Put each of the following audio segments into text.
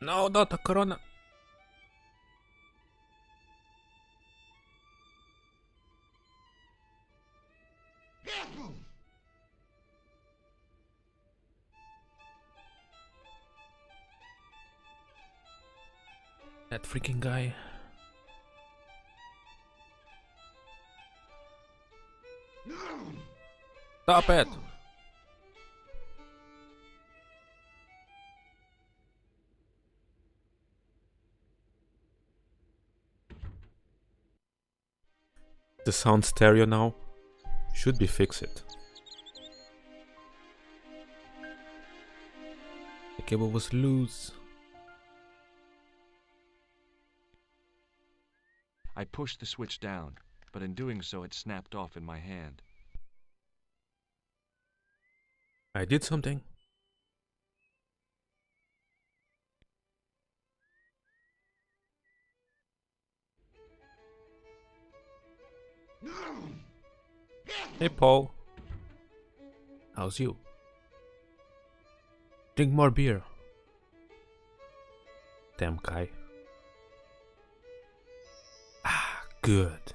No, not the corona. That freaking guy. Stop it! The sound stereo now should be fixed. The cable was loose. I pushed the switch down, but in doing so it snapped off in my hand. I did something. Hey Paul. How's you? Drink more beer. Damn guy. Ah, good.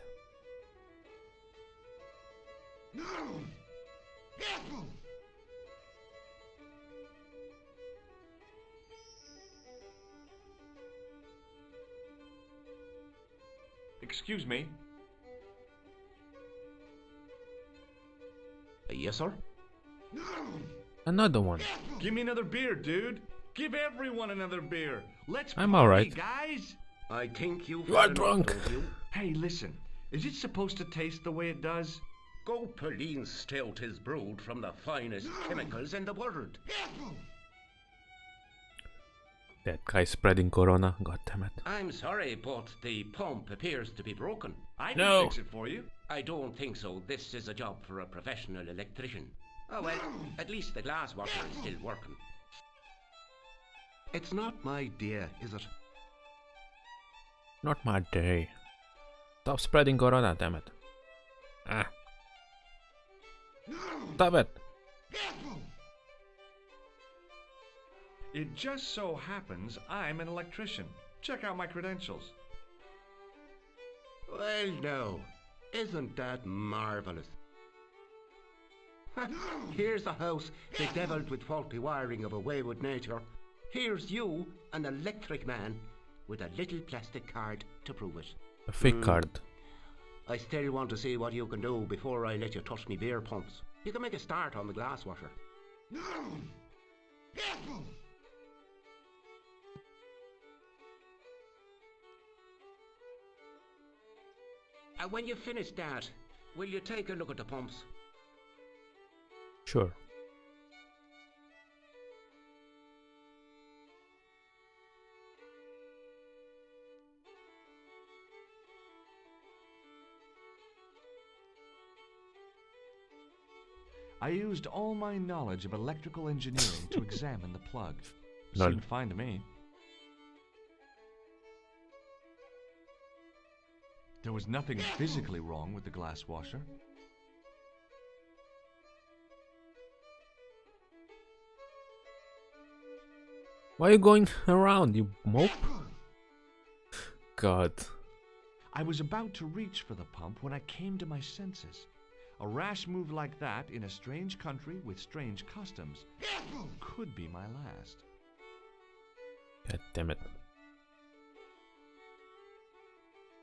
Excuse me. Yes, sir? Another one. Give me another beer, dude. Give everyone another beer. Let's I'm party, alright. guys. I think you've You are had enough, drunk. don't you? Hey, listen. Is it supposed to taste the way it does? Gopaline stout is brewed from the finest chemicals in the world. That guy spreading corona. God damn it. I'm sorry, but the pump appears to be broken. I can No. fix it for you. I don't think so. This is a job for a professional electrician. Oh well, at least the glass washer is still working. It's not my day, is it? Not my day. Stop spreading corona, damn it. Ah. Stop it. It just so happens I'm an electrician. Check out my credentials. Well, no. Isn't that marvellous? Here's a house bedeviled with faulty wiring of a wayward nature. Here's you, an electric man, with a little plastic card to prove it. A fake card. I still want to see what you can do before I let you touch me beer pumps. You can make a start on the glass washer. And when you finish that, will you take a look at the pumps? Sure. I used all my knowledge of electrical engineering to examine the plug. Lol. Seemed fine to me. There was nothing physically wrong with the glass washer. Why are you going around, you mope? God. I was about to reach for the pump when I came to my senses. A rash move like that in a strange country with strange customs could be my last. God damn it.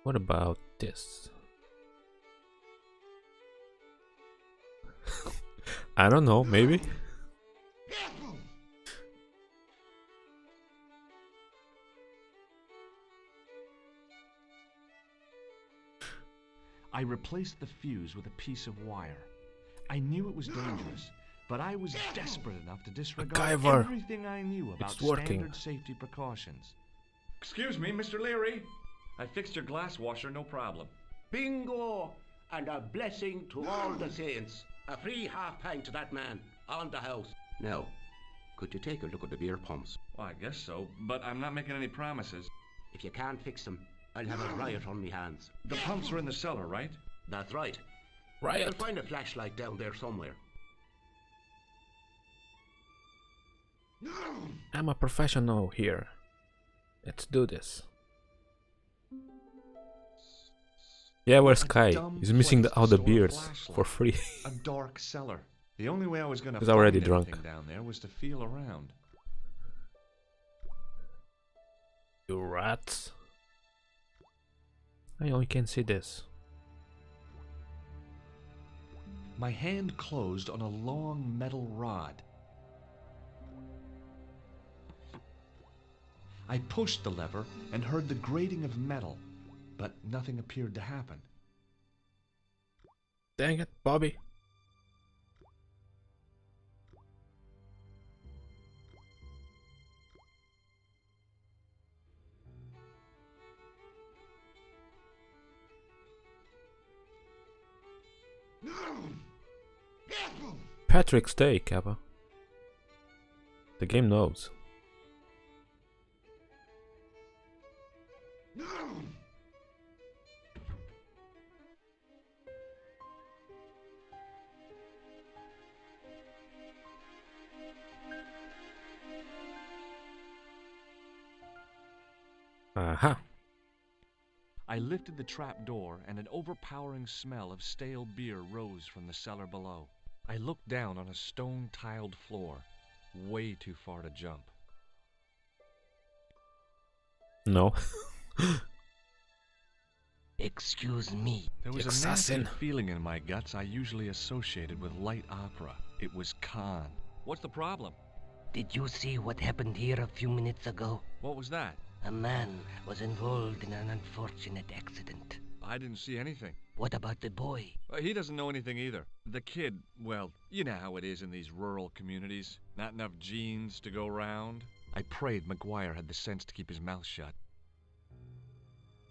What about this? I don't know, maybe? I replaced the fuse with a piece of wire. I knew it was dangerous, but I was desperate enough to disregard MacGyver. everything I knew about It's working. standard safety precautions. Excuse me, Mr. Leary. I fixed your glass washer, no problem. Bingo! And a blessing to all the saints. A free half pint to that man, on the house. Now, could you take a look at the beer pumps? Well, I guess so, but I'm not making any promises. If you can't fix them, I'll have a riot on me hands. The pumps are in the cellar, right? That's right. You'll Riot. find a flashlight down there somewhere. I'm a professional here. Let's do this. Yeah, where's Kai? He's missing all the beers for free. A dark cellar. The only way I was gonna He's already find drunk. anything down there was to feel around. You rats. I only can see this. My hand closed on a long metal rod. I pushed the lever and heard the grating of metal, but nothing appeared to happen. Dang it, Bobby. Patrick, stay, Kappa. The game knows. Aha. I lifted the trap door, and an overpowering smell of stale beer rose from the cellar below. I looked down on a stone-tiled floor, way too far to jump. No. Excuse me. There was Assassin. a nasty feeling in my guts I usually associated with light opera. It was Khan. What's the problem? Did you see what happened here a few minutes ago? What was that? A man was involved in an unfortunate accident. I didn't see anything. What about the boy? He doesn't know anything either. The kid, well, you know how it is in these rural communities. Not enough genes to go round. I prayed McGuire had the sense to keep his mouth shut.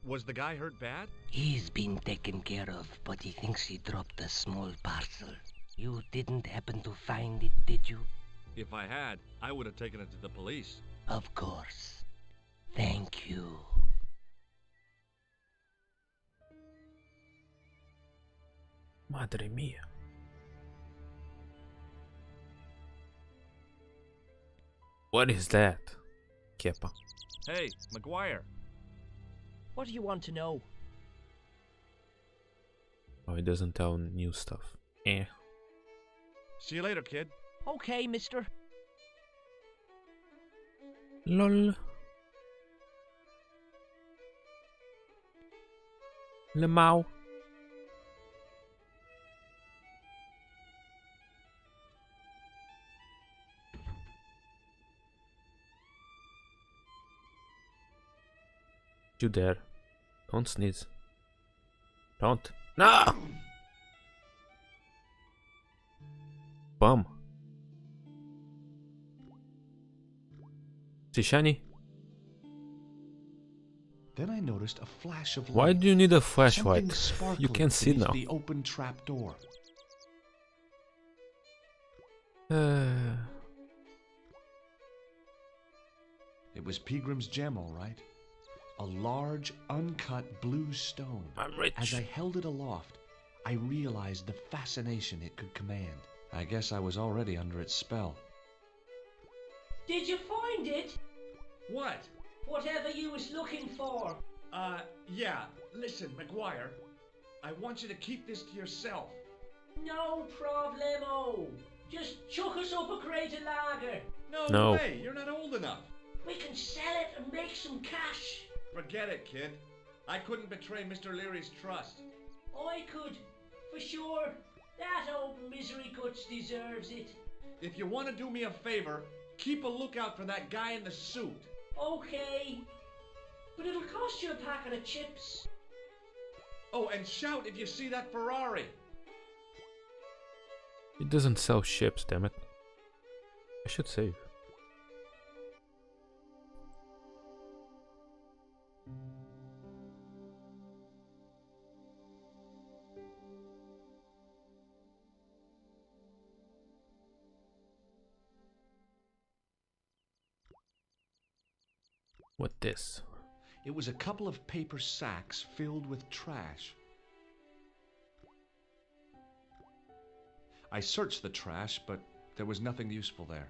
Was the guy hurt bad? He's been taken care of, but he thinks he dropped a small parcel. You didn't happen to find it, did you? If I had, I would have taken it to the police. Of course. Thank you. Madre mia. What is that, Kepa? Hey, McGuire. What do you want to know? Oh, he doesn't tell new stuff. Eh. See you later, kid. Okay, mister. Lol. Lemau. You dare. Don't sneeze. Don't. No! Bum. See, shiny? Then I noticed a flash of light. Why do you need a Something flashlight? sparkling You can see beneath now. the open trap door. It was Peagram's gem, all right. A large, uncut blue stone. I'm rich. As I held it aloft, I realized the fascination it could command. I guess I was already under its spell. Did you find it? What? Whatever you was looking for. Yeah. Listen, McGuire. I want you to keep this to yourself. No problemo. Just chuck us up a crate of lager. No. way. You're not old enough. We can sell it and make some cash. Forget it, kid. I couldn't betray Mr. Leary's trust. I could, for sure. That old misery guts deserves it. If you want to do me a favor, keep a lookout for that guy in the suit. Okay. But it'll cost you a packet of chips. Oh, and shout if you see that Ferrari. He doesn't sell ships, damn it. I should save. What this? It was a couple of paper sacks filled with trash. I searched the trash, but there was nothing useful there.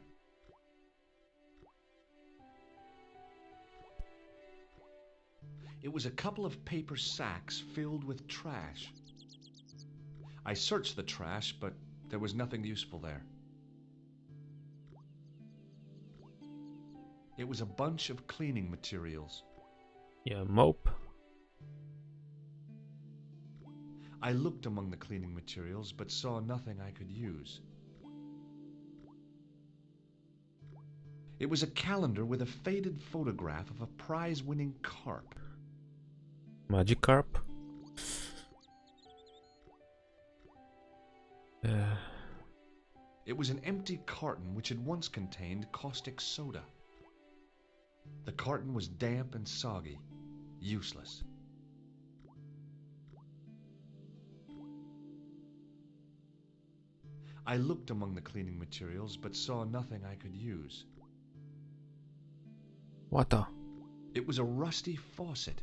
It was a couple of paper sacks filled with trash. I searched the trash, but there was nothing useful there. It was a bunch of cleaning materials. Yeah, mope. I looked among the cleaning materials, but saw nothing I could use. It was a calendar with a faded photograph of a prize-winning carp. Magikarp. It was an empty carton which had once contained caustic soda. The carton was damp and soggy, useless. I looked among the cleaning materials, but saw nothing I could use. What the? It was a rusty faucet.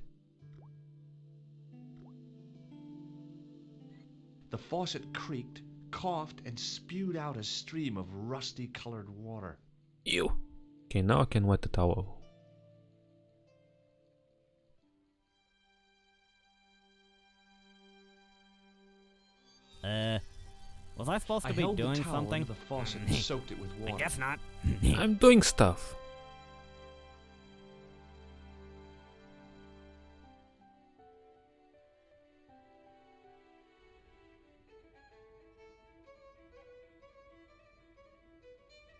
The faucet creaked, coughed, and spewed out a stream of rusty-colored water. Ew. Okay, now I can wet the towel. Was I supposed I to be held doing the towel something? under the faucet and soaked it with I water. guess not. I'm doing stuff.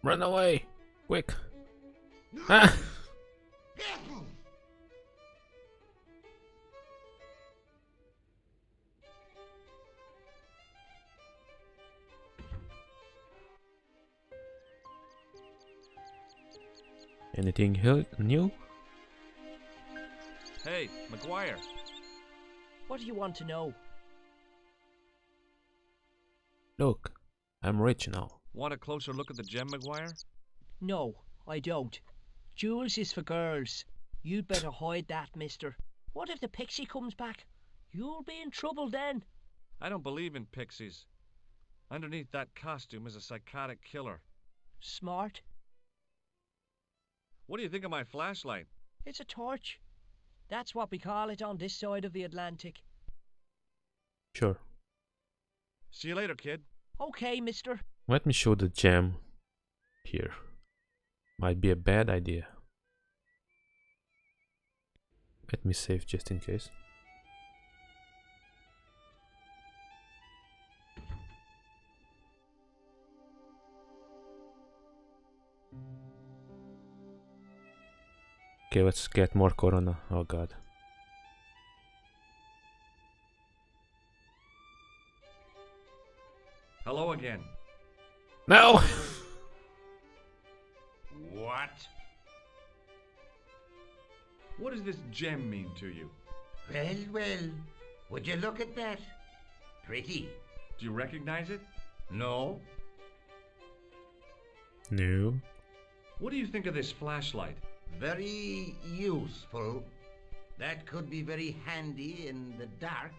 Run away! Quick! Ah! Anything new? Hey, McGuire. What do you want to know? Look, I'm rich now. Want a closer look at the gem, McGuire? No, I don't. Jewels is for girls. You'd better hide that, mister. What if the pixie comes back? You'll be in trouble then. I don't believe in pixies. Underneath that costume is a psychotic killer. Smart. What do you think of my flashlight? It's a torch. That's what we call it on this side of the Atlantic. Sure. See you later, kid. Okay, mister. Let me show the gem here. Might be a bad idea. Let me save just in case. Okay, let's get more Corona. Oh god. Hello again. No! What? What does this gem mean to you? Well, well. Would you look at that? Pretty. Do you recognize it? No? No. What do you think of this flashlight? Very useful. That could be very handy in the dark.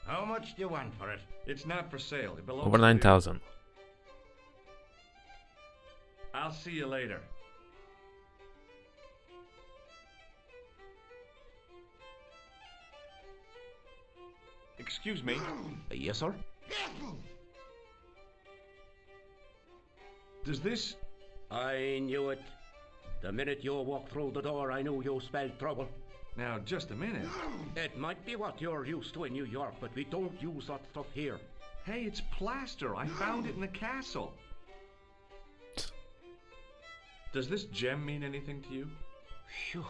How much do you want for it? It's not for sale. It belongs Over to you. 9,000. I'll see you later. Excuse me. Yes, sir? Does this... I knew it. The minute you walked through the door, I knew you spelled trouble. Now, just a minute. It might be what you're used to in New York, but we don't use that stuff here. Hey, it's plaster. I found it in the castle. Does this gem mean anything to you? Phew.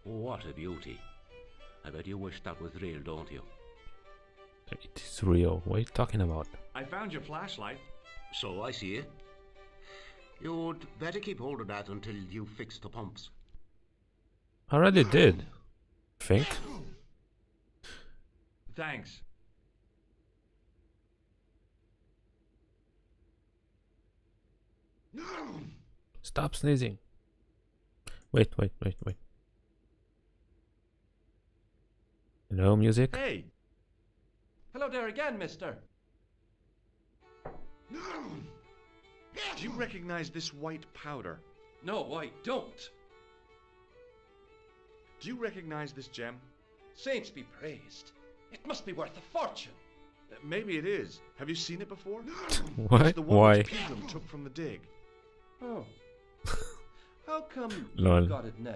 What a beauty. I bet you wish that was real, don't you? It is real. What are you talking about? I found your flashlight. So I see it. You'd better keep hold of that until you fix the pumps. I already did. Think. Thanks. Stop sneezing. Wait. Hello, music. Hey! Hello there again, mister. Do you recognize this white powder? No, I don't. Do you recognize this gem? Saints be praised. It must be worth a fortune. Maybe it is. Have you seen it before? What? It's the one Why? which Pegram took from the dig. Oh. How come Lol. you got it now?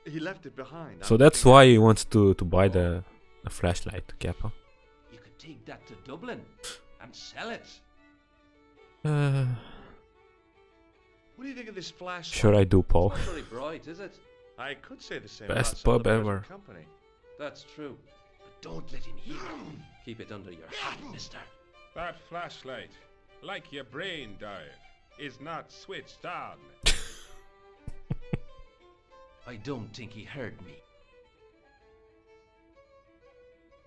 He left it behind. So that's why he wants to buy the flashlight, Kappa. You could take that to Dublin and sell it. Uh, What do you think of this flashlight? sure I do, Paul. Not very bright, is it? I could say the same Best about some of pub the present ever. company. That's true. But don't let him hear it. Keep it under your hat, mister. That flashlight, like your brain, Dave, is not switched on. I don't think he heard me.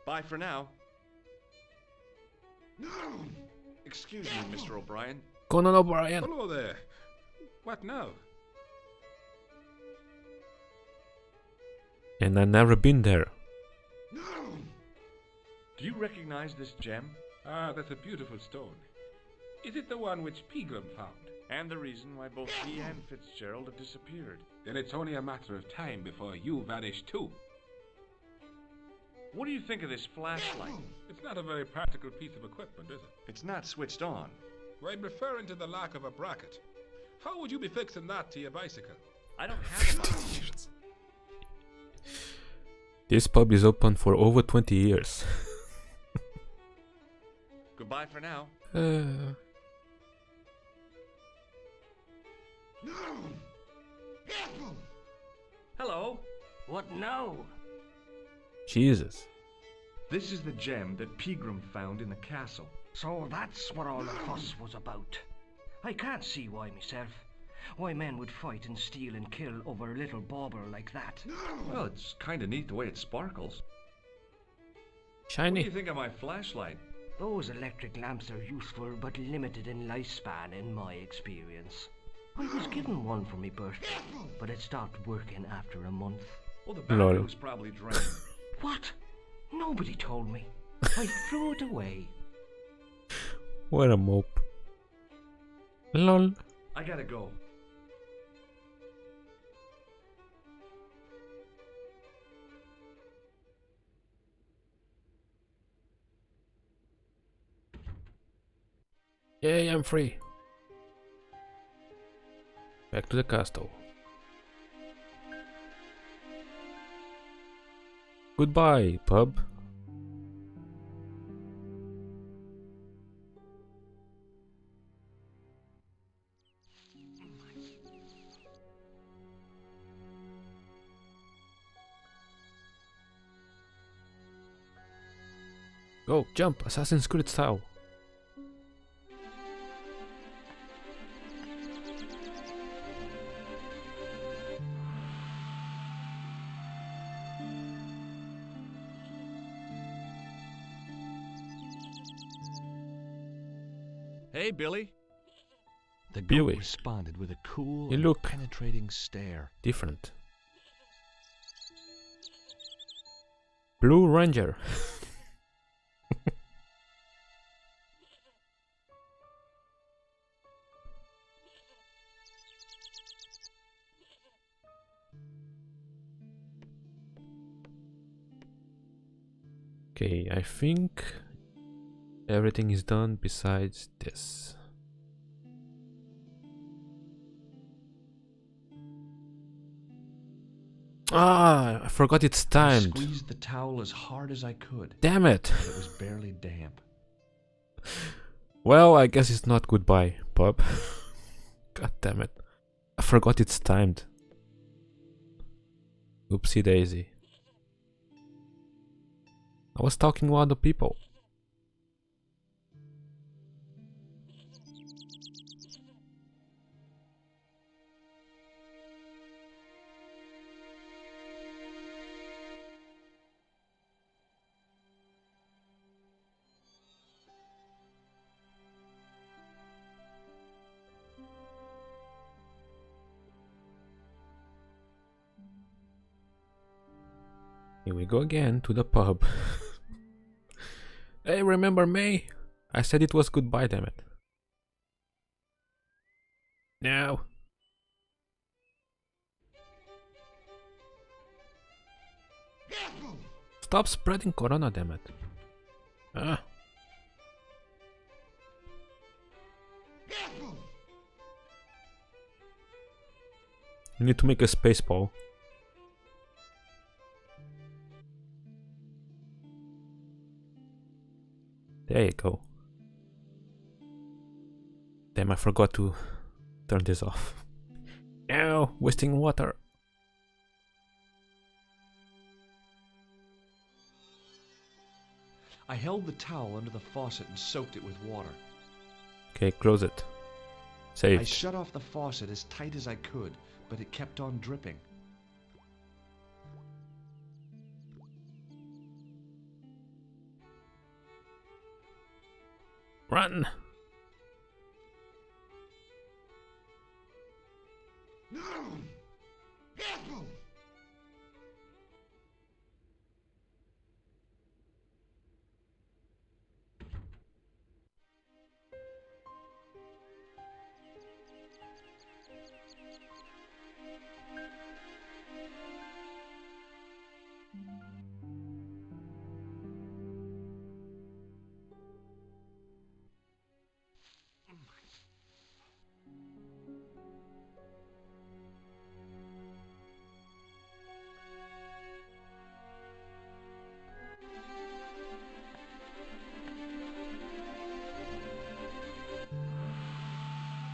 Bye for now. Excuse me, Mr. O'Brien. Conan O'Brien. Hello there. What now? And I never been there. Do you recognize this gem? Ah, that's a beautiful stone. Is it the one which Pegram found? And the reason why both he and Fitzgerald have disappeared. Then it's only a matter of time before you vanish too. What do you think of this flashlight? It's not a very practical piece of equipment, is it? It's not switched on. I'm referring to the lack of a bracket. How would you be fixing that to your bicycle? I don't have a bicycle. This pub is open for over 20 years. Goodbye for now. Hello. What now? Jesus. This is the gem that Pegram found in the castle. So that's what all the fuss was about. I can't see why myself. Why men would fight and steal and kill over a little bauble like that. Well, it's kind of neat the way it sparkles. What do Shiny. you think of my flashlight? Those electric lamps are useful but limited in lifespan in my experience. I was given one for my birthday, but it stopped working after a month. Well, the Lol. battery was probably drained. What? Nobody told me. I threw it away. What a mope. Lol. I gotta go. Yay, I'm free. Back to the castle. Goodbye, pub. Go, jump, Assassin's Creed style. Hey, Billy. The goat Billy. responded with a cool You and look penetrating stare. different. Blue Ranger. Okay, I think everything is done besides this. Ah, I forgot it's I timed. squeezed the towel as hard as I could. Damn it. But it was barely damp. Well, I guess it's not goodbye, pub. God damn it. I forgot it's timed. Oopsie daisy. I was talking to other people. Here we go again to the pub. Hey, remember me? I said it was goodbye, damn it. No. Stop spreading corona, damn it. Ah. You need to make a space ball. There you go. Damn, I forgot to turn this off. Ow, wasting water. I held the towel under the faucet and soaked it with water. Okay, close it. Save. I shut off the faucet as tight as I could, but it kept on dripping. Run!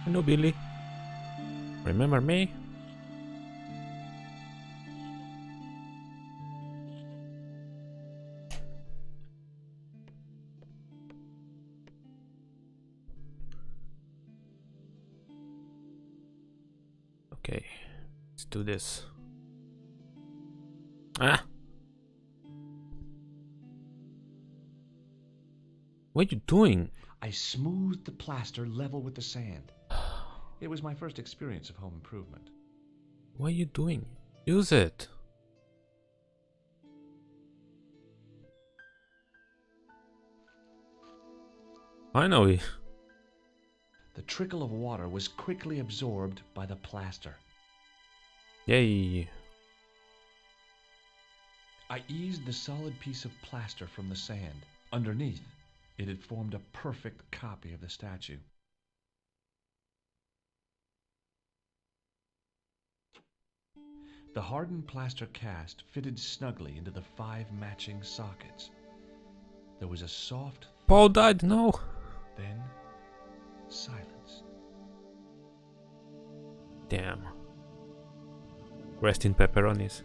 Hello, Billy. Remember me? Okay, let's do this. Ah! What are you doing? I smoothed the plaster level with the sand. It was my first experience of home improvement. What are you doing? Use it. Finally. The trickle of water was quickly absorbed by the plaster. Yay. I eased the solid piece of plaster from the sand. Underneath, it had formed a perfect copy of the statue. The hardened plaster cast fitted snugly into the 5 matching sockets. There was a soft Paul died, no. then silence. Damn. Rest in pepperonis.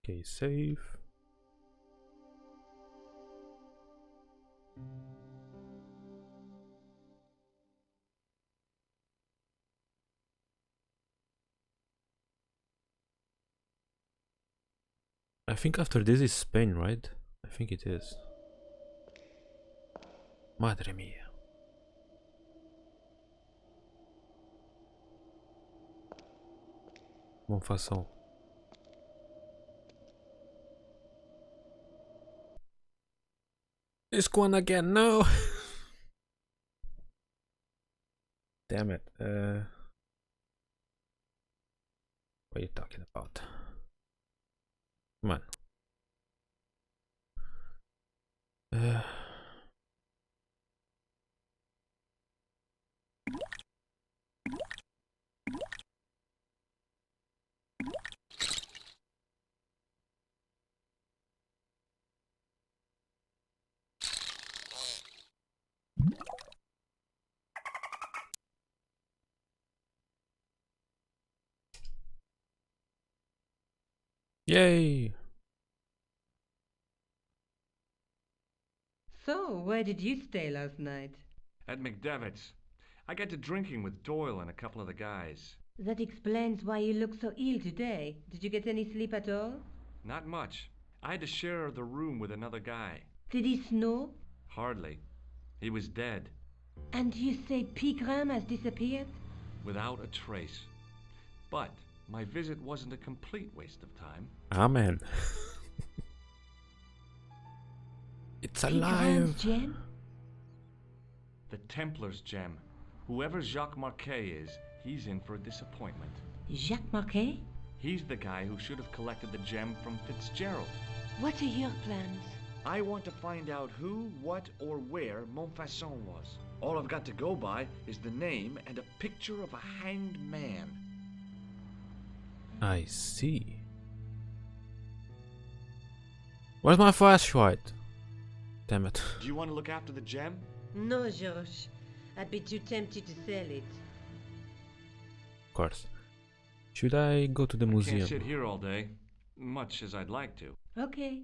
Okay, save. I think after this is Spain, right? I think it is. Madre mia. Bon façon. This one again, no! Damn it. What are you talking about? Come on. Yay! So, where did you stay last night? At McDevitt's, I got to drinking with Doyle and a couple of the guys. That explains why you look so ill today. Did you get any sleep at all? Not much. I had to share the room with another guy. Did he snore? Hardly. He was dead, And you say Pigram has disappeared? without a trace. But my visit wasn't a complete waste of time. Amen. It's alive. Pigram's gem? The Templars gem. Whoever Jacques Marquet is, he's in for a disappointment. Jacques Marquet? He's the guy who should have collected the gem from Fitzgerald. What are your plans? I want to find out who, what, or where Montfaucon was. All I've got to go by is the name and a picture of a hanged man. I see. Where's my flashlight? Damn it. Do you want to look after the gem? No, Georges. I'd be too tempted to sell it. Of course. Should I go to the museum? Can't sit here all day, much as I'd like to. Okay.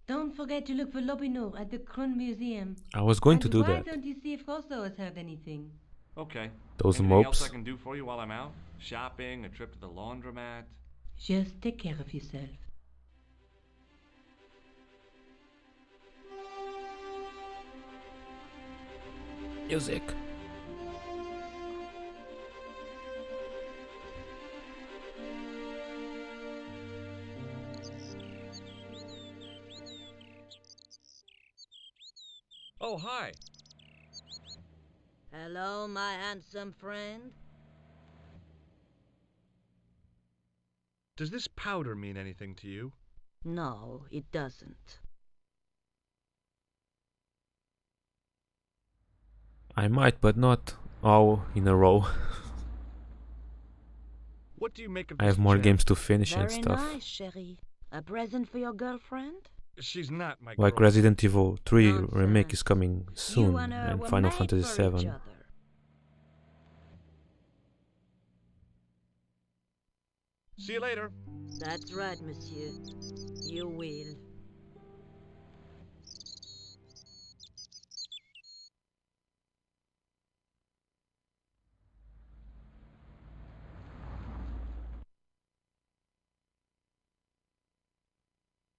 Don't forget to look for Lobinot at the Kron Museum. I was going to do Why that. don't you see if Rosso has heard anything? Okay. Those Anything else I mopes. can do for you while I'm out? Shopping, a trip to the laundromat? Just take care of yourself. Music. Oh, hi. Hello, my handsome friend. Does this powder mean anything to you? No, it doesn't. I might, but not all in a row. What do you make of I this have more gem? games to finish and Very stuff. nice, chérie. A present for your girlfriend? She's not my Like girlfriend. Resident Evil 3 remake Nonsense. is coming soon, You and her and were Final made Fantasy for each 7. other. See you later. That's right, monsieur. You will.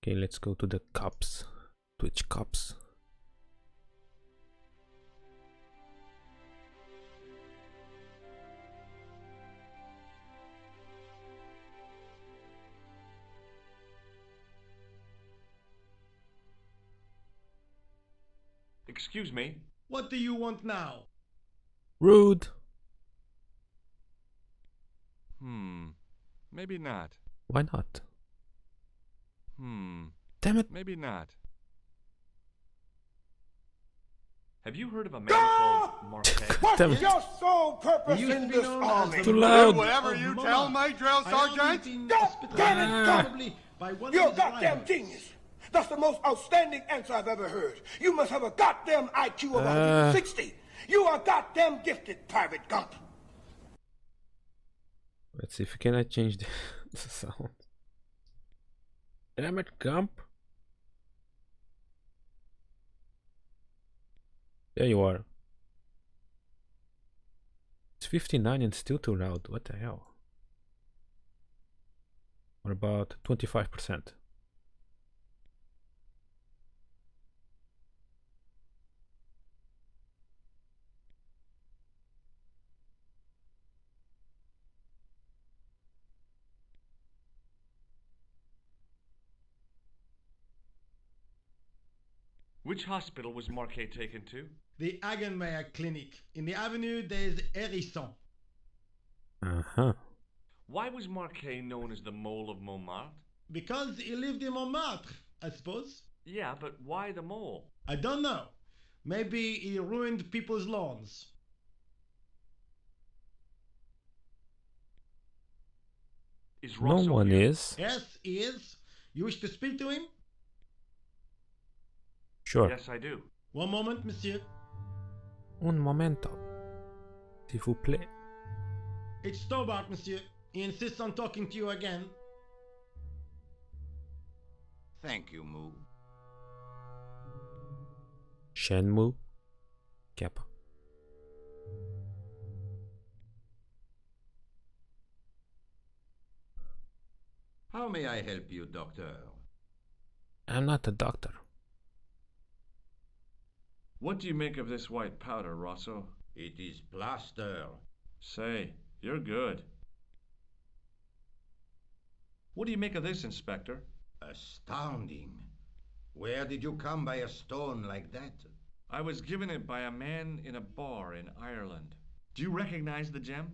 Okay, let's go to the cups. Twitch cups. Excuse me. What do you want now? Rude! Maybe not. Why not? Damn it! Maybe not. Have you heard of a man called Marquet? Damn it! Your sole purpose He used in to be this known army. as Too the loud. Whatever you tell my drill sergeant. God damn it, Tom! Probably by one You're a of his goddamn rivals. genius. That's the most outstanding answer I've ever heard. You must have a goddamn IQ of 160. You are goddamn gifted, Private Gump. Let's see if can I change the sound. Damn it, Gump! There you are. It's 59 and still too loud. What the hell? What about 25%? Which hospital was Marquet taken to? The Hagenmeyer Clinic. In the Avenue des Hérissons. Uh-huh. Why was Marquet known as the Mole of Montmartre? Because he lived in Montmartre, I suppose. Yeah, but why the mole? I don't know. Maybe he ruined people's lawns. Is No Rosso one here? is. Yes, he is. You wish to speak to him? Sure. Yes, I do. One moment, monsieur. Un momento. S'il vous plaît. It's Stobart, monsieur. He insists on talking to you again. Thank you, Moo. Shenmue. Kappa. How may I help you, Doctor? I'm not a doctor. What do you make of this white powder, Rosso? It is plaster. Say, you're good. What do you make of this, Inspector? Astounding. Where did you come by a stone like that? I was given it by a man in a bar in Ireland. Do you recognize the gem?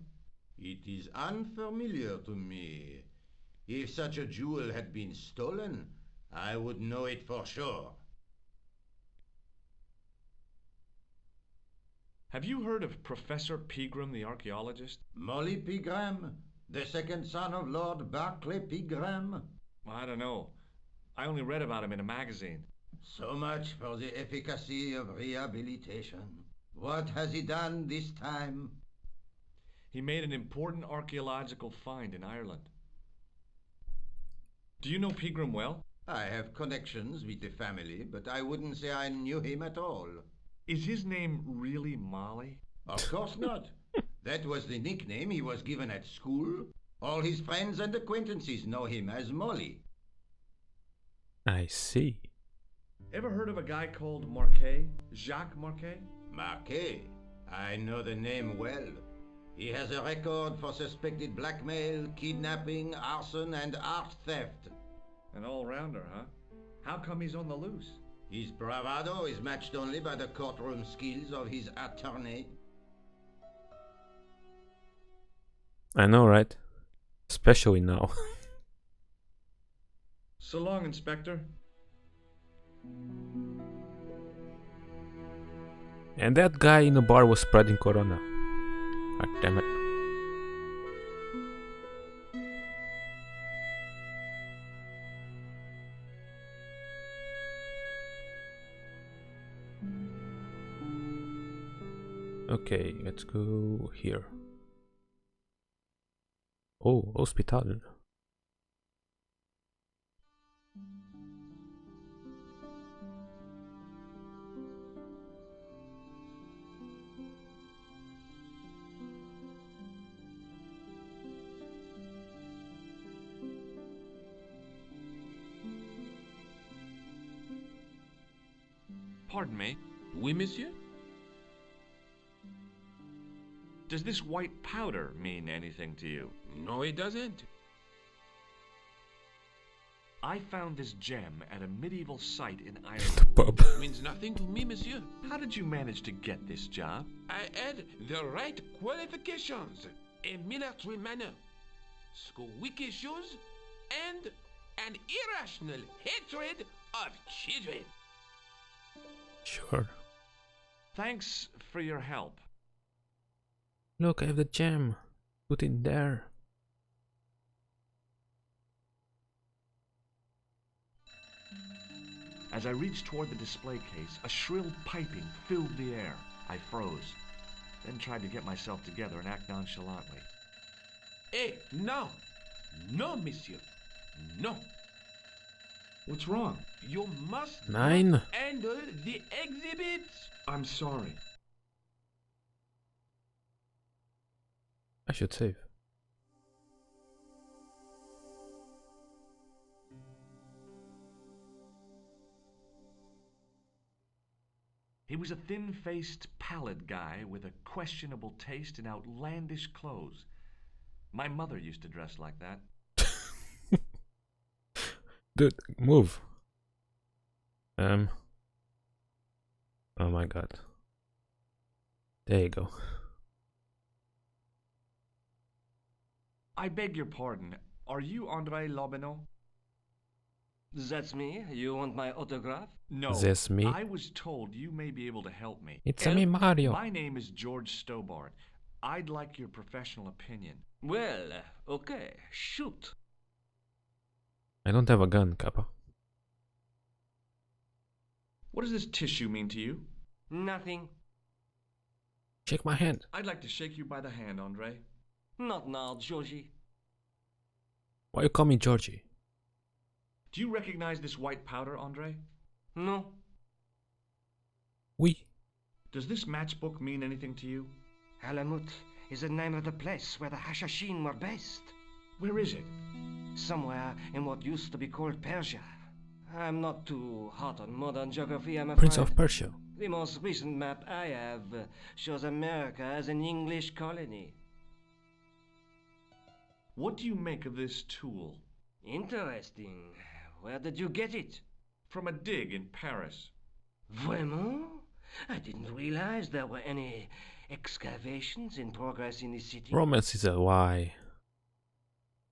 It is unfamiliar to me. If such a jewel had been stolen, I would know it for sure. Have you heard of Professor Pegram the archaeologist? Molly Pegram, the second son of Lord Barclay Pegram? I don't know. I only read about him in a magazine. So much for the efficacy of rehabilitation. What has he done this time? He made an important archaeological find in Ireland. Do you know Pegram well? I have connections with the family, but I wouldn't say I knew him at all. Is his name really Molly? Of course not. That was the nickname he was given at school. All his friends and acquaintances know him as Molly. I see. Ever heard of a guy called Marquet? Jacques Marquet? Marquet. I know the name well. He has a record for suspected blackmail, kidnapping, arson, and art theft. An all-rounder, huh? How come he's on the loose? His bravado is matched only by the courtroom skills of his attorney. I know, right? Especially now. So long, Inspector. And that guy in the bar was spreading corona. God damn it. Okay, let's go here. Oh, hospital. Pardon me. Oui, monsieur? Does this white powder mean anything to you? No, it doesn't. I found this gem at a medieval site in Ireland. Pub. It means nothing to me, monsieur. How did you manage to get this job? I had the right qualifications. A military manner, squeaky shoes, and an irrational hatred of children. Sure. Thanks for your help. Look, I have the gem. Put it there. As I reached toward the display case, a shrill piping filled the air. I froze, then tried to get myself together and act nonchalantly. Eh, no. No, monsieur. No. What's wrong? You must Nine. not handle the exhibits. I'm sorry. I should save. He was a thin-faced, pallid guy with a questionable taste in outlandish clothes. My mother used to dress like that. Dude, move. Oh my god. There you go. I beg your pardon. Are you André Lobineau? That's me. You want my autograph? No. That's me. I was told you may be able to help me. It's me, Mario. My name is George Stobart. I'd like your professional opinion. Well, okay. Shoot. I don't have a gun, Kappa. What does this tissue mean to you? Nothing. Shake my hand. I'd like to shake you by the hand, André. Not now, Georgie. Why you call me Georgie? Do you recognize this white powder, André? No. Oui. Does this matchbook mean anything to you? Alamut is the name of the place where the Hashashin were based. Where is it? Somewhere in what used to be called Persia. I'm not too hot on modern geography, I'm afraid. Prince of Persia. The most recent map I have shows America as an English colony. What do you make of this tool? Interesting. Where did you get it? From a dig in Paris. Vraiment? I didn't realize there were any excavations in progress in the city. Romance is a lie.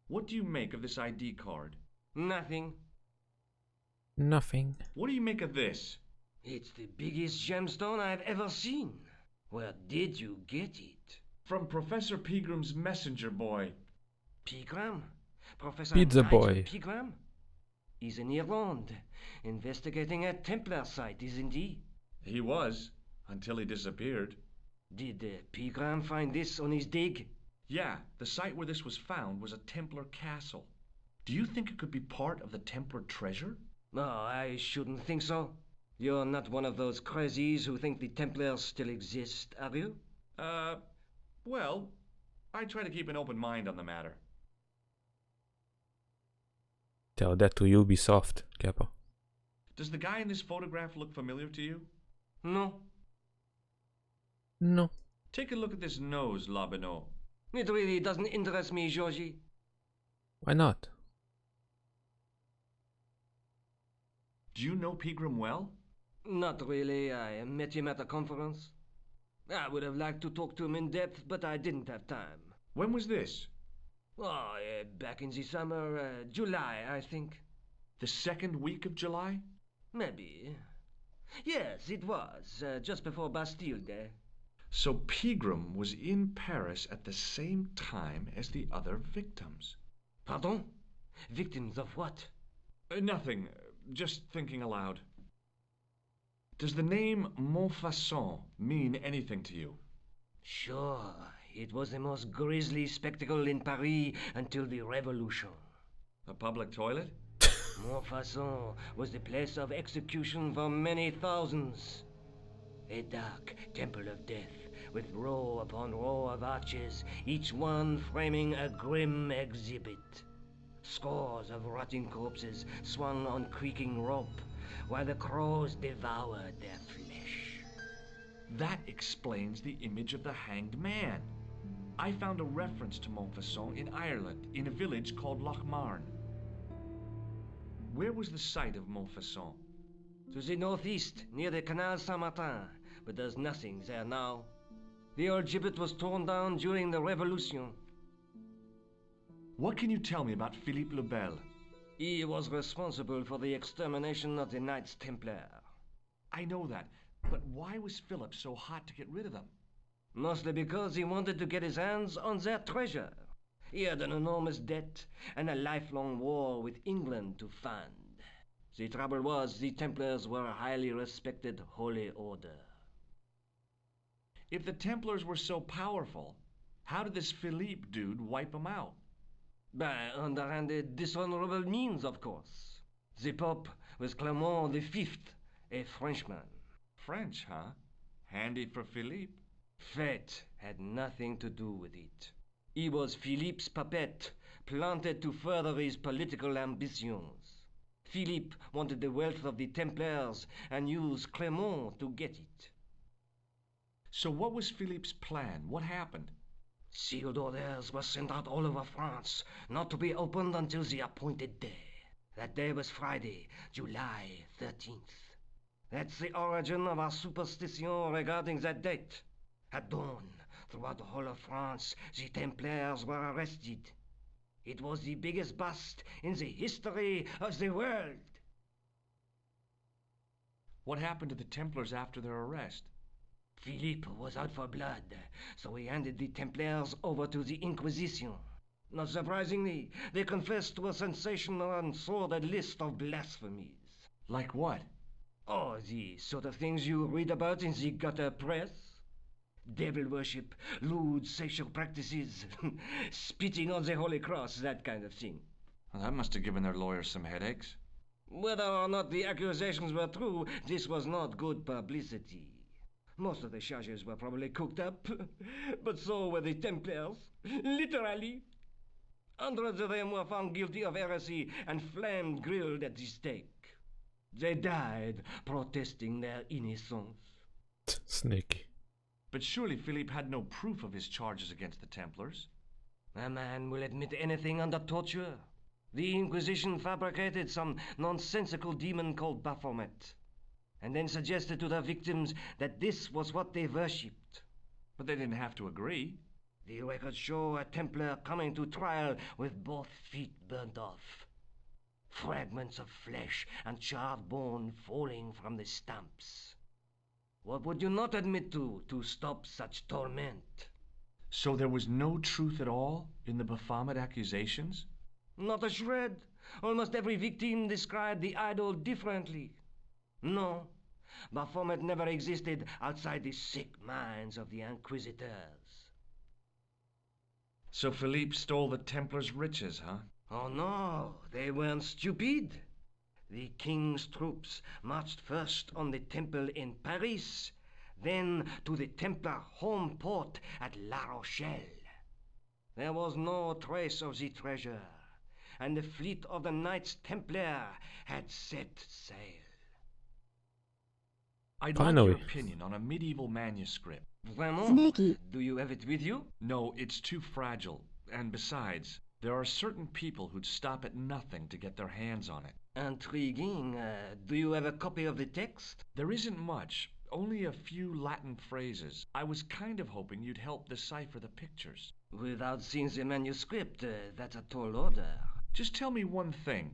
What do you make of this ID card? Nothing. Nothing. What do you make of this? It's the biggest gemstone I've ever seen. Where did you get it? From Professor Pegram's messenger boy. Pegram? Professor Pizza Nigel boy. Pegram? He's in Ireland, investigating a Templar site, isn't he? He was, until he disappeared. Did Pegram find this on his dig? Yeah, the site where this was found was a Templar castle. Do you think it could be part of the Templar treasure? No, I shouldn't think so. You're not one of those crazies who think the Templars still exist, are you? Well, I try to keep an open mind on the matter. Tell that to Ubisoft, Kappa. Does the guy in this photograph look familiar to you? No. No. Take a look at this nose, Labino. It really doesn't interest me, Georgie. Why not? Do you know Pegram well? Not really. I met him at a conference. I would have liked to talk to him in depth, but I didn't have time. When was this? Oh, back in the summer, July, I think. The second week of July? Maybe. Yes, it was, just before Bastille Day. So Pegram was in Paris at the same time as the other victims. Pardon? Victims of what? Nothing. Just thinking aloud. Does the name Montfaucon mean anything to you? Sure. It was the most grisly spectacle in Paris until the Revolution. A public toilet? Montfaucon was the place of execution for many thousands. A dark temple of death, with row upon row of arches, each one framing a grim exhibit. Scores of rotting corpses swung on creaking rope, while the crows devoured their flesh. That explains the image of the hanged man. I found a reference to Montfaucon in Ireland, in a village called Lochmarn. Where was the site of Montfaucon? To the northeast, near the Canal Saint-Martin, but there's nothing there now. The old gibbet was torn down during the Revolution. What can you tell me about Philippe le Bel? He was responsible for the extermination of the Knights Templar. I know that, but why was Philip so hot to get rid of them? Mostly because he wanted to get his hands on their treasure. He had an enormous debt and a lifelong war with England to fund. The trouble was, the Templars were a highly respected holy order. If the Templars were so powerful, how did this Philippe dude wipe them out? By underhanded, dishonorable means, of course. The Pope was Clement V, a Frenchman. French, huh? Handy for Philippe. Fate had nothing to do with it. He was Philippe's puppet, planted to further his political ambitions. Philippe wanted the wealth of the Templars and used Clement to get it. So what was Philippe's plan? What happened? Sealed orders were sent out all over France, not to be opened until the appointed day. That day was Friday, July 13th. That's the origin of our superstition regarding that date. At dawn, throughout the whole of France, the Templars were arrested. It was the biggest bust in the history of the world. What happened to the Templars after their arrest? Philippe was out for blood, so he handed the Templars over to the Inquisition. Not surprisingly, they confessed to a sensational and sordid list of blasphemies. Like what? Oh, the sort of things you read about in the gutter press. Devil worship, lewd sexual practices, spitting on the Holy Cross, that kind of thing. Well, that must have given their lawyers some headaches. Whether or not the accusations were true, this was not good publicity. Most of the charges were probably cooked up, but so were the Templars, literally. Hundreds of them were found guilty of heresy and flamed grilled at the stake. They died protesting their innocence. Sneaky. But surely Philippe had no proof of his charges against the Templars. A man will admit anything under torture. The Inquisition fabricated some nonsensical demon called Baphomet. and then suggested to the victims that this was what they worshipped. But they didn't have to agree. The records show a Templar coming to trial with both feet burnt off. Fragments of flesh and charred bone falling from the stumps. What would you not admit to stop such torment? So there was no truth at all in the Baphomet accusations? Not a shred. Almost every victim described the idol differently. No, Baphomet never existed outside the sick minds of the Inquisitors. So Philippe stole the Templars' riches, huh? Oh no, they weren't stupid. The king's troops marched first on the temple in Paris, then to the Templar home port at La Rochelle. There was no trace of the treasure, and the fleet of the Knights Templar had set sail. I'd like your opinion on a medieval manuscript. Vraiment? Sneaky. Do you have it with you? No, it's too fragile. And besides, there are certain people who'd stop at nothing to get their hands on it. Intriguing. Do you have a copy of the text? There isn't much. Only a few Latin phrases. I was kind of hoping you'd help decipher the pictures. Without seeing the manuscript, that's a tall order. Just tell me one thing.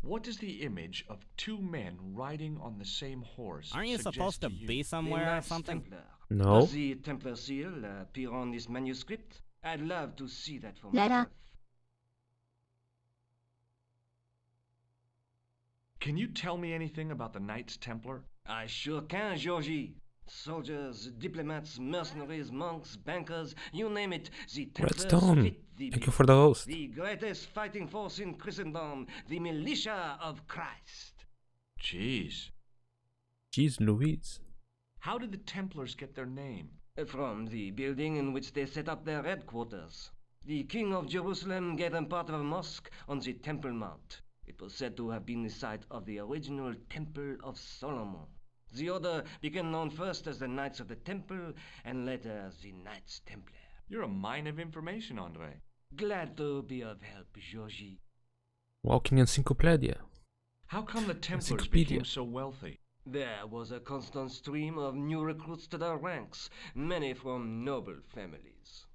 What does the image of two men riding on the same horse Aren't you supposed to be somewhere or something? Templar. No. Does the Templar seal appear on this manuscript? I'd love to see that for Letter. myself. Can you tell me anything about the Knights Templar? I sure can, Georgie. Soldiers, diplomats, mercenaries, monks, bankers, you name it, the Templars Redstone. fit the Thank bill. you for the host. The greatest fighting force in Christendom, the militia of Christ. Jeez. Jeez Louise. How did the Templars get their name? From the building in which they set up their headquarters. The King of Jerusalem gave them part of a mosque on the Temple Mount. It was said to have been the site of the original Temple of Solomon. The order became known first as the Knights of the Temple, and later as the Knights Templar. You're a mine of information, Andre. Glad to be of help, Georgie. Walking encyclopedia. How come the Templars Encyclopedia. became so wealthy? There was a constant stream of new recruits to their ranks, many from noble families.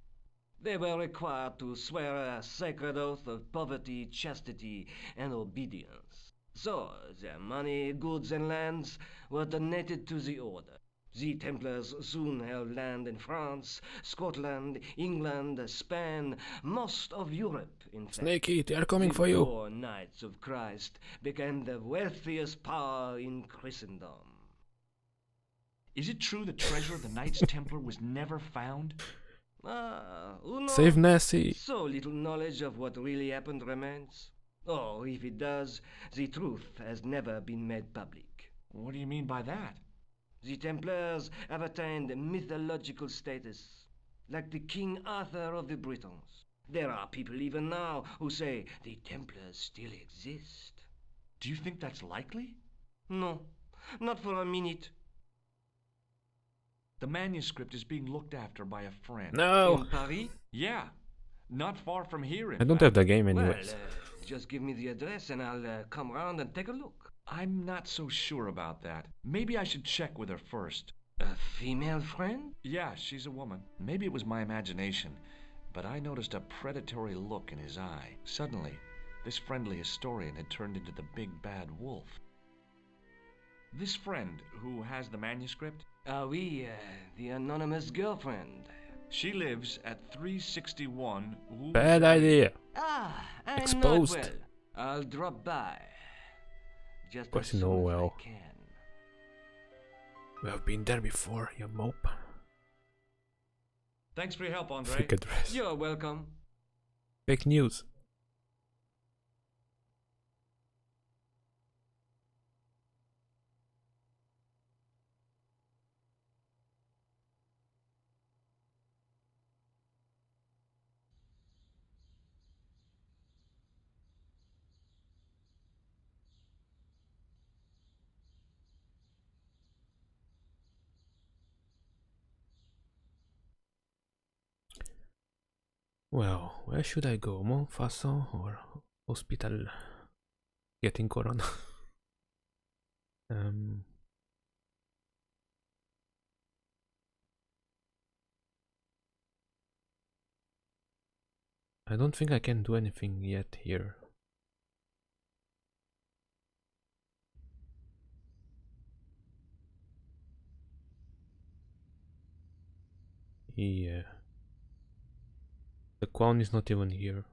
They were required to swear a sacred oath of poverty, chastity, and obedience. So, their money, goods, and lands were donated to the order. The Templars soon held land in France, Scotland, England, Spain, most of Europe, in fact. Snakey, they are coming The for you. four Knights of Christ became the wealthiest power in Christendom. Is it true the treasure of the Knights Templar was never found? Who knows? Save Nessie. So little knowledge of what really happened remains. Oh, if it does, the truth has never been made public. What do you mean by that? The Templars have attained mythological status, like the King Arthur of the Britons. There are people even now who say the Templars still exist. Do you think that's likely? No, not for a minute. The manuscript is being looked after by a friend. No. In Paris? Yeah, not far from here. I don't have the game Well, anyways. just give me the address and I'll come round and take a look. I'm not so sure about that. Maybe I should check with her first. A female friend? Yeah, she's a woman. Maybe it was my imagination, but I noticed a predatory look in his eye. Suddenly, this friendly historian had turned into the big bad wolf. This friend who has the manuscript? The anonymous girlfriend. She lives at 361 Rue Bad idea. I Exposed. know it well. I'll drop by. Just Of course as you know soon as well. I can. We have been there before, you mope. Thanks for your help, Andre. Fake address. You're welcome. Fake news. Well, where should I go? Montfaucon or hospital? Getting corona. I don't think I can do anything yet here. Yeah. The clown is not even here.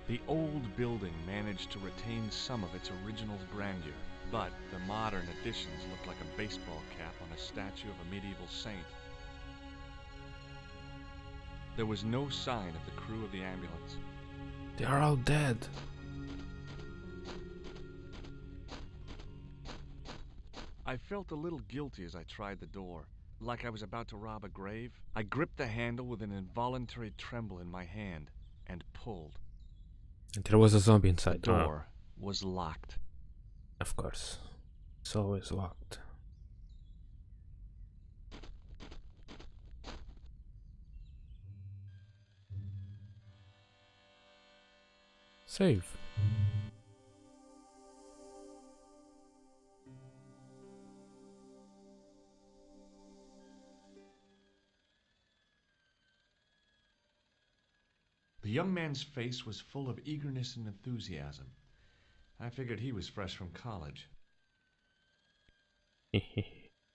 The old building managed to retain some of its original grandeur, but the modern additions looked like a baseball cap on a statue of a medieval saint. There was no sign of the crew of the ambulance. They are all dead. I felt a little guilty as I tried the door, like I was about to rob a grave. I gripped the handle with an involuntary tremble in my hand and pulled. There was a zombie inside. The door was locked. Of course. It's always locked. Save. The young man's face was full of eagerness and enthusiasm. I figured he was fresh from college.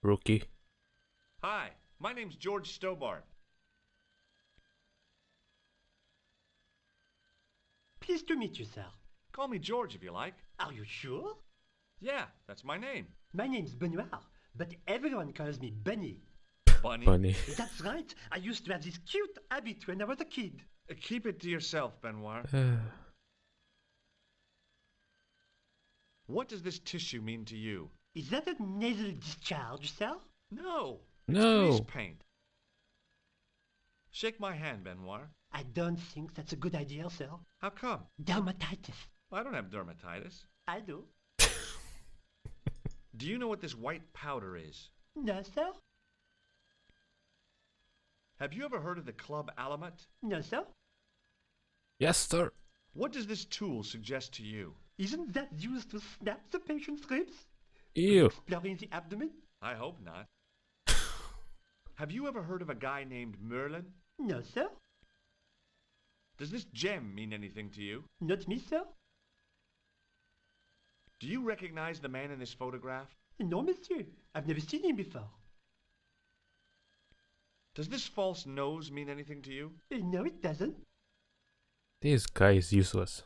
Rookie. Hi, my name's George Stobart. Pleased to meet you, sir. Call me George if you like. Are you sure? Yeah, that's my name. My name's Benoit, but everyone calls me Bunny. Bunny? Bunny. That's right. I used to have this cute habit when I was a kid. Keep it to yourself, Benoit. What does this tissue mean to you? Is that a nasal discharge, sir? No. No. It's grease paint. Shake my hand, Benoit. I don't think that's a good idea, sir. How come? Dermatitis. I don't have dermatitis. I do. Do you know what this white powder is? No, sir. Have you ever heard of the Club Alamet? No, sir. Yes, sir. What does this tool suggest to you? Isn't that used to snap the patient's ribs? Ew. Exploring the abdomen? I hope not. Have you ever heard of a guy named Merlin? No, sir. Does this gem mean anything to you? Not me, sir. Do you recognize the man in this photograph? No, monsieur. I've never seen him before. Does this false nose mean anything to you? No, it doesn't. This guy is useless.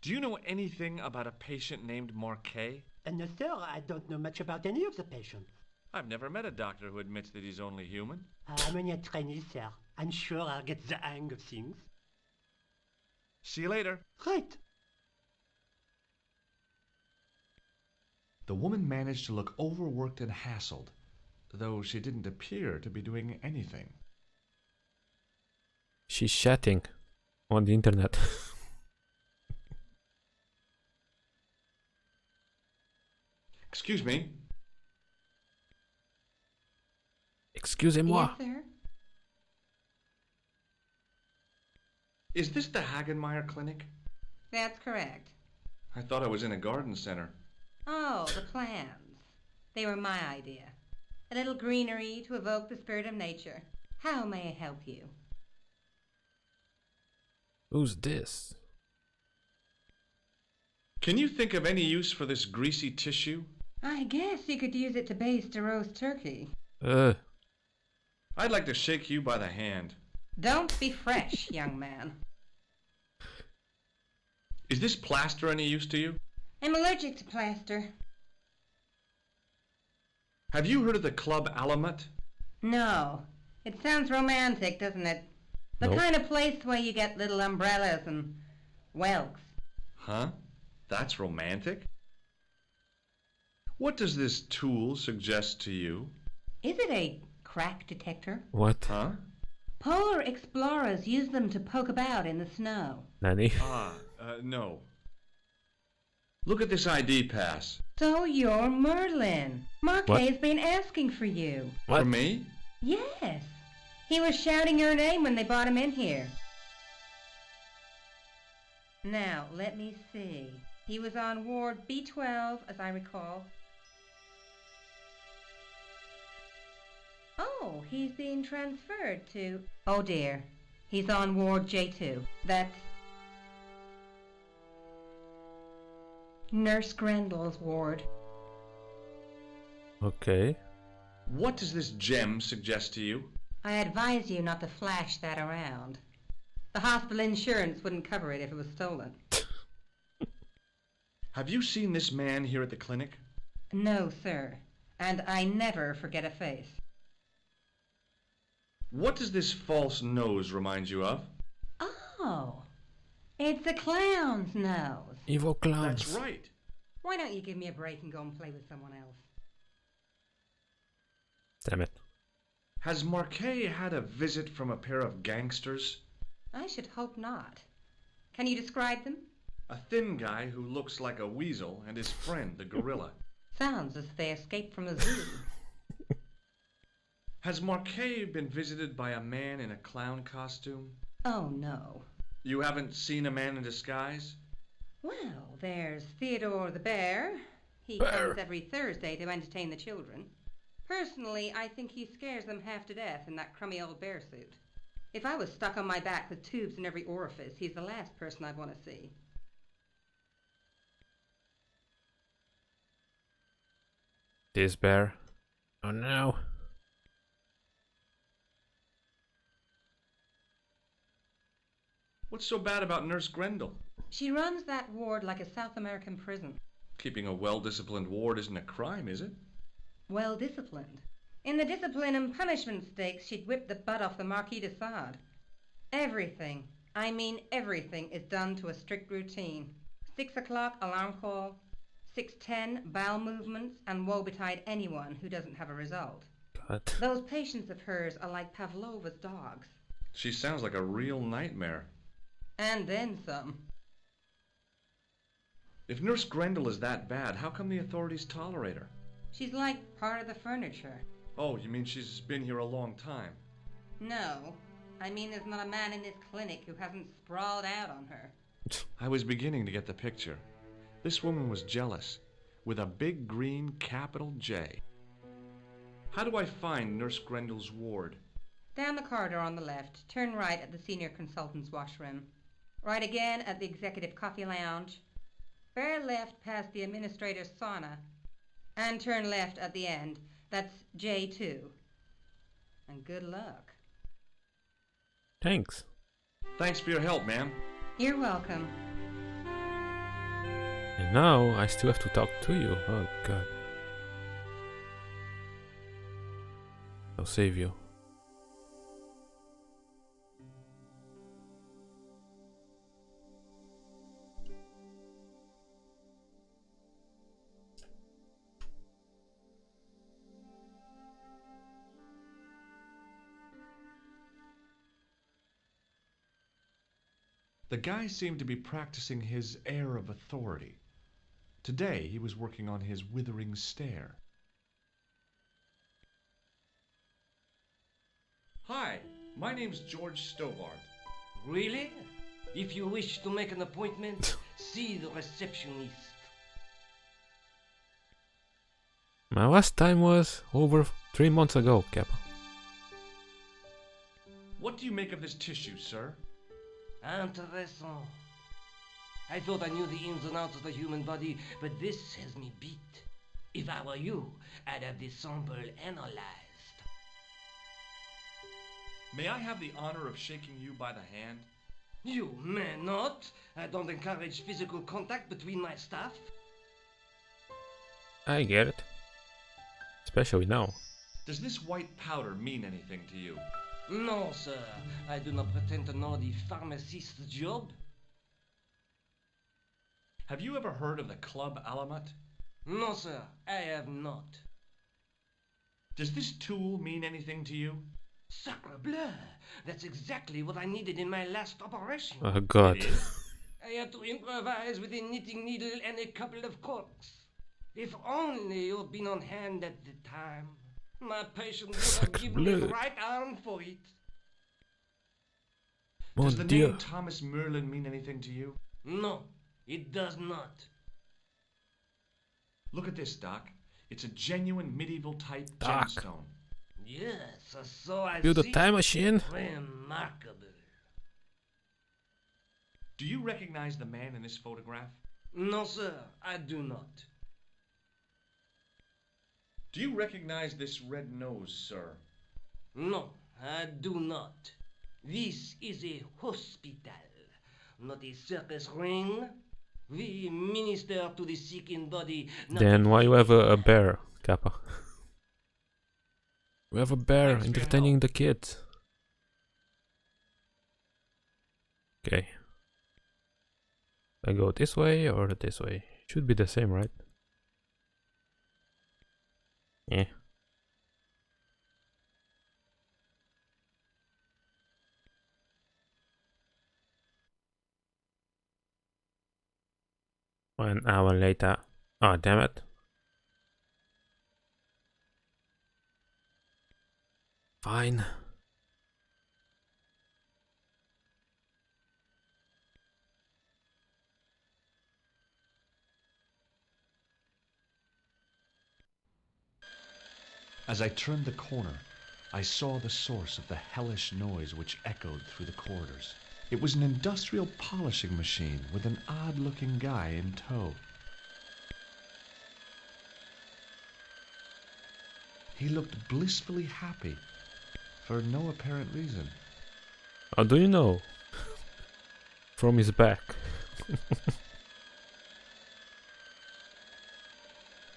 Do you know anything about a patient named Marquet? No, sir. I don't know much about any of the patients. I've never met a doctor who admits that he's only human. I'm only a trainee, sir. I'm sure I'll get the hang of things. See you later. Right. The woman managed to look overworked and hassled, though she didn't appear to be doing anything. She's chatting on the internet. Excuse me. Excusez-moi. Yes, sir. Is this the Hagenmeyer Clinic? That's correct. I thought I was in a garden center. Oh, the plants. They were my idea. A little greenery to evoke the spirit of nature. How may I help you? Who's this? Can you think of any use for this greasy tissue? I guess you could use it to baste a roast turkey. I'd like to shake you by the hand. Don't be fresh, young man. Is this plaster any use to you? I'm allergic to plaster. Have you heard of the Club Alamet? No. It sounds romantic, doesn't it? The Nope. kind of place where you get little umbrellas and whelks. Huh? That's romantic? What does this tool suggest to you? Is it a crack detector? What? Huh? Polar explorers use them to poke about in the snow. Nanny? No. Look at this ID pass. So you're Merlin. Marquet's been asking for you. For me? Yes. He was shouting your name when they brought him in here. Now, let me see. He was on Ward B12, as I recall. Oh, he's being transferred to... Oh dear. He's on Ward J2. That's... Nurse Grendel's ward. Okay. What does this gem suggest to you? I advise you not to flash that around. The hospital insurance wouldn't cover it if it was stolen. Have you seen this man here at the clinic? No, sir. And I never forget a face. What does this false nose remind you of? Oh, it's a clown's nose. Evil clowns. That's right. Why don't you give me a break and go and play with someone else? Damn it. Has Marquet had a visit from a pair of gangsters? I should hope not. Can you describe them? A thin guy who looks like a weasel and his friend, the gorilla. Sounds as if they escaped from a zoo. Has Marquet been visited by a man in a clown costume? Oh, no. You haven't seen a man in disguise? Well, there's Theodore the Bear. He comes every Thursday to entertain the children. Personally, I think he scares them half to death in that crummy old bear suit. If I was stuck on my back with tubes in every orifice, he's the last person I'd want to see. This bear. Oh no. What's so bad about Nurse Grendel? She runs that ward like a South American prison. Keeping a well-disciplined ward isn't a crime, is it? Well disciplined. In the discipline and punishment stakes, she'd whip the butt off the Marquis de Sade. Everything, I mean everything, is done to a strict routine. 6 o'clock alarm call, 6:10 bowel movements, and woe betide anyone who doesn't have a result. God. Those patients of hers are like Pavlova's dogs. She sounds like a real nightmare. And then some. If Nurse Grendel is that bad, how come the authorities tolerate her? She's like part of the furniture. Oh, you mean she's been here a long time? No, I mean there's not a man in this clinic who hasn't sprawled out on her. I was beginning to get the picture. This woman was jealous, with a big green capital J. How do I find Nurse Grendel's ward? Down the corridor on the left, turn right at the senior consultant's washroom. Right again at the executive coffee lounge. Bear left past the administrator's sauna. And turn left at the end. That's J2. And good luck. Thanks. Thanks for your help, ma'am. You're welcome. And now I still have to talk to you. Oh god. I'll save you. The guy seemed to be practicing his air of authority. Today he was working on his withering stare. Hi, my name's George Stobart. Really? If you wish to make an appointment, see the receptionist. My last time was over 3 months ago, Cap. What do you make of this tissue, sir? Interessant. I thought I knew the ins and outs of the human body, but this has me beat. If I were you, I'd have this sample analyzed. May I have the honor of shaking you by the hand? You may not. I don't encourage physical contact between my staff. I get it. Especially now. Does this white powder mean anything to you? No, sir. I do not pretend to know the pharmacist's job. Have you ever heard of the Club Alamat? No, sir. I have not. Does this tool mean anything to you? Sacre bleu! That's exactly what I needed in my last operation. Oh god. I here to improvise with a knitting needle and a couple of corks. If only you'd been on hand at the time. My patient would have given his blood. right arm for it. Does the Dieu. name Thomas Merlin mean anything to you? No, it does not. Look at this, Doc. It's a genuine medieval type Doc. gemstone. Yes, so I Build a see. time machine. Remarkable. Do you recognize the man in this photograph? No, sir, I do not. Do you recognize this red nose, sir? No, I do not. This is a hospital, not a circus ring. We minister to the sick in body. Not Then why you have a bear, Kappa? We have a bear Thanks for your entertaining help. the kids. Okay. I go this way or this way? Should be the same, right? Yeah. One hour later. Oh, damn it. Fine. As I turned the corner, I saw the source of the hellish noise which echoed through the corridors. It was an industrial polishing machine with an odd-looking guy in tow. He looked blissfully happy, for no apparent reason. How do you know? From his back.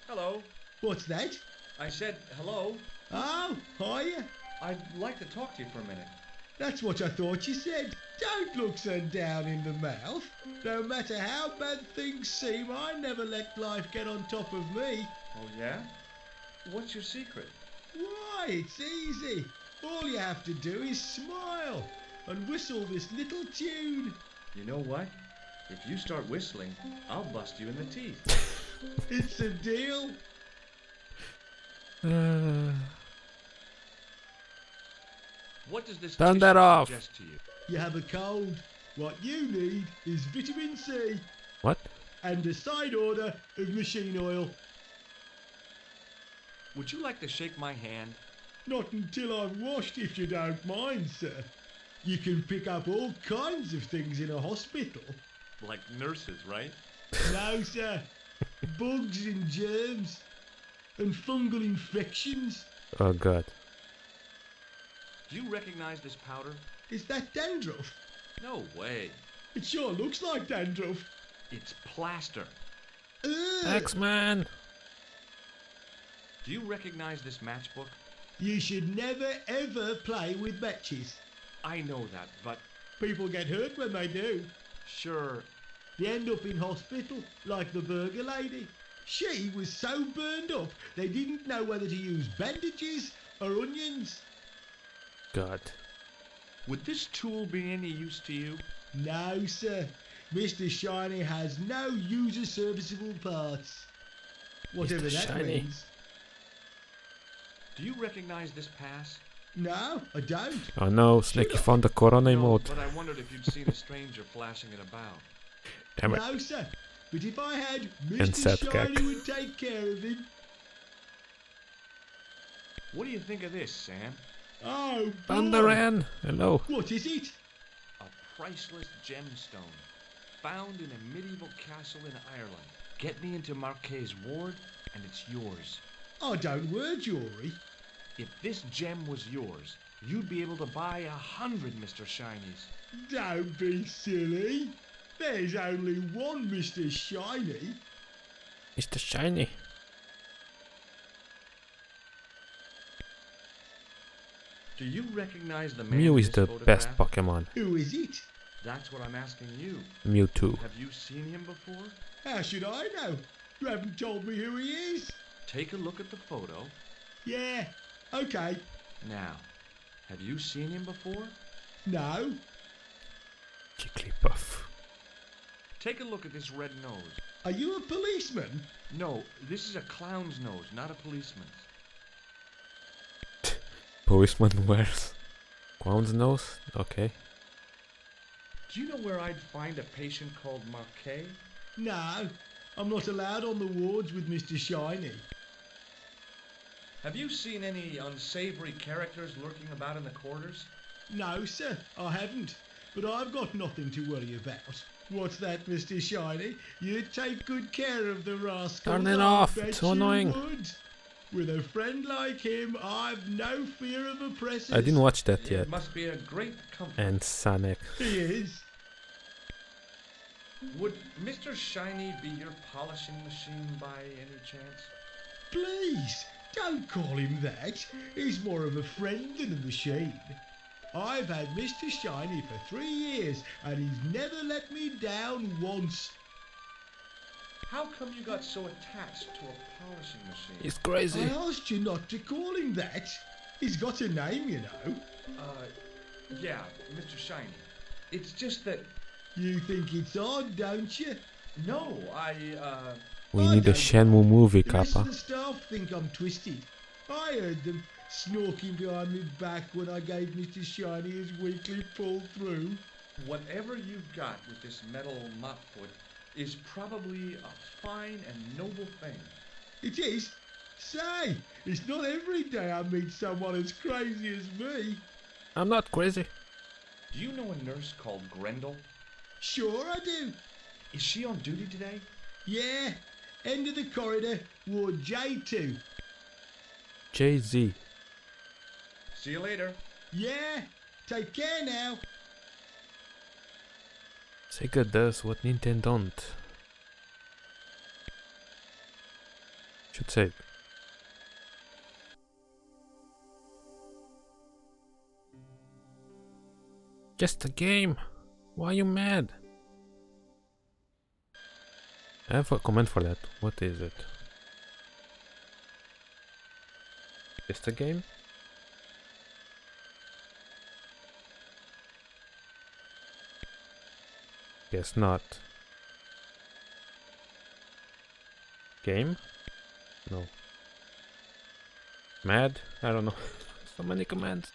Hello. What's that? I said hello. Oh, hiya. I'd like to talk to you for a minute. That's what I thought you said. Don't look so down in the mouth. No matter how bad things seem, I never let life get on top of me. Oh, yeah? What's your secret? Why, it's easy. All you have to do is smile and whistle this little tune. You know what? If you start whistling, I'll bust you in the teeth. It's a deal. What does this Turn tissue that off. suggest to you? You have a cold. What you need is vitamin C What? and a side order of machine oil. Would you like to shake my hand? Not until I've washed, if you don't mind, sir. You can pick up all kinds of things in a hospital. Like nurses, right? No, sir. Bugs and germs and fungal infections. Oh god. Do you recognize this powder? Is that dandruff? No way. It sure looks like dandruff. It's plaster. Ugh. X-Man! Do you recognize this matchbook? You should never ever play with matches. I know that, but People get hurt when they do. sure. They end up in hospital, like the burger lady. She was so burned up, they didn't know whether to use bandages or onions. God. Would this tool be any use to you? No, sir. Mr. Shiny has no user-serviceable parts. Whatever Mr. that Shiny. means. Do you recognize this pass? No, I don't. Oh no, Snaky found the Corona No, emote. but I wondered if you'd seen a stranger flashing it about. Damn it. No, sir. But if I had, And Mr. sad Shiny cack. would take care of him. What do you think of this, Sam? Oh, boy. Thunderan! Hello. What is it? A priceless gemstone found in a medieval castle in Ireland. Get me into Marquet's ward, and it's yours. I don't wear jewellery. If this gem was yours, you'd be able to buy 100 Mr. Shinies. Don't be silly. There's only one Mr. Shiny. Mr. Shiny. Do you recognize the man Mew in is this the photograph? best Pokemon. Who is it? That's what I'm asking you. Mewtwo. Have you seen him before? How should I know? You haven't told me who he is. Take a look at the photo. Yeah, okay. Now, have you seen him before? No. Jigglypuff. Take a look at this red nose. Are you a policeman? No, this is a clown's nose, not a policeman's. Policeman wears clown's nose? Okay. Do you know where I'd find a patient called Marquet? No, I'm not allowed on the wards with Mr. Shiny. Have you seen any unsavory characters lurking about in the quarters? No, sir, I haven't. But I've got nothing to worry about. What's that, Mr. Shiny? You'd take good care of the rascal. Turn it off, it's so annoying. Would. With a friend like him, I've no fear of oppressors. I didn't watch that yet. It must be a great comfort. And Sonic. He is. Would Mr. Shiny be your polishing machine by any chance? Please, don't call him that. He's more of a friend than a machine. I've had Mr. Shiny for 3 years, and he's never let me down once. How come you got so attached to a polishing machine? He's crazy. I asked you not to call him that. He's got a name, you know. Yeah, Mr. Shiny. It's just that... You think it's odd, don't you? No, We need a Shenmue movie, The rest Kappa. of the staff think I'm twisted. I heard them snorking behind my back when I gave Mr. Shiny his weekly pull through. Whatever you've got with this metal mop foot is probably a fine and noble thing. It is. Say, it's not every day I meet someone as crazy as me. I'm not crazy. Do you know a nurse called Grendel? Sure I do. Is she on duty today? Yeah. End of the corridor, ward J2. Jay-Z. See you later. Yeah. Take care now. Sega does what Nintendo don't. Should save. Just a game. Why are you mad? I have a comment for that. What is it? Just a game? Guess not. Game? No. Mad? I don't know. So many commands.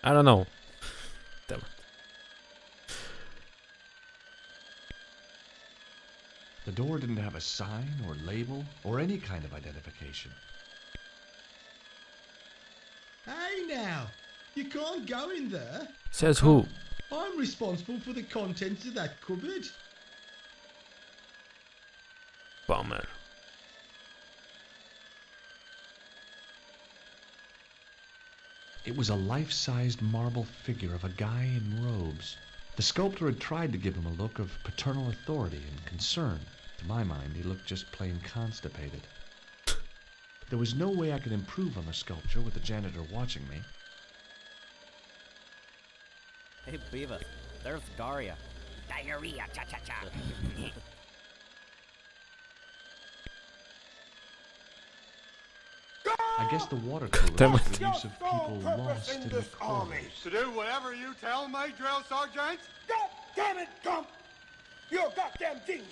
I don't know. Damn it. The door didn't have a sign or label or any kind of identification. Hey now, you can't go in there. Says who? I'm responsible for the contents of that cupboard. Bummer. It was a life-sized marble figure of a guy in robes. The sculptor had tried to give him a look of paternal authority and concern. To my mind, he looked just plain constipated. There was no way I could improve on the sculpture with the janitor watching me. Hey, Beavis, there's Daria. Diarrhea, cha-cha-cha. I guess the watercolor was the use of people lost in the army. To do whatever you tell me, drill sergeant? God damn it, Gump! You're a goddamn genius.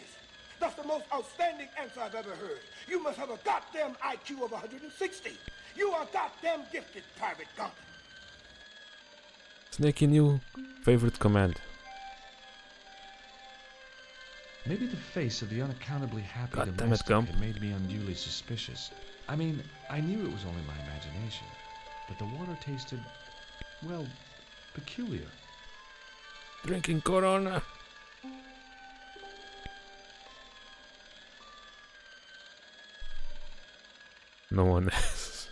That's the most outstanding answer I've ever heard. You must have a goddamn IQ of 160. You are goddamn gifted, Private Gump. Snakey new favorite command. Maybe the face of the unaccountably happy God damn it, domestic Gump. had made me unduly suspicious. I mean, I knew it was only my imagination, but the water tasted, well, peculiar. Drinking Corona. No one else.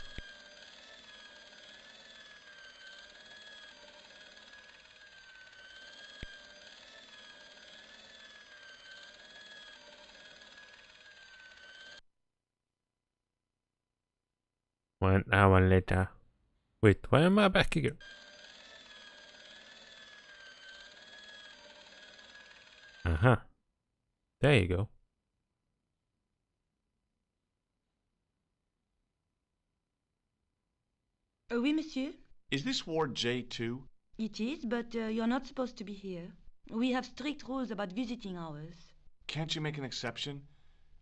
One hour later. Wait, why am I back here? Uh-huh. There you go. Oui, monsieur. Is this Ward J2? It is, but you're not supposed to be here. We have strict rules about visiting hours. Can't you make an exception?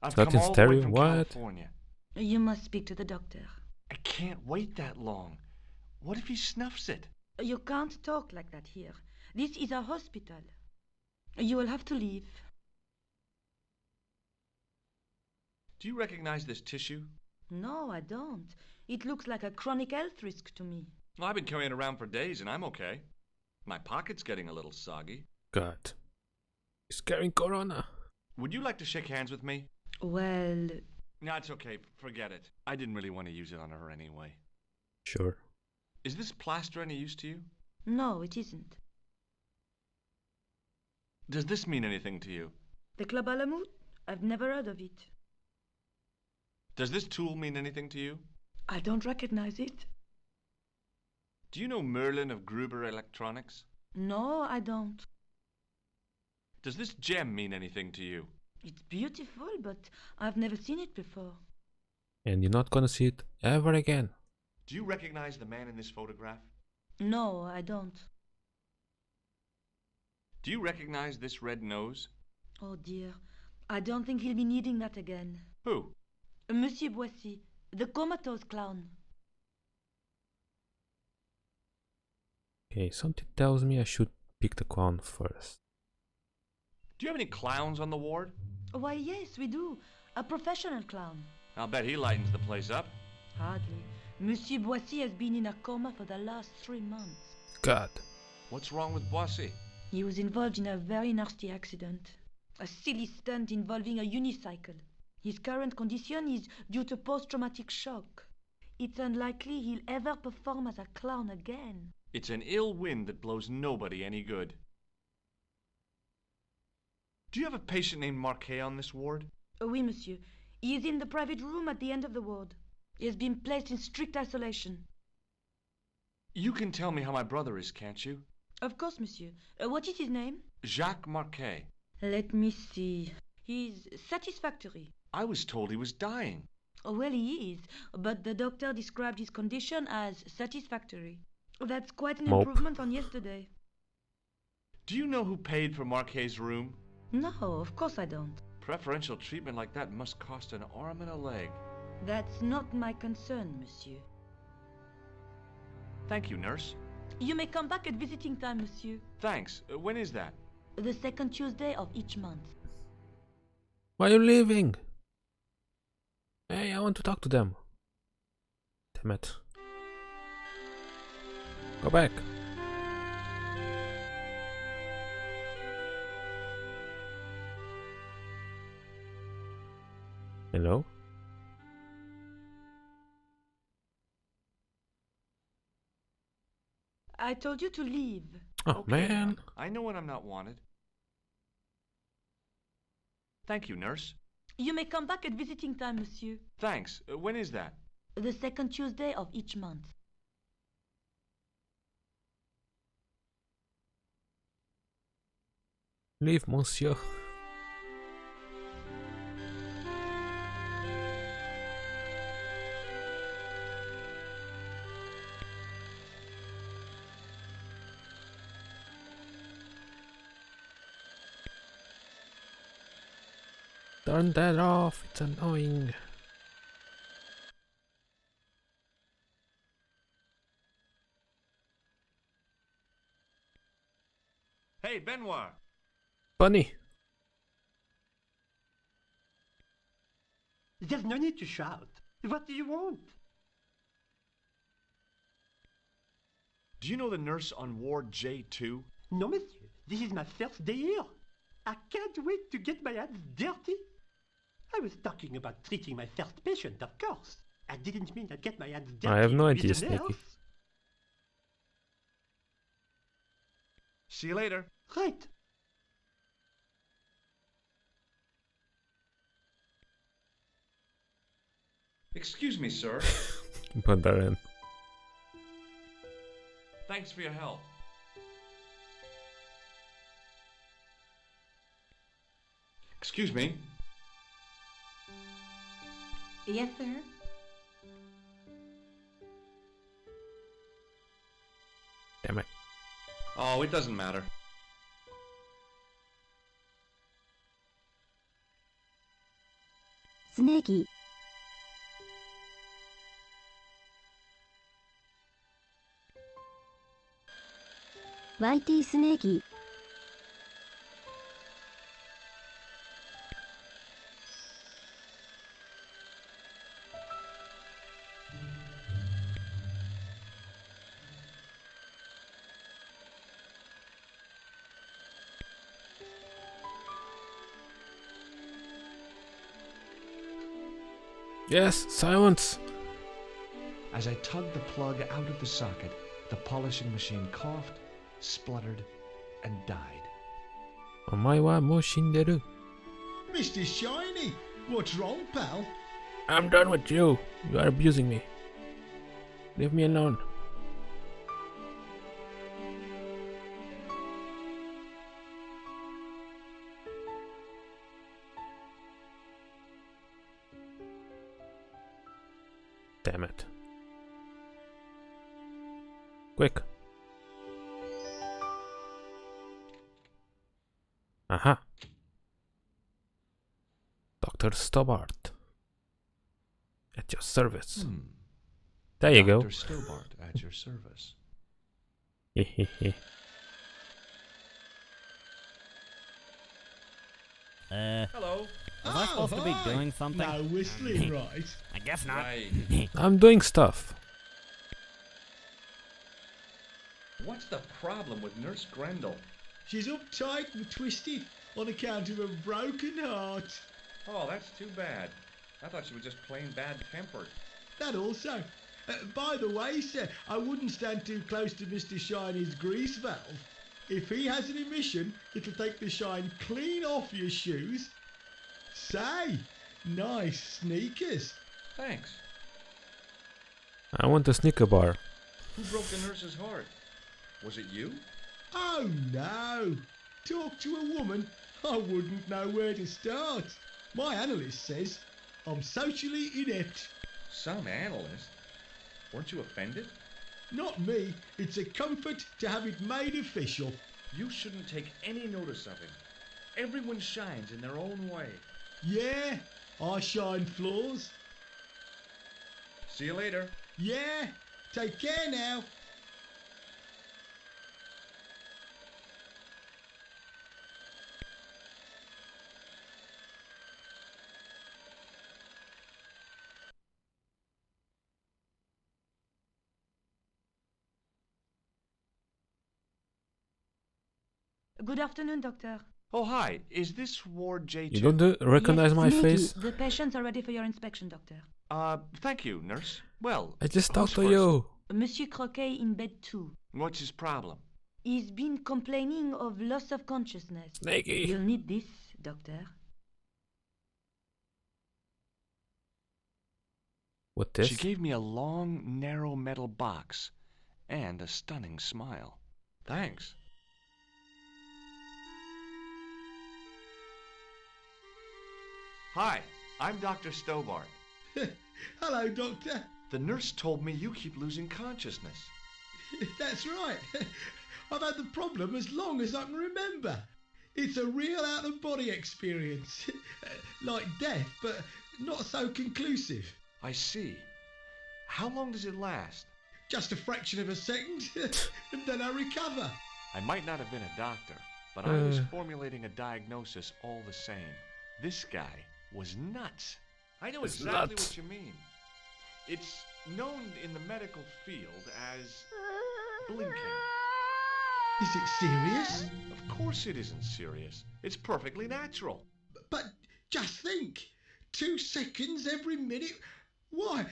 I've Not come in all the way stereo, from what? California. You must speak to the doctor. I can't wait that long. What if he snuffs it? You can't talk like that here. This is a hospital. You will have to leave. Do you recognize this tissue? No, I don't. It looks like a chronic health risk to me. Well, I've been carrying it around for days and I'm okay. My pocket's getting a little soggy. God. He's carrying corona. Would you like to shake hands with me? Well... No, it's okay. Forget it. I didn't really want to use it on her anyway. Sure. Is this plaster any use to you? No, it isn't. Does this mean anything to you? The Club à la Mout? I've never heard of it. Does this tool mean anything to you? I don't recognize it. Do you know Merlin of Gruber Electronics? No, I don't. Does this gem mean anything to you? It's beautiful, but I've never seen it before. And you're not gonna see it ever again. Do you recognize the man in this photograph? No, I don't. Do you recognize this red nose? Oh dear, I don't think he'll be needing that again. Who? Monsieur Boissy, the comatose clown. Okay, something tells me I should pick the clown first. Do you have any clowns on the ward? Why, yes, we do. A professional clown. I'll bet he lightens the place up. Hardly. Monsieur Boissy has been in a coma for the last 3 months. God. What's wrong with Boissy? He was involved in a very nasty accident. A silly stunt involving a unicycle. His current condition is due to post-traumatic shock. It's unlikely he'll ever perform as a clown again. It's an ill wind that blows nobody any good. Do you have a patient named Marquet on this ward? Oui, monsieur. He is in the private room at the end of the ward. He has been placed in strict isolation. You can tell me how my brother is, can't you? Of course, monsieur. What is his name? Jacques Marquet. Let me see. He's satisfactory. I was told he was dying. Well, he is, but the doctor described his condition as satisfactory. That's quite an improvement on yesterday. Do you know who paid for Marquet's room? No, of course I don't. Preferential treatment like that must cost an arm and a leg. That's not my concern, monsieur. Thank you, nurse. You may come back at visiting time, monsieur. Thanks. When is that? The second Tuesday of each month. Why are you leaving? Hey, I want to talk to them. Damn it. Go back. Hello? I told you to leave. Oh, Okay, man. I know when I'm not wanted. Thank you, nurse. You may come back at visiting time, monsieur. Thanks. When is that? The second Tuesday of each month. Leave, monsieur. Turn that off, it's annoying. Hey, Benoit. Bunny. There's no need to shout. What do you want? Do you know the nurse on Ward J2? No, monsieur. This is my first day here. I can't wait to get my hands dirty. I was talking about treating my first patient, of course. I didn't mean I'd get my hands dirty. I have no with idea, the Sneaky. nurse. See you later. Right. Excuse me, sir. Barbarian. Thanks for your help. Excuse me. Yes, sir? Damn it. Oh, it doesn't matter. Snakey. Whitey Snakey. Yes, silence! As I tugged the plug out of the socket, the polishing machine coughed, spluttered, and died. お前はもう死んでる。 Mr. Shiny, what's wrong, pal? I'm done with you. You are abusing me. Leave me alone. Damn it. Quick. Aha. Dr. Stobart. At your service. There you go. Dr. Stobart at your service. Hehehe. Hello. Was I supposed to be doing something? No whistling, right? I guess not. I'm doing stuff. What's the problem with Nurse Grendel? She's uptight and twisted on account of a broken heart. Oh, that's too bad. I thought she was just plain bad-tempered. That also. By the way, sir, I wouldn't stand too close to Mr. Shiny's grease valve. If he has an emission, it'll take the shine clean off your shoes. Say, nice sneakers. Thanks. I want a Snicker bar. Who broke the nurse's heart? Was it you? Oh no! Talk to a woman, I wouldn't know where to start. My analyst says I'm socially inept. Some analyst? Weren't you offended? Not me, it's a comfort to have it made official. You shouldn't take any notice of him. Everyone shines in their own way. Yeah, I shine floors. See you later. Yeah, take care now. Good afternoon, doctor. Oh, hi. Is this Ward J2? You don't recognize Yes, my Snakey. face? The patients are ready for your inspection, doctor. Thank you, nurse. Well, I just who's talked to first? you. Monsieur Croquet in bed 2. What's his problem? He's been complaining of loss of consciousness. Snakey. You'll need this, doctor. What this? She gave me a long, narrow metal box and a stunning smile. Thanks. Hi, I'm Dr. Stobart. Hello, doctor. The nurse told me you keep losing consciousness. That's right. I've had the problem as long as I can remember. It's a real out-of-body experience. Like death, but not so conclusive. I see. How long does it last? Just a fraction of a second, and then I recover. I might not have been a doctor, but I was formulating a diagnosis all the same. This guy was nuts. I know It's exactly nuts. what you mean. It's known in the medical field as blinking. Is it serious? Of course it isn't serious. It's perfectly natural. But just think, 2 seconds every minute. Why,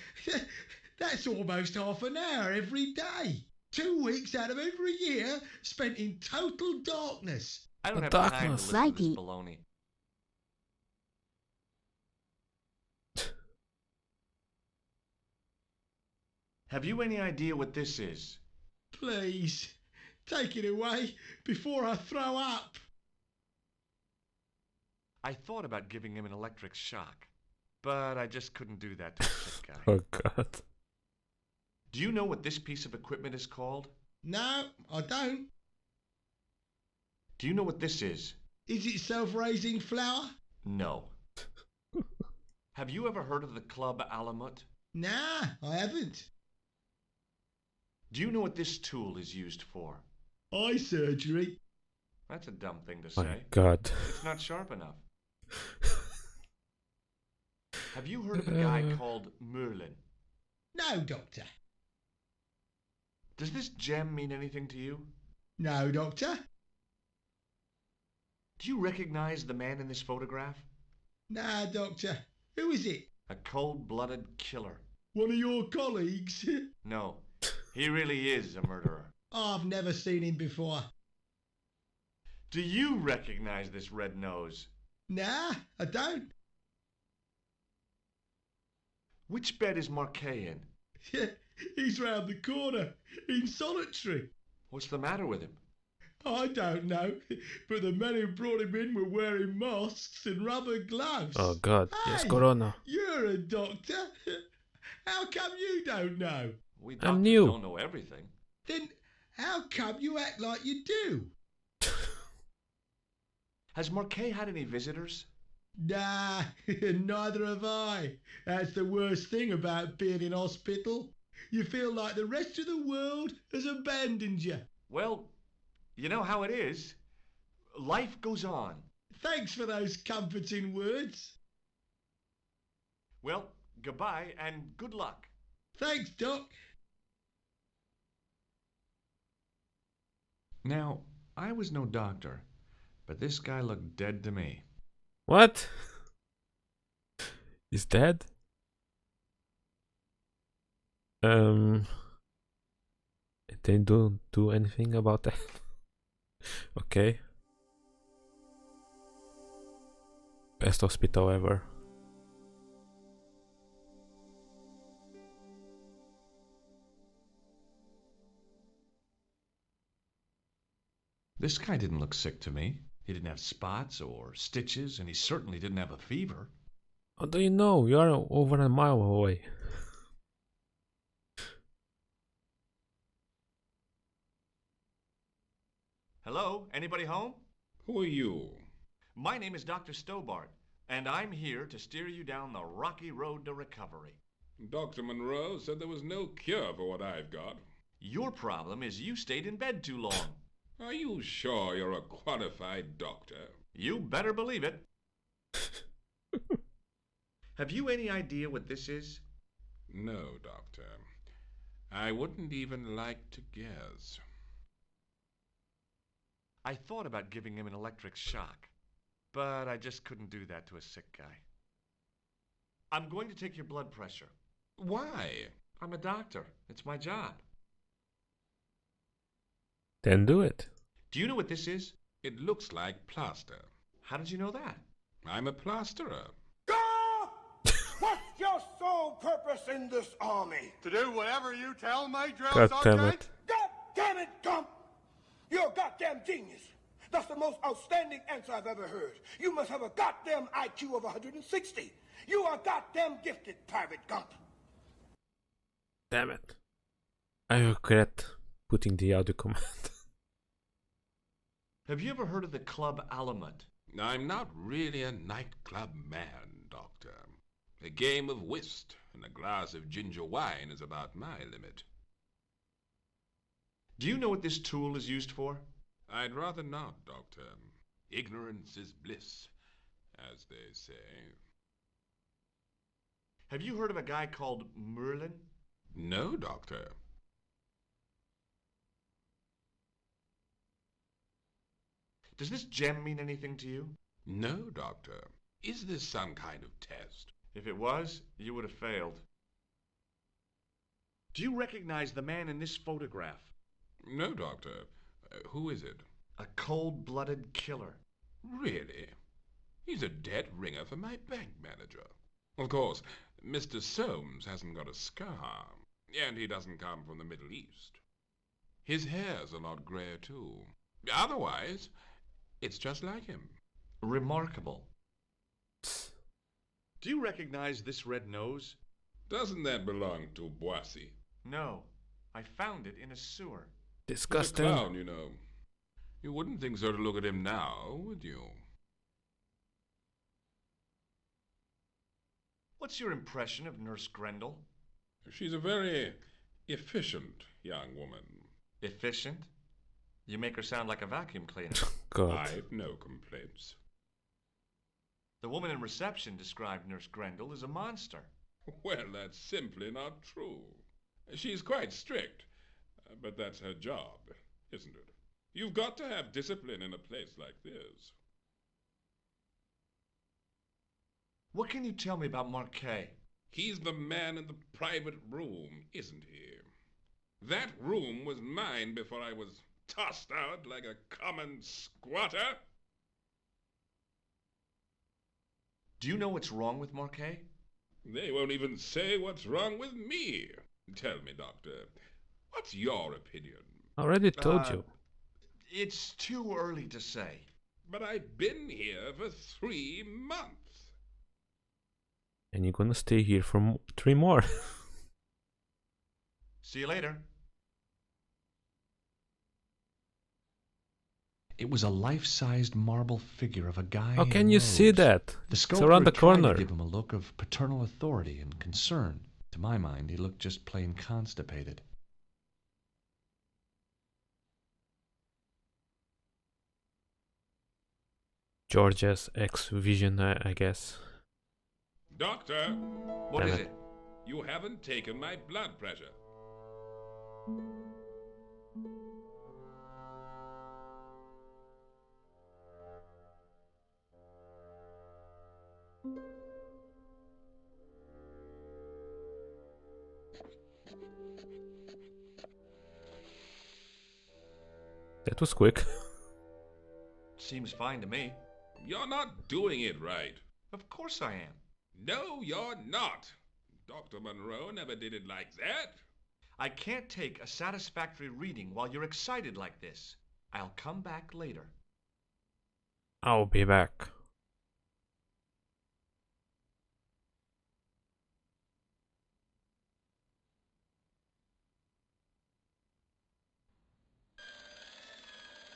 that's almost half an hour every day. 2 weeks out of every year spent in total darkness. I don't The have time to darkness. listen to this Righty. baloney. Have you any idea what this is? Please, take it away before I throw up. I thought about giving him an electric shock, but I just couldn't do that to a sick guy. Oh god. Do you know what this piece of equipment is called? No, I don't. Do you know what this is? Is it self-raising flour? No. Have you ever heard of the Club Alamut? Nah, I haven't. Do you know what this tool is used for? Eye surgery. That's a dumb thing to My say. God. It's not sharp enough. Have you heard of a guy called Merlin? No, Doctor. Does this gem mean anything to you? No, Doctor. Do you recognize the man in this photograph? Nah, Doctor. Who is it? A cold-blooded killer. One of your colleagues? No, he really is a murderer. I've never seen him before. Do you recognize this red nose? Nah, I don't. Which bed is Marquet in? He's round the corner, in solitary. What's the matter with him? I don't know, but the men who brought him in were wearing masks and rubber gloves. Oh God, hey, yes, Corona. You're a doctor. How come you don't know? We I'm doctors new. don't know everything. Then how come you act like you do? Has Marquet had any visitors? Nah, neither have I. That's the worst thing about being in hospital. You feel like the rest of the world has abandoned you. Well, you know how it is. Life goes on. Thanks for those comforting words. Well, goodbye and good luck. Thanks, Doc. Now, I was no doctor, but this guy looked dead to me. What? He's dead? They don't do anything about that. Okay. Best hospital ever. This guy didn't look sick to me. He didn't have spots or stitches, and he certainly didn't have a fever. How do you know? You are over a mile away. Hello? Anybody home? Who are you? My name is Dr. Stobart, and I'm here to steer you down the rocky road to recovery. Dr. Monroe said there was no cure for what I've got. Your problem is you stayed in bed too long. Are you sure you're a qualified doctor? You better believe it. Have you any idea what this is? No, Doctor. I wouldn't even like to guess. I thought about giving him an electric shock, but I just couldn't do that to a sick guy. I'm going to take your blood pressure. Why? I'm a doctor. It's my job. Then do it. Do you know what this is? It looks like plaster. How did you know that? I'm a plasterer. Go! What's your sole purpose in this army? To do whatever you tell my drill God damn sergeant? it. God damn it, Gump! You're a goddamn genius. That's the most outstanding answer I've ever heard. You must have a goddamn IQ of 160. You are goddamn gifted, Private Gump. Damn it. I regret putting the audio command. Have you ever heard of the Club Alamut? I'm not really a nightclub man, Doctor. A game of whist and a glass of ginger wine is about my limit. Do you know what this tool is used for? I'd rather not, Doctor. Ignorance is bliss, as they say. Have you heard of a guy called Merlin? No, Doctor. Does this gem mean anything to you? No, Doctor. Is this some kind of test? If it was, you would have failed. Do you recognize the man in this photograph? No, Doctor. Who is it? A cold-blooded killer. Really? He's a dead ringer for my bank manager. Of course, Mr. Soames hasn't got a scar, and he doesn't come from the Middle East. His hair's a lot grayer, too. Otherwise, it's just like him. Remarkable. Do you recognize this red nose? Doesn't that belong to Boissy? No. I found it in a sewer. Disgusting. He's a clown, you know. You wouldn't think so to look at him now, would you? What's your impression of Nurse Grendel? She's a very efficient young woman. Efficient? You make her sound like a vacuum cleaner. God. I've no complaints. The woman in reception described Nurse Grendel as a monster. Well, that's simply not true. She's quite strict, but that's her job, isn't it? You've got to have discipline in a place like this. What can you tell me about Marquet? He's the man in the private room, isn't he? That room was mine before I was tossed out like a common squatter. Do you know what's wrong with Marquet? They won't even say what's wrong with me. Tell me, Doctor, what's your opinion? I already told you. It's too early to say. But I've been here for 3 months. And you're gonna stay here for 3 more. See you later. It was a life-sized marble figure of a guy. How can you see that? The It's sculptor around the tried corner. to give him a look of paternal authority and concern. To my mind, he looked just plain constipated. George's X-Vision, I guess. Doctor! What is it? You haven't taken my blood pressure. That was quick. Seems fine to me. You're not doing it right. Of course I am. No, you're not. Dr. Monroe never did it like that. I can't take a satisfactory reading while you're excited like this. I'll come back later. I'll be back.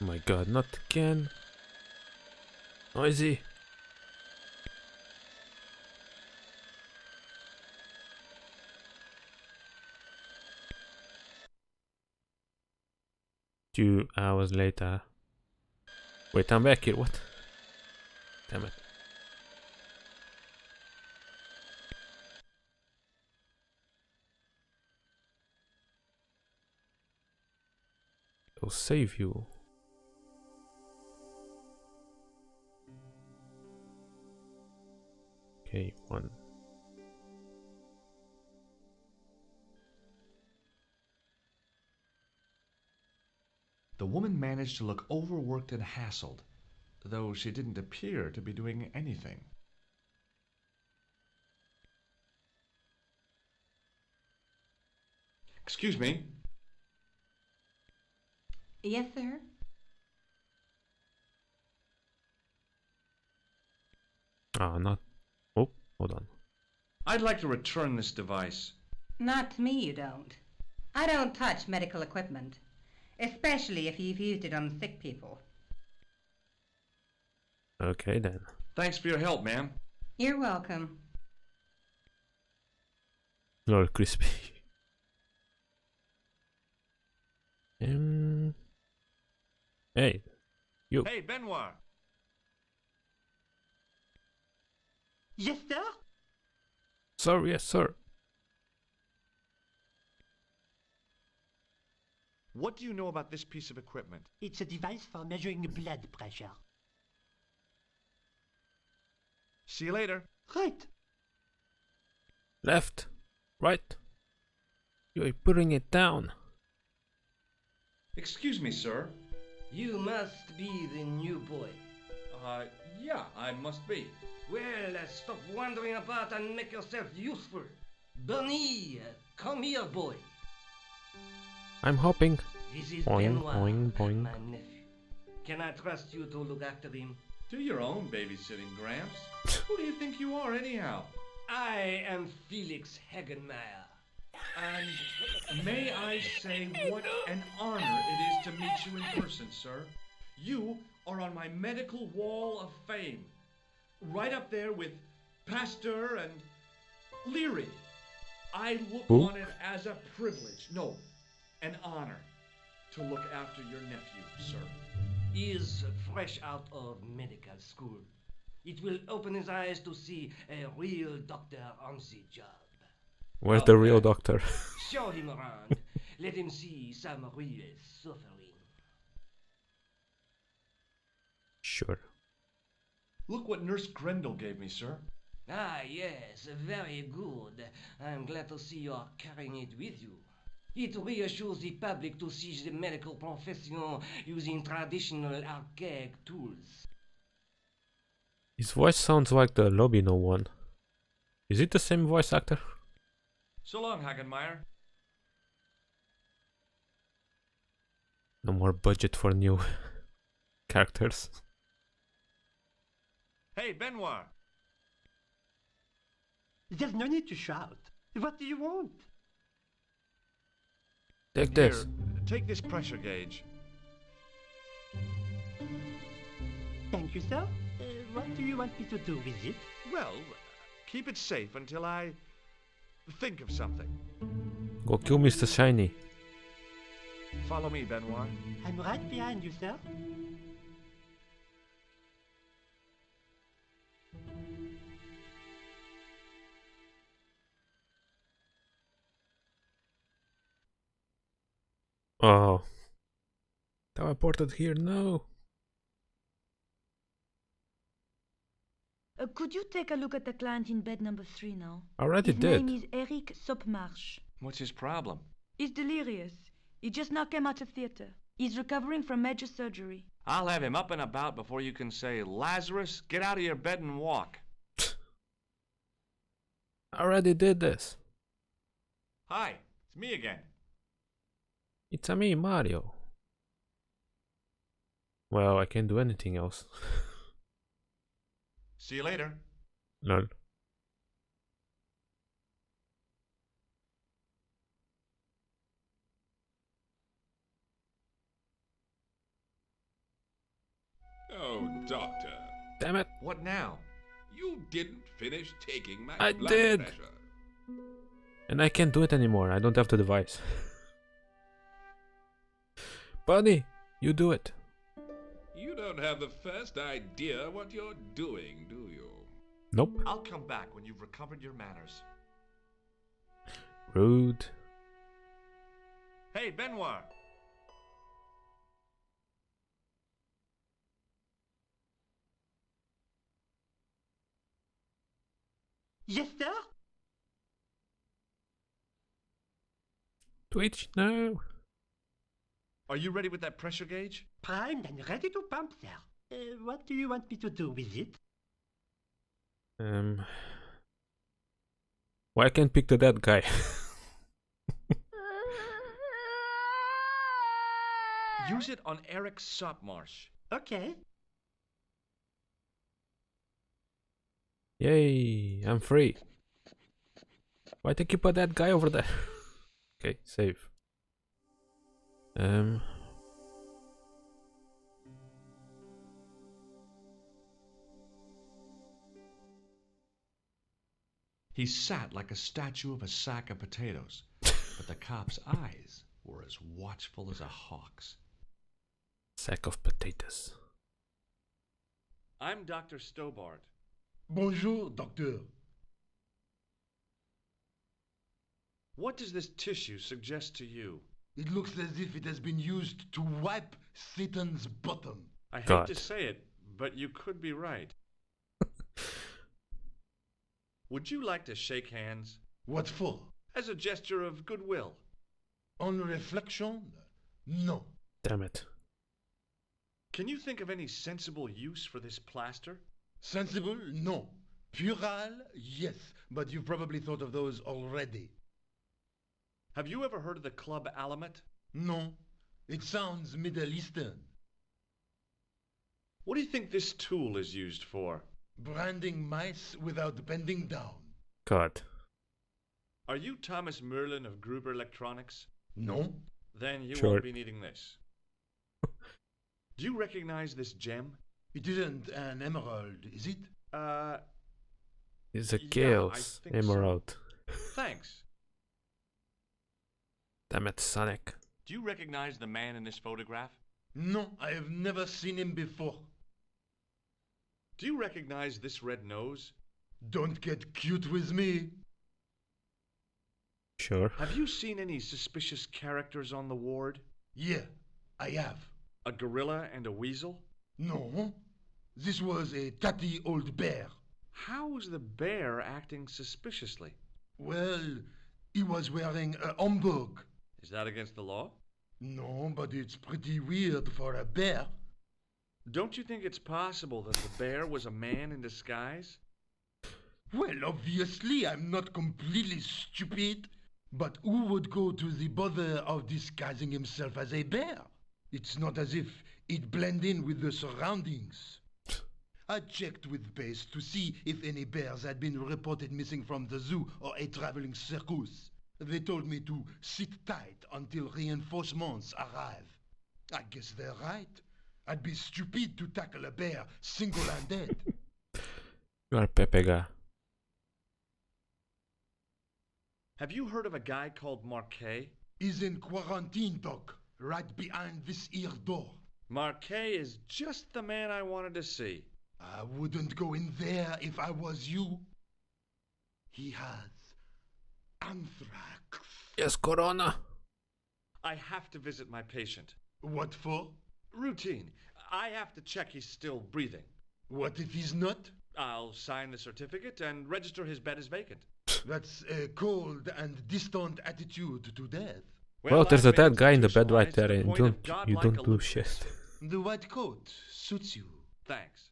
Oh my god, not again. Noisy. Two hours later. Wait, I'm back here. What? Damn it. I'll save you. Okay, 1. The woman managed to look overworked and hassled, though she didn't appear to be doing anything. Excuse me. Yes, sir? Ah, not. Oh, hold on. I'd like to return this device. Not to me, you don't. I don't touch medical equipment, especially if you've used it on sick people. Okay then. Thanks for your help, ma'am. You're welcome. Lol, crispy. Hey, you. Hey, Benoit. Yes, sir? Sir, yes, sir. What do you know about this piece of equipment? It's a device for measuring blood pressure. See you later. Right. Left. Right. You're putting it down. Excuse me, sir. You must be the new boy. Yeah, I must be. Well, stop wandering about and make yourself useful. Bernie, come here, boy. I'm hopping. This is Boing, Benoit, boing, boing. my nephew. Can I trust you to look after him? Do your own babysitting, Gramps. Who do you think you are, anyhow? I am Felix Hagenmeyer. And may I say what an honor it is to meet you in person, sir. You are on my medical wall of fame. Right up there with Pasteur and Leary, I look Who? on it as a privilege, no, an honor, to look after your nephew, sir. He is fresh out of medical school. It will open his eyes to see a real doctor on the job. Where's the real doctor? Show him around. Let him see some real suffering. Sure. Look what Nurse Grendel gave me, sir. Ah, yes, very good. I'm glad to see you're carrying it with you. It reassures the public to see the medical profession using traditional archaic tools. His voice sounds like the Lobino one. Is it the same voice actor? So long, Hagenmeyer. No more budget for new characters. Hey, Benoit. There's no need to shout. What do you want? Take this. Here, take this pressure gauge. Thank you, sir. What do you want me to do with it? Well, keep it safe until I think of something. Go kill Mr. Shiny. Follow me, Benoit. I'm right behind you, sir. Oh. Teleported here, no. Could you take a look at the client in bed number 3 now? Already His did. name is Eric Sopmarsh. What's his problem? He's delirious. He just now came out of theater. He's recovering from major surgery. I'll have him up and about before you can say, Lazarus, get out of your bed and walk. Already did this. Hi, it's me again. It's a me, Mario. Well, I can't do anything else. See you later. None. Oh, Doctor. Damn it. What now? You didn't finish taking my I blood did. pressure. And I can't do it anymore. I don't have the device. Buddy, you do it. You don't have the first idea what you're doing, do you? Nope. I'll come back when you've recovered your manners. Rude. Hey, Benoit. Yes, sir? Twitch, no. Are you ready with that pressure gauge? Primed and ready to pump, sir. What do you want me to do with it? Why I can't pick the dead guy? Use it on Eric Sopmarsh. Okay. Yay, I'm free. Why did you put that guy over there? Okay, save. He sat like a statue of a sack of potatoes, but the cop's eyes were as watchful as a hawk's. Sack of potatoes. I'm Dr. Stobart. Bonjour, docteur. What does this tissue suggest to you? It looks as if it has been used to wipe Satan's bottom. I hate God. to say it, but you could be right. Would you like to shake hands? What for? As a gesture of goodwill. On reflection? No. Damn it. Can you think of any sensible use for this plaster? Sensible? No. Puerile? Yes. But you've probably thought of those already. Have you ever heard of the Club Alamet? No. It sounds Middle Eastern. What do you think this tool is used for? Branding mice without bending down. God. Are you Thomas Merlin of Gruber Electronics? No. Then you Sure. won't be needing this. Do you recognize this gem? It isn't an emerald, is it? It's a Yeah, I chaos think emerald. Thanks. Damn it, Sonic. Do you recognize the man in this photograph? No, I have never seen him before. Do you recognize this red nose? Don't get cute with me. Sure. Have you seen any suspicious characters on the ward? Yeah, I have. A gorilla and a weasel? No, this was a tatty old bear. How is the bear acting suspiciously? Well, he was wearing a homburg. Is that against the law? No, but it's pretty weird for a bear. Don't you think it's possible that the bear was a man in disguise? Well, obviously, I'm not completely stupid. But who would go to the bother of disguising himself as a bear? It's not as if he'd blend in with the surroundings. I checked with base to see if any bears had been reported missing from the zoo or a traveling circus. They told me to sit tight until reinforcements arrive. I guess they're right. I'd be stupid to tackle a bear single-handed. You are Pepega. Have you heard of a guy called Marquet? He's in quarantine, Doc, right behind this here door. Marquet is just the man I wanted to see. I wouldn't go in there if I was you. He has anthrax. Yes, Corona. I have to visit my patient. What for? Routine. I have to check he's still breathing. What if he's not? I'll sign the certificate and register his bed as vacant. That's a cold and distant attitude to death. Well, there's a I've been dead guy in the bed right institutionalized to there, the and point of you godlike don't do aloofness. shit. The white coat suits you. Thanks.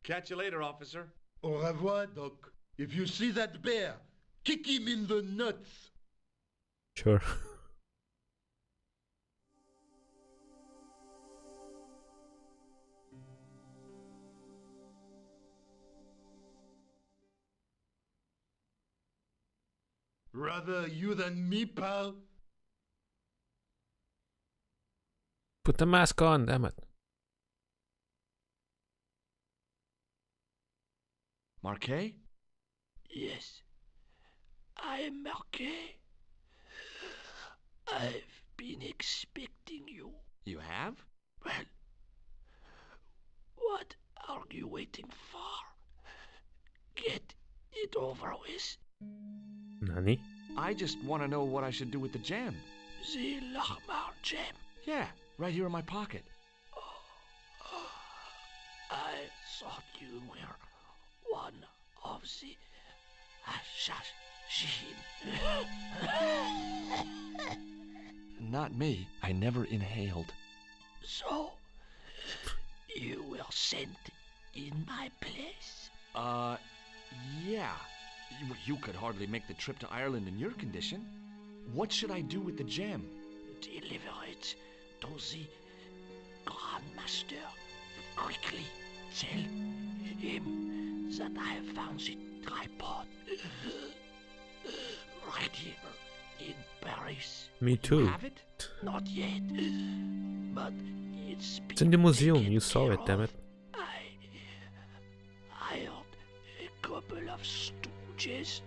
Catch you later, officer. Au revoir, Doc. If you see that bear, kick him in the nuts. Sure. Rather you than me, pal. Put the mask on, damn it. Marquet? Yes, I am Marquet. I've been expecting you. You have? Well, what are you waiting for? Get it over with. Nani? I just want to know what I should do with the gem. The Lachmar gem. Yeah, right here in my pocket. I thought you were one of the assassin. Not me. I never inhaled. So, you were sent in my place? Yeah. You could hardly make the trip to Ireland in your condition. What should I do with the gem? Deliver it to the Grandmaster. Quickly tell him that I have found the tripod right here in Paris. Me too. Have it? Not yet, but it's in the museum, you saw it, damn it. I hired a couple of stooges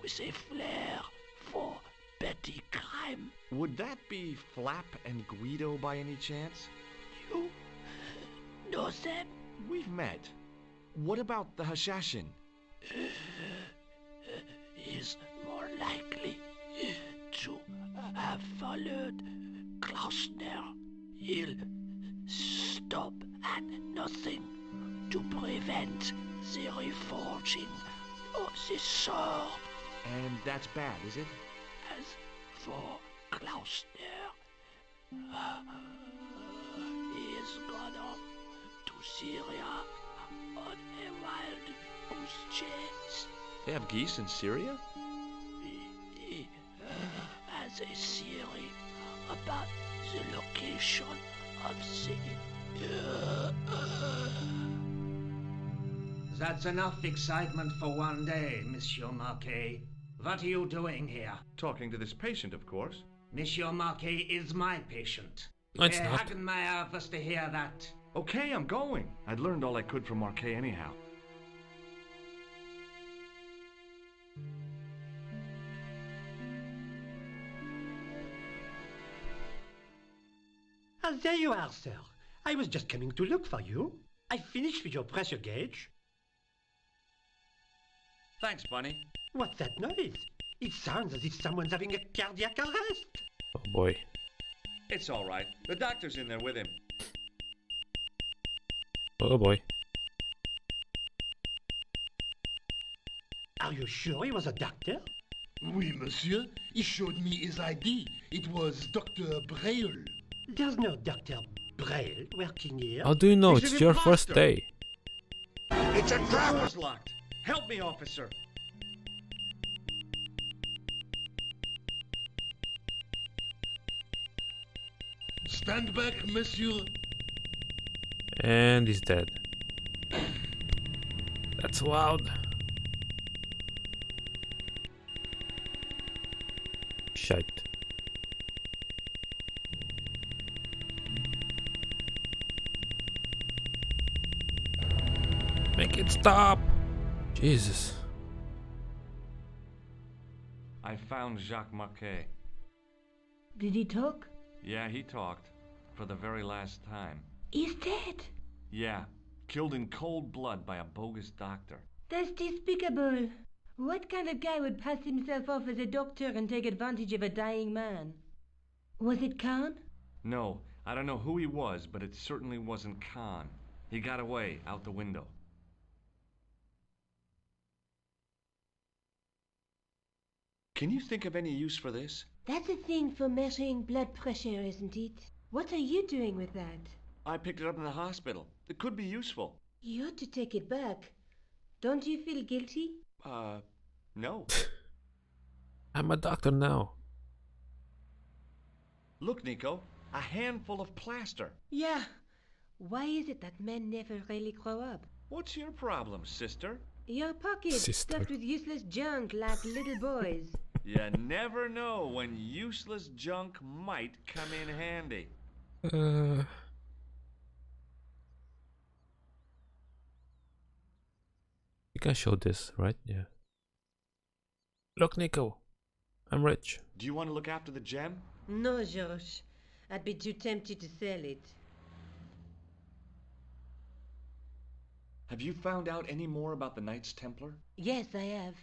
with a flair for petty crime. Would that be Flap and Guido by any chance? You know them? We've met. What about the Hashashin? Is more likely to have followed Klausner. He'll stop at nothing to prevent the reforging of the sword. And that's bad, is it? As for Klausner, he is gone off to Syria on a wild goose chase. They have geese in Syria? He has a theory about the location of the... That's enough excitement for one day, Monsieur Marquet. What are you doing here? Talking to this patient, of course. Monsieur Marquet is my patient. No, it's not. Hagenmeyer was to hear that. Okay, I'm going. I'd learned all I could from Marquet anyhow. Ah, there you are, sir. I was just coming to look for you. I finished with your pressure gauge. Thanks, Bunny. What's that noise? It sounds as if someone's having a cardiac arrest. Oh boy. It's all right. The doctor's in there with him. Oh boy. Are you sure he was a doctor? Oui, monsieur. He showed me his ID. It was Dr. Braille. There's no Dr. Braille working here. How do you know? He's It's an your first imposter. day. It's a trap! The door's locked. Help me, officer. Stand back, monsieur. And he's dead. That's loud. Shite. Make it stop! Jesus. I found Jacques Marquet. Did he talk? Yeah, he talked. For the very last time. He's dead. Yeah. Killed in cold blood by a bogus doctor. That's despicable. What kind of guy would pass himself off as a doctor and take advantage of a dying man? Was it Khan? No, I don't know who he was, but it certainly wasn't Khan. He got away, out the window. Can you think of any use for this? That's a thing for measuring blood pressure, isn't it? What are you doing with that? I picked it up in the hospital. It could be useful. You ought to take it back. Don't you feel guilty? No. I'm a doctor now. Look, Nico. A handful of plaster. Yeah. Why is it that men never really grow up? What's your problem, sister? Your pockets stuffed with useless junk like little boys. You never know when useless junk might come in handy. You can show this, right? Yeah. Look, Nico. I'm rich. Do you want to look after the gem? No, Josh. I'd be too tempted to sell it. Have you found out any more about the Knights Templar? Yes, I have.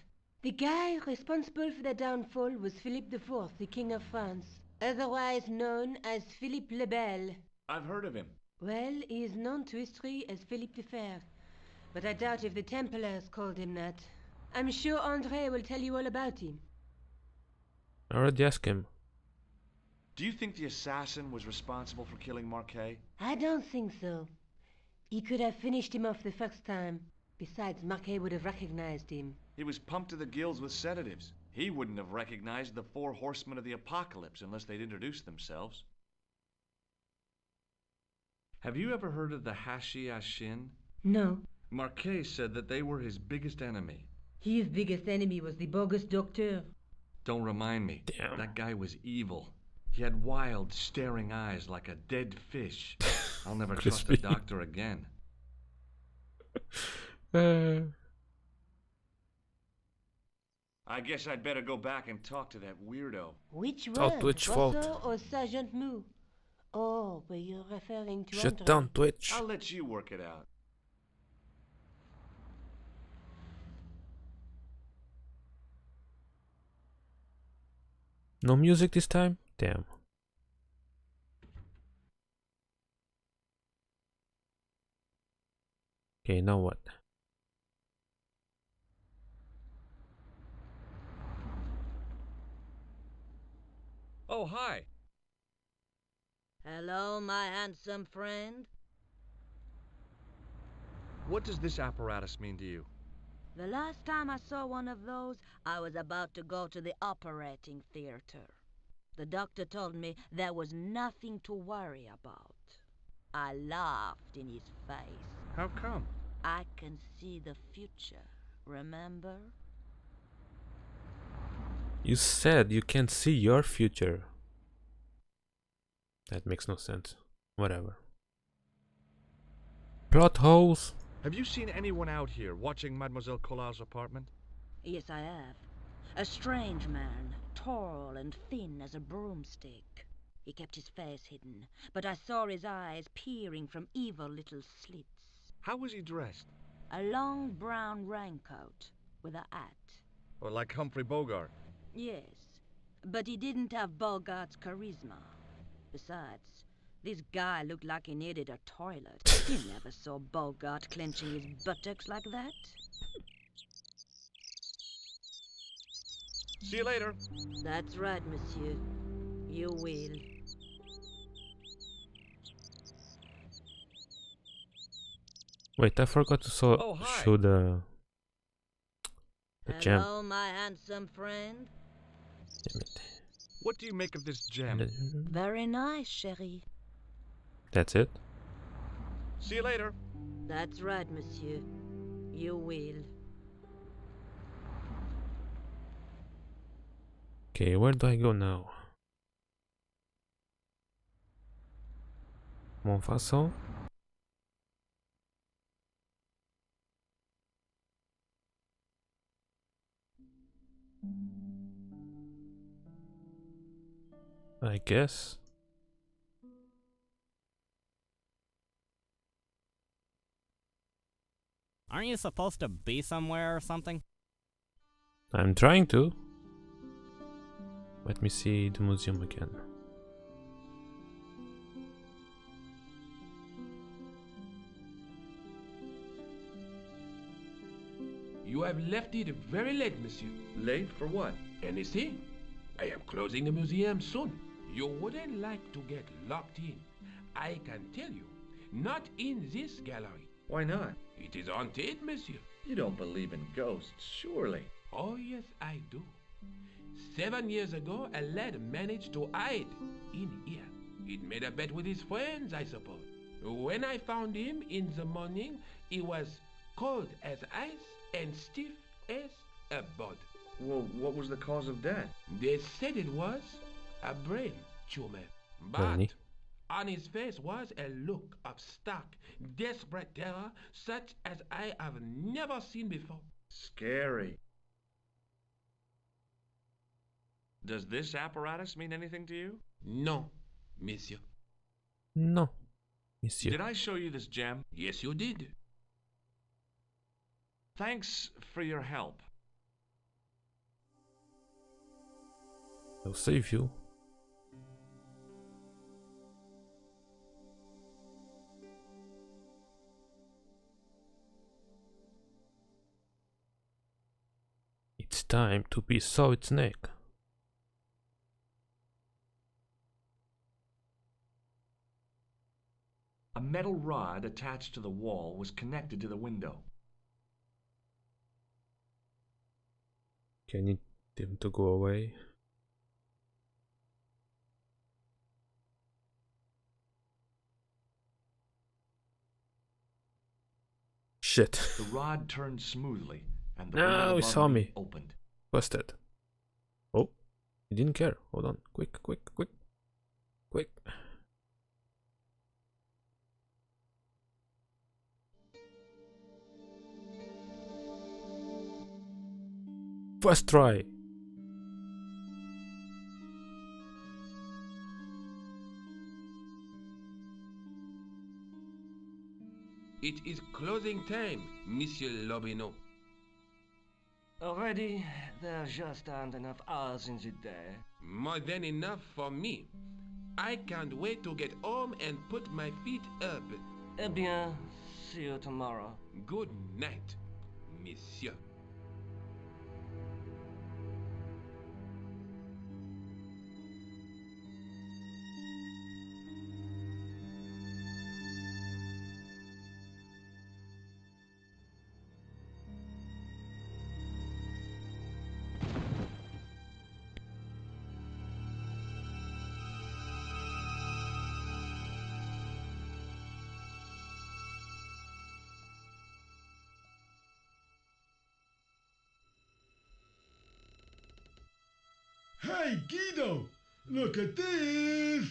The guy responsible for their downfall was Philip IV, the King of France, otherwise known as Philippe le Bel. I've heard of him. Well, he is known to history as Philippe the Fair, but I doubt if the Templars called him that. I'm sure André will tell you all about him. I already asked him. Do you think the assassin was responsible for killing Marquet? I don't think so. He could have finished him off the first time. Besides, Marquet would have recognized him. He was pumped to the gills with sedatives. He wouldn't have recognized the 4 horsemen of the apocalypse unless they'd introduced themselves. Have you ever heard of the Hashi-Ashin? No. Marquet said that they were his biggest enemy. His biggest enemy was the bogus doctor. Don't remind me. Damn. That guy was evil. He had wild, staring eyes like a dead fish. I'll never trust a doctor again. I guess I'd better go back and talk to that weirdo. Which Oh, one? Twitch Rosso fault. or Sergeant Moo? Oh, but you're referring to Shut André. down, Twitch. I'll let you work it out. No music this time? Damn. Okay, now what? Oh, hi. Hello, my handsome friend. What does this apparatus mean to you? The last time I saw one of those, I was about to go to the operating theater. The doctor told me there was nothing to worry about. I laughed in his face. How come? I can see the future, remember? You said you can't see your future. That makes no sense. Whatever. Plot holes. Have you seen anyone out here watching Mademoiselle Collard's apartment? Yes, I have. A strange man, tall and thin as a broomstick. He kept his face hidden, but I saw his eyes peering from evil little slits. How was he dressed? A long brown raincoat with a hat. Or like Humphrey Bogart? Yes, but he didn't have Bogart's charisma. Besides, this guy looked like he needed a toilet. You never saw Bogart clenching his buttocks like that. See you later. That's right, monsieur. You will. Wait, I forgot to show the gem. Hello, my handsome friend. Damn it. What do you make of this gem? Very nice, chérie. That's it? See you later. That's right, monsieur. You will. Okay, where do I go now? Montfaucon? I guess. Aren't you supposed to be somewhere or something? I'm trying to. Let me see the museum again. You have left it very late, monsieur. Late for what? Anything? I am closing the museum soon. You wouldn't like to get locked in. I can tell you, not in this gallery. Why not? It is haunted, monsieur. You don't believe in ghosts, surely. Oh, yes, I do. 7 years ago, a lad managed to hide in here. He'd made a bet with his friends, I suppose. When I found him in the morning, he was cold as ice and stiff as a board. Well, what was the cause of death? They said it was a brain tumor. But Really? on his face was a look of stark, desperate terror such as I have never seen before. Scary. Does this apparatus mean anything to you? No, monsieur. No, monsieur. Did I show you this gem? Yes, you did. Thanks for your help. I'll save you. It's time to be Solid Snake. A metal rod attached to the wall was connected to the window. Okay, I need them to go away. Shit. The rod turned smoothly, and the No, window he above saw me. opened. Busted. Oh, he didn't care. Hold on. Quick, quick, quick. Quick. First try. It is closing time, Monsieur Lobineau. Already, there just aren't enough hours in the day. More than enough for me. I can't wait to get home and put my feet up. Eh bien, see you tomorrow. Good night, monsieur. Hey, Guido! Look at this!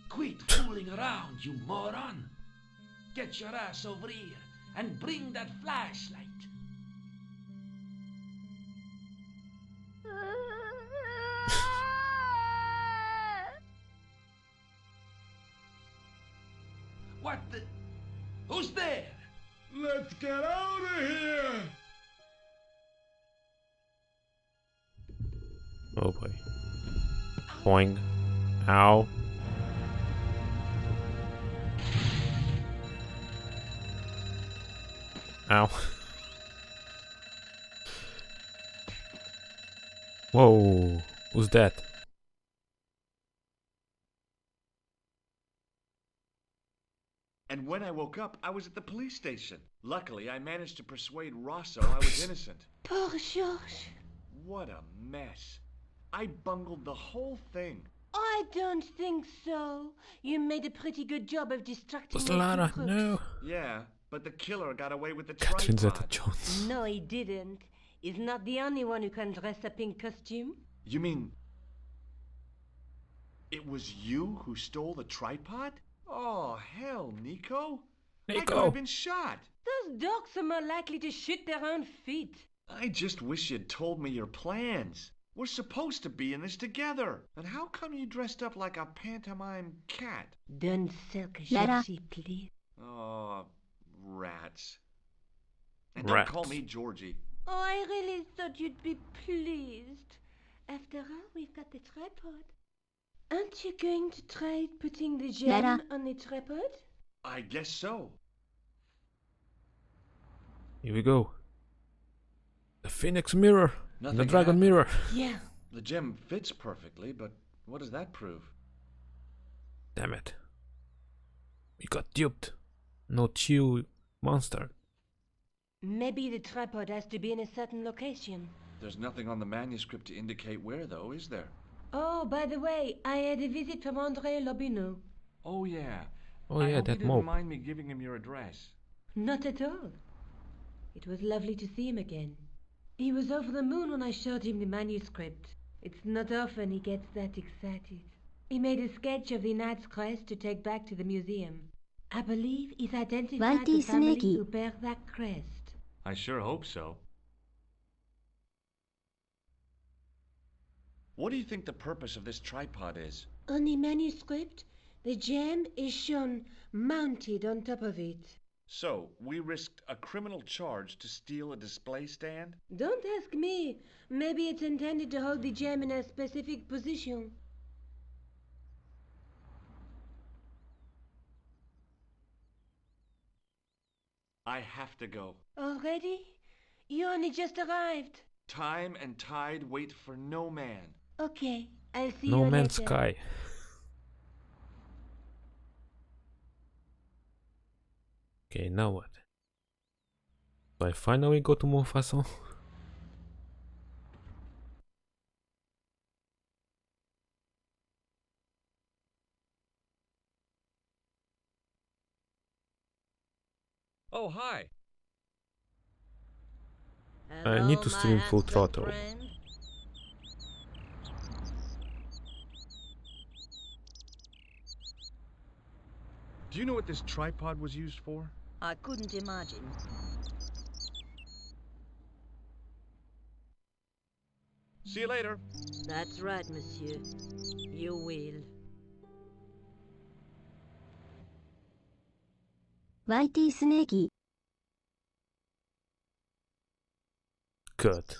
Quit fooling around, you moron! Get your ass over here and bring that flashlight. Let's get out of here! Oh boy. Boing. Ow. Ow. Whoa. Who's that? And when I woke up, I was at the police station. Luckily, I managed to persuade Rosso I was innocent. Poor Georges. What a mess. I bungled the whole thing. I don't think so. You made a pretty good job of distracting Was those two Lara? crooks. No. Yeah, but the killer got away with the Catherine tripod. Zeta-Jones. No, he didn't. He's not the only one who can dress up in costume. You mean... it was you who stole the tripod? Oh, hell, Nico. I could Nico. have been shot. Those dogs are more likely to shoot their own feet. I just wish you'd told me your plans. We're supposed to be in this together. And how come you dressed up like a pantomime cat? Don't sulk, Lara. Georgie, please. Oh, rats. And don't call me Georgie. Oh, I really thought you'd be pleased. After all, we've got the tripod. Aren't you going to try putting the gem Lara. on the tripod? I guess so. Here we go. The Phoenix Mirror. And the Nothing Dragon happened. Mirror. Yeah. The gem fits perfectly, but what does that prove? Damn it. We got duped. No chew monster. Maybe the tripod has to be in a certain location. There's nothing on the manuscript to indicate where, though, is there? Oh, by the way, I had a visit from André Lobineau. Oh, yeah. Oh I yeah, hope that you didn't mope. mind me giving him your address. Not at all. It was lovely to see him again. He was over the moon when I showed him the manuscript. It's not often he gets that excited. He made a sketch of the knight's crest to take back to the museum. I believe he's identified the Whitey family Snakey. who bear that crest. I sure hope so. What do you think the purpose of this tripod is? On the manuscript, the gem is shown mounted on top of it. So, we risked a criminal charge to steal a display stand? Don't ask me. Maybe it's intended to hold the gem in a specific position. I have to go. Already? You only just arrived. Time and tide wait for no man. Okay, I'll see No you Man's later. Sky. Okay, now what? Do I finally go to Montfaucon? Oh, hi. I need to stream full throttle. Do you know what this tripod was used for? I couldn't imagine. See you later. That's right, monsieur. You will. Whitey Snakey. Good.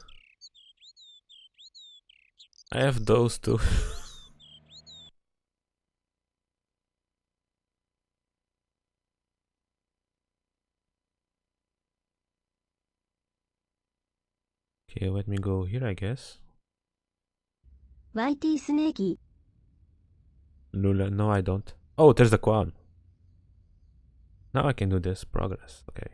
I have those two. Okay, let me go here, I guess. Whitey Snakey. Lula, no, I don't. Oh, there's the crown. Now I can do this. Progress. Okay.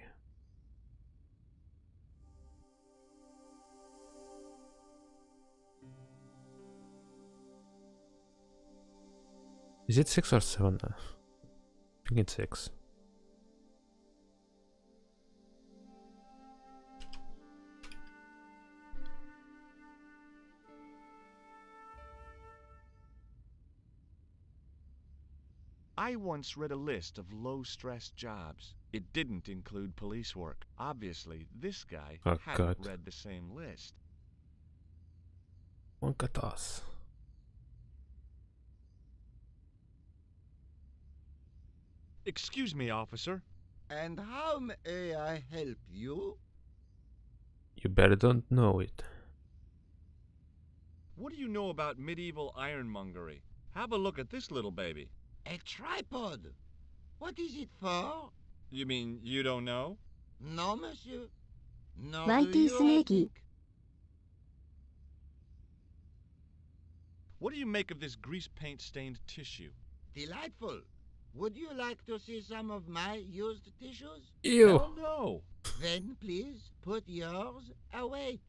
Is it 6 or 7? I think it's 6. I once read a list of low-stress jobs. It didn't include police work. Obviously, this guy Oh, hadn't God. read the same list. Monkatas. Excuse me, officer. And how may I help you? You better don't know it. What do you know about medieval ironmongery? Have a look at this little baby. A tripod. What is it for? You mean you don't know? No, monsieur. Nor do Mighty you, I Snakey. think. What do you make of this grease paint stained tissue? Delightful. Would you like to see some of my used tissues? Ew. Hell no. Then please put yours away.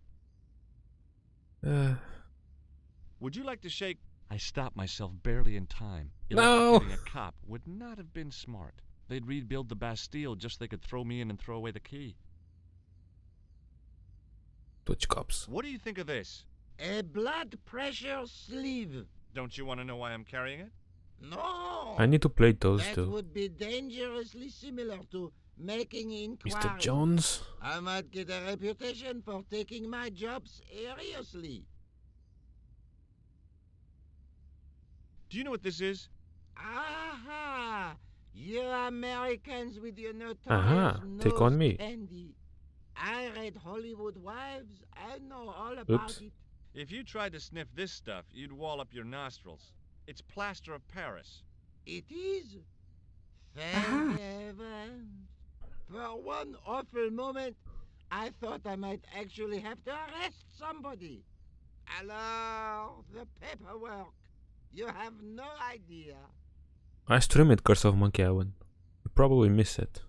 Would you like to shake? I stopped myself barely in time. No. Electrocuting a cop would not have been smart. They'd rebuild the Bastille just so they could throw me in and throw away the key. Twitch cops. What do you think of this? A blood pressure sleeve. Don't you want to know why I'm carrying it? No. I need to play those That two. would be dangerously similar to making inquiries. Mr. Jones. I might get a reputation for taking my job seriously. Do you know what this is? Aha! You Americans with your notorious Aha, take on me. candy. I read Hollywood Wives. I know all about Oops. it. If you tried to sniff this stuff, you'd wall up your nostrils. It's plaster of Paris. It is. Thank heaven. For one awful moment, I thought I might actually have to arrest somebody. Alors, the paperwork. You have no idea. I streamed Curse of Monkey Island. You probably miss it.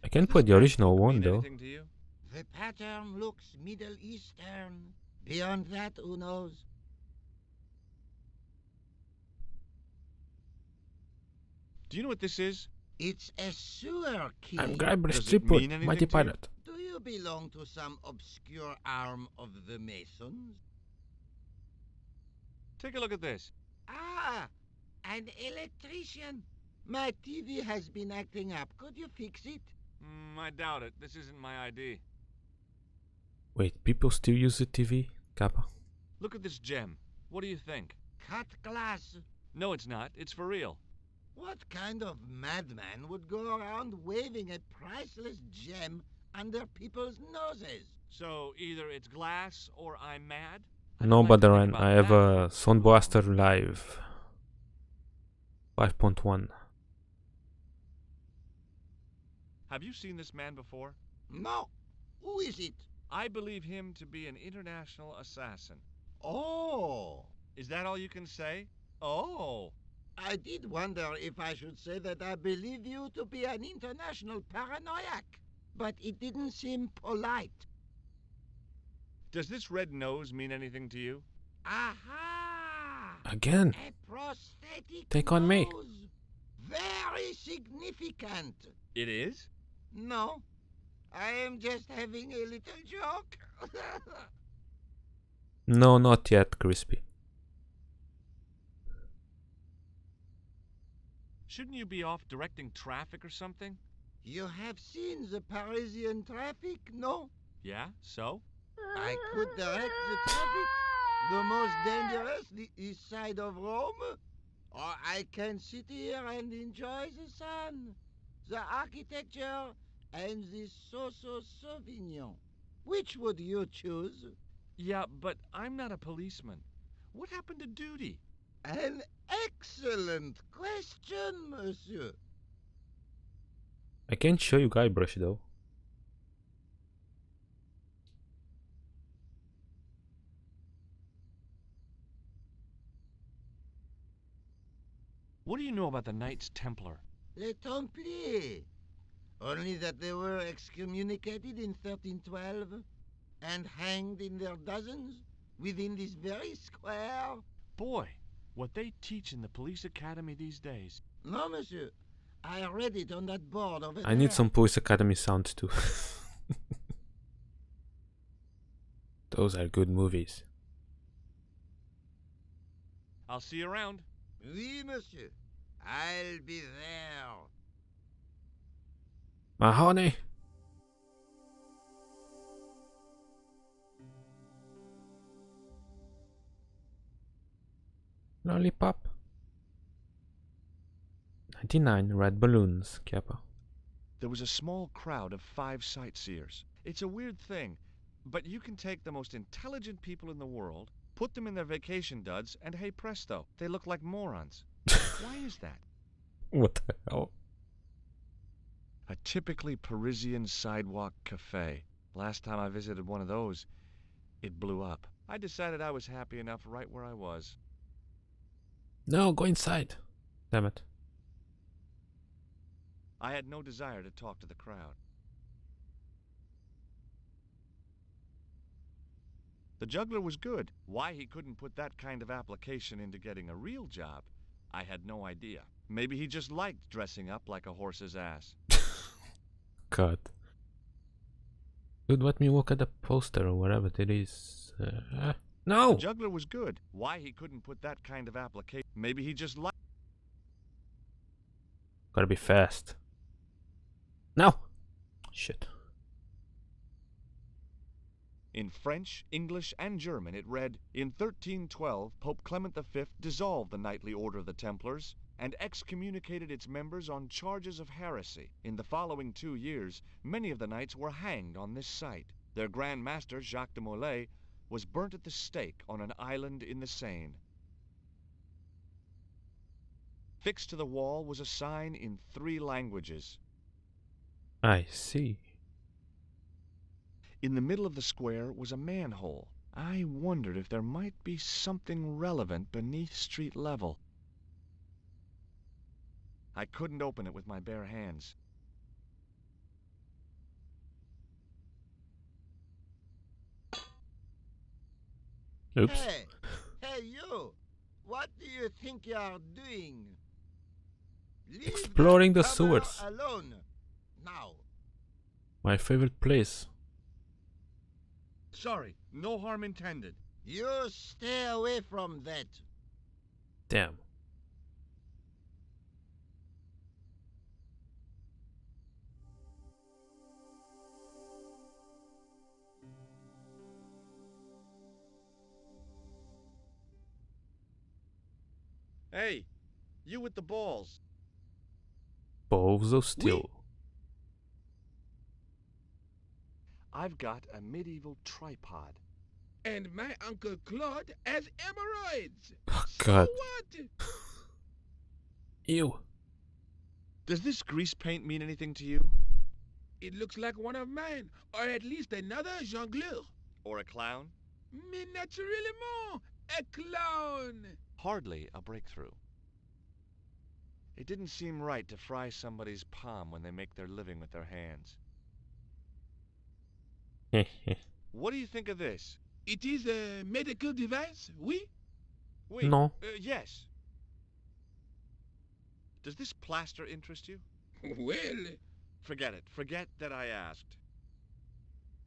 I can play the original one though. Anything to you? The pattern looks Middle Eastern. Beyond that, who knows? Do you know what this is? It's a sewer key. I'm Guybrush Does it Threepwood, mean anything Mighty to you? Pirate. Do you belong to some obscure arm of the Masons? Take a look at this. Ah, an electrician. My TV has been acting up. Could you fix it? I doubt it. This isn't my ID. Wait, people still use the TV? Kappa. Look at this gem. What do you think? Cut glass. No, it's not. It's for real. What kind of madman would go around waving a priceless gem under people's noses? So either it's glass or I'm mad? No, Badaran, I have a Sound Blaster Live 5.1. Have you seen this man before? No. Who is it? I believe him to be an international assassin. Oh. Is that all you can say? Oh. I did wonder if I should say that I believe you to be an international paranoiac, but it didn't seem polite. Does this red nose mean anything to you? Aha! Again. A prosthetic Take on me. nose. Very significant. It is? No, I am just having a little joke. No, not yet, Crispy. Shouldn't you be off directing traffic or something? You have seen the Parisian traffic, no? Yeah, so? I could direct the traffic. The most dangerous, the east side of Rome. Or I can sit here and enjoy the sun, the architecture, and the so-so Sauvignon. Which would you choose? Yeah, but I'm not a policeman. What happened to duty? An excellent question, monsieur. I can't show you Guybrush though. What do you know about the Knights Templar? Les Templiers. Only that they were excommunicated in 1312 and hanged in their dozens within this very square. Boy, what they teach in the police academy these days. No, monsieur. I read it on that board over there. I need some Police Academy sounds too. Those are good movies. I'll see you around. Oui, monsieur. I'll be there. Mahoney! Lollipop. 99 red balloons, Kappa. There was a small crowd of 5 sightseers. It's a weird thing, but you can take the most intelligent people in the world, put them in their vacation duds, and hey presto, they look like morons. Why is that? What the hell? A typically Parisian sidewalk cafe. Last time I visited one of those, it blew up. I decided I was happy enough right where I was. No, go inside. Damn it. I had no desire to talk to the crowd. The juggler was good. Why he couldn't put that kind of application into getting a real job, I had no idea. Maybe he just liked dressing up like a horse's ass. God. Dude, let me look at the poster or whatever it is. No! The juggler was good. Why he couldn't put that kind of application. Maybe he just liked... Gotta be fast. No! Shit. In French, English, and German it read, in 1312, Pope Clement V dissolved the knightly order of the Templars and excommunicated its members on charges of heresy. In the following 2 years, many of the knights were hanged on this site. Their Grand Master, Jacques de Molay, was burnt at the stake on an island in the Seine. Fixed to the wall was a sign in 3 languages. I see. In the middle of the square was a manhole. I wondered if there might be something relevant beneath street level. I couldn't open it with my bare hands. Oops. Hey you! What do you think you are doing? Leave Exploring the that cover sewers. alone. Now. My favorite place. Sorry, no harm intended. You stay away from that. Damn. Hey, you with the balls. Balls of steel. I've got a medieval tripod. And my Uncle Claude has hemorrhoids. Oh, So God. what? Ew. Does this grease paint mean anything to you? It looks like one of mine, or at least another jongleur. Or a clown? Mais naturellement, a clown. Hardly a breakthrough. It didn't seem right to fry somebody's palm when they make their living with their hands. What do you think of this? It is a medical device, oui? Oui. No. Yes. Does this plaster interest you? Well... Forget it. Forget that I asked.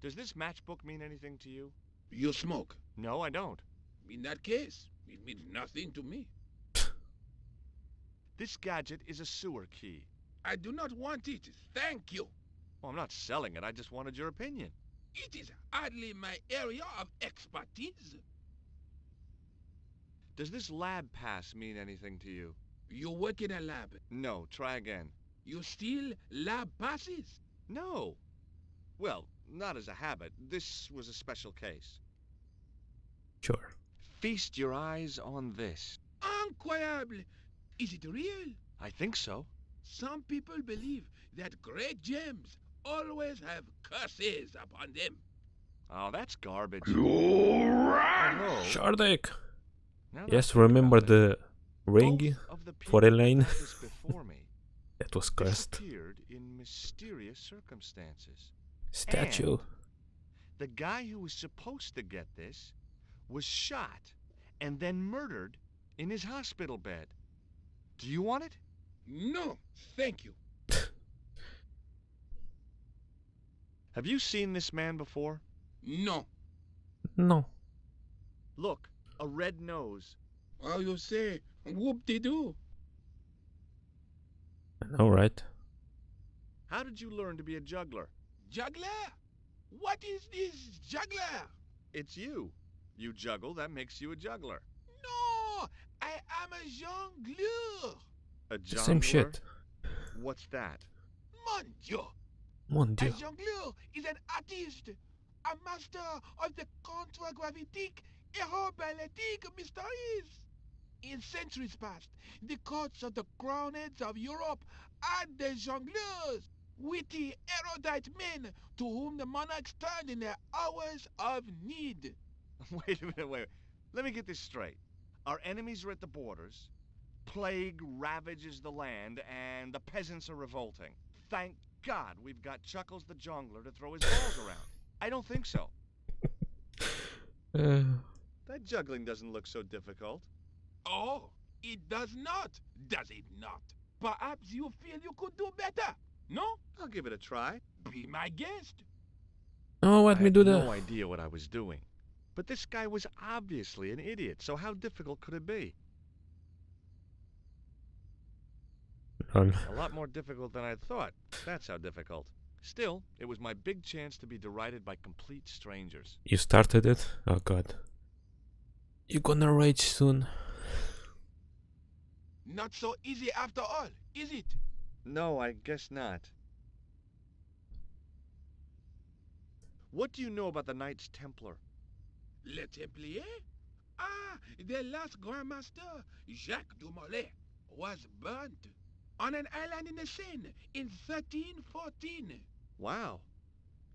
Does this matchbook mean anything to you? You smoke. No, I don't. In that case, it means nothing to me. This gadget is a sewer key. I do not want it, thank you. Well, I'm not selling it. I just wanted your opinion. It is hardly my area of expertise. Does this lab pass mean anything to you? You work in a lab. No, try again. You steal lab passes? No. Well, not as a habit. This was a special case. Sure. Feast your eyes on this. Incroyable! Is it real? I think so. Some people believe that great gems always have curses upon them. Oh, that's garbage. Hello? Shardik! Now that Yes, I think remember about it, the ring both of the for people Elaine? who had this before me That was cursed. disappeared in mysterious circumstances. Statue. And the guy who was supposed to get this was shot and then murdered in his hospital bed. Do you want it? No, thank you. Have you seen this man before? No. No. Look, a red nose. Oh, you say, whoop-de-doo. I know, right? How did you learn to be a juggler? Juggler? What is this juggler? It's you. You juggle, that makes you a juggler. No, I am a jongleur. A The same jongleur? shit. What's that? Mon Dieu! Mon A Dieu. jongleur is an artist, a master of the contragravitic aeroballetic mysteries. In centuries past, the courts of the crowned heads of Europe had the jongleurs, witty, erudite men to whom the monarchs turned in their hours of need. Wait a minute, wait. Let me get this straight. Our enemies are at the borders, plague ravages the land, and the peasants are revolting. Thank God we've got Chuckles the Jongler to throw his balls around. I don't think so. That juggling doesn't look so difficult. Oh, it does not, does it not? Perhaps you feel you could do better, no? I'll give it a try. Be my guest. Oh, let I me had do no that. idea what I was doing. But this guy was obviously an idiot, so how difficult could it be? A lot more difficult than I thought. That's how difficult. Still, it was my big chance to be derided by complete strangers. You started it? Oh god. You're gonna rage soon. Not so easy after all, is it? No, I guess not. What do you know about the Knights Templar? Le Templier? Ah, their last Grand Master, Jacques du Molay, was burnt on an island in the Seine in 1314. Wow.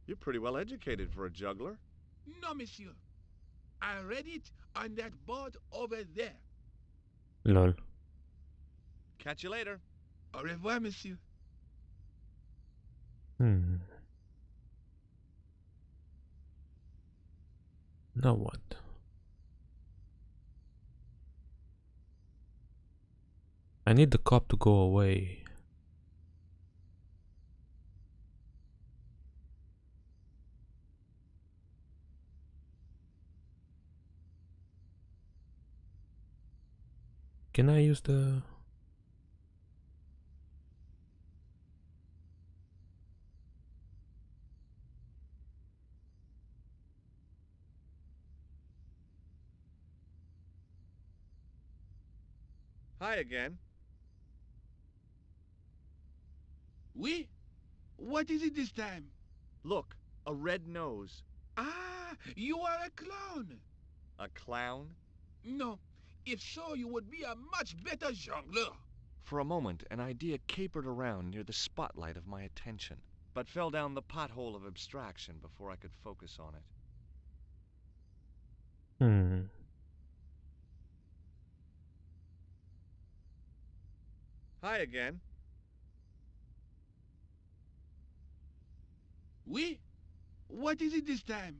You're pretty well educated for a juggler. No, monsieur. I read it on that board over there. Lol. Catch you later. Au revoir, monsieur. Now what? I need the cop to go away. Can I use the... Hi again. Oui? What is it this time? Look, a red nose. Ah, you are a clown. A clown? No, if so, you would be a much better jongleur. For a moment, an idea capered around near the spotlight of my attention, but fell down the pothole of abstraction before I could focus on it. Hi again. Oui? What is it this time?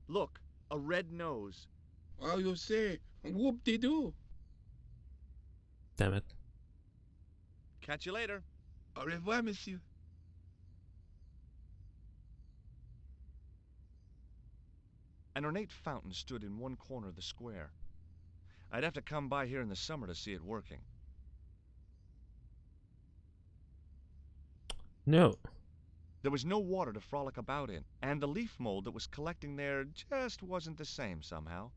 Look, a red nose. Oh, you say, whoop-de-doo. Damn it. Catch you later. Au revoir, monsieur. An ornate fountain stood in one corner of the square. I'd have to come by here in the summer to see it working. No. There was no water to frolic about in, and the leaf mold that was collecting there just wasn't the same somehow.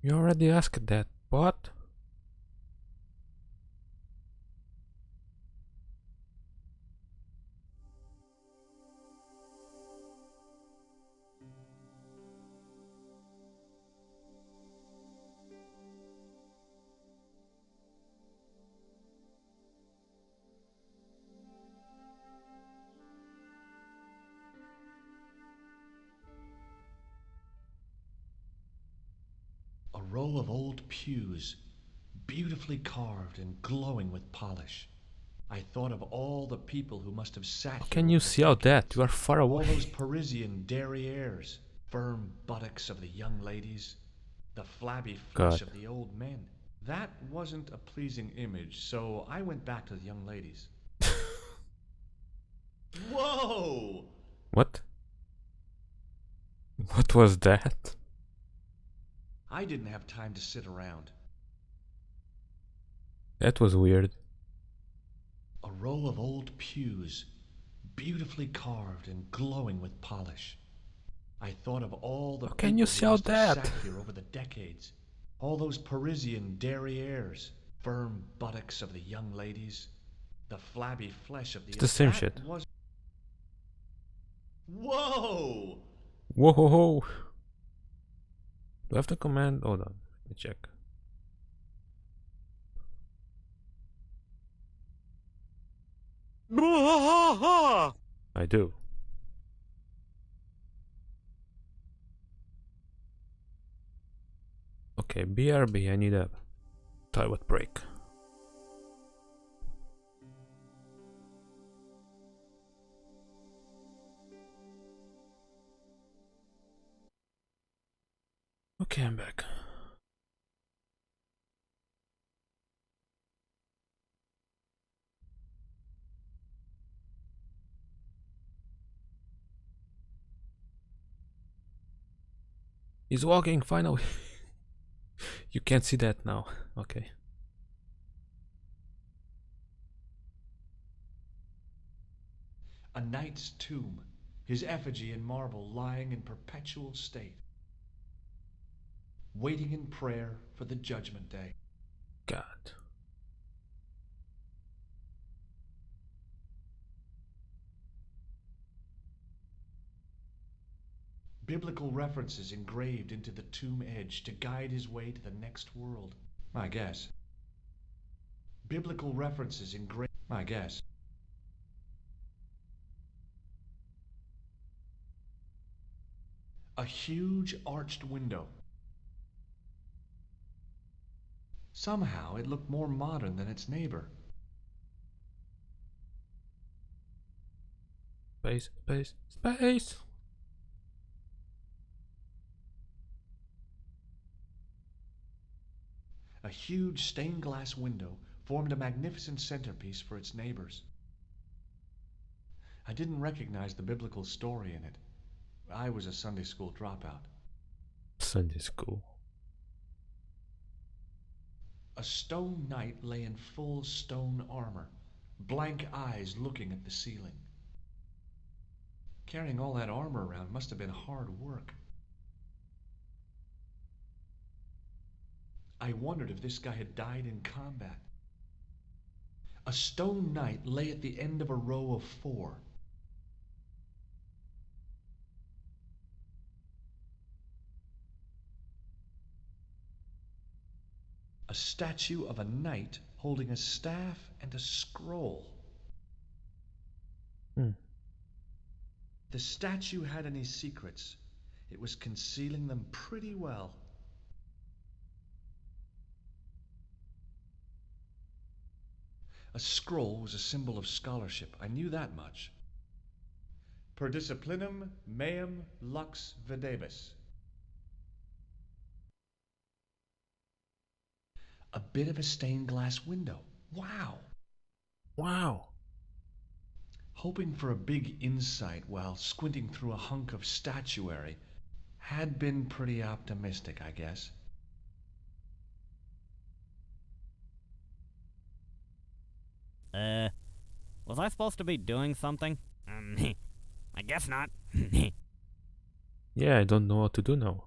You already asked that, what? A row of old pews, beautifully carved and glowing with polish. I thought of all the people who must have sat How here. can you see out that? You are far All away. those Parisian derrieres, firm buttocks of the young ladies, the flabby flesh God. of the old men. That wasn't a pleasing image, so I went back to the young ladies. Whoa! What? What was that? I didn't have time to sit around. That was weird. A row of old pews, beautifully carved and glowing with polish. I thought of all the How people can you who sell must have that? sat here over the decades. All those Parisian derrieres, firm buttocks of the young ladies, the flabby flesh of the... It's the same that shit. was... Whoa! Whoa ho ho! Do I have the command? Hold on, let me check. I do. Okay, BRB, I need a toilet break. Okay, I'm back. He's walking, finally. You can't see that now. Okay. A knight's tomb, his effigy in marble lying in perpetual state, waiting in prayer for the judgment day. God. Biblical references engraved into the tomb edge to guide his way to the next world. I guess. Biblical references engraved. I guess. A huge arched window. Somehow it looked more modern than its neighbor. Space, space, space! A huge stained glass window formed a magnificent centerpiece for its neighbors. I didn't recognize the biblical story in it. I was a Sunday school dropout. Sunday school. A stone knight lay in full stone armor, blank eyes looking at the ceiling. Carrying all that armor around must have been hard work. I wondered if this guy had died in combat. A stone knight lay at the end of a row of 4. A statue of a knight holding a staff and a scroll. The statue had any secrets. It was concealing them pretty well. A scroll was a symbol of scholarship. I knew that much. Per disciplinum meum lux videbis. A bit of a stained glass window. Wow. Wow. Hoping for a big insight while squinting through a hunk of statuary had been pretty optimistic, I guess. Was I supposed to be doing something? I guess not. Yeah, I don't know what to do now.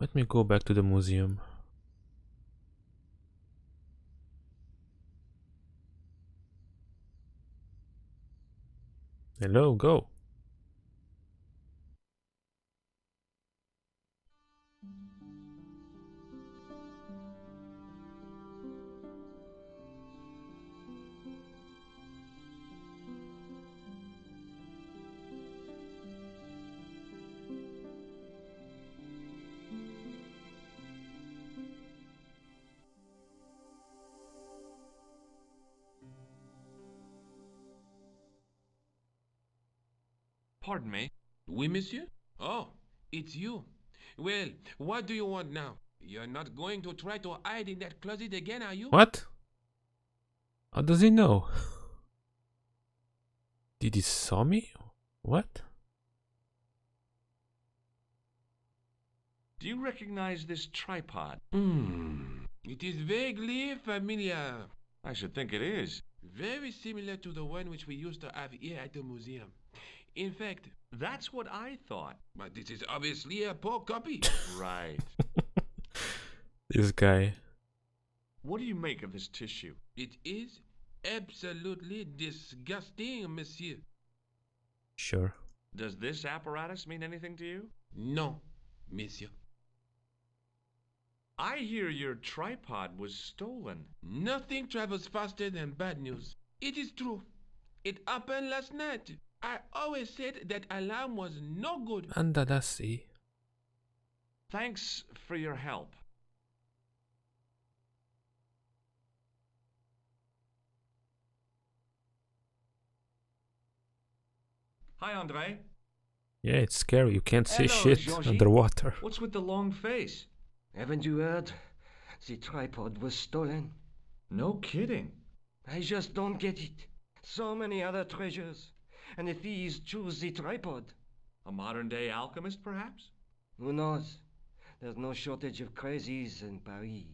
Let me go back to the museum. Hello, go. Pardon me. Oui, monsieur? Oh, it's you. Well, what do you want now? You're not going to try to hide in that closet again, are you? What? How does he know? Did he saw me? What? Do you recognize this tripod? It is vaguely familiar. I should think it is. Very similar to the one which we used to have here at the museum. In fact, that's what I thought. But this is obviously a poor copy. Right. This guy. What do you make of this tissue? It is absolutely disgusting, monsieur. Sure. Does this apparatus mean anything to you? No, monsieur. I hear your tripod was stolen. Nothing travels faster than bad news. It is true. It happened last night. I always said that alarm was no good. Andada sì. Thanks for your help. Hi, Andre. Yeah, it's scary. You can't see Hello, shit Georgie. underwater. What's with the long face? Haven't you heard? The tripod was stolen. No kidding. I just don't get it. So many other treasures, and the thieves choose the tripod. A modern-day alchemist, perhaps? Who knows? There's no shortage of crazies in Paris.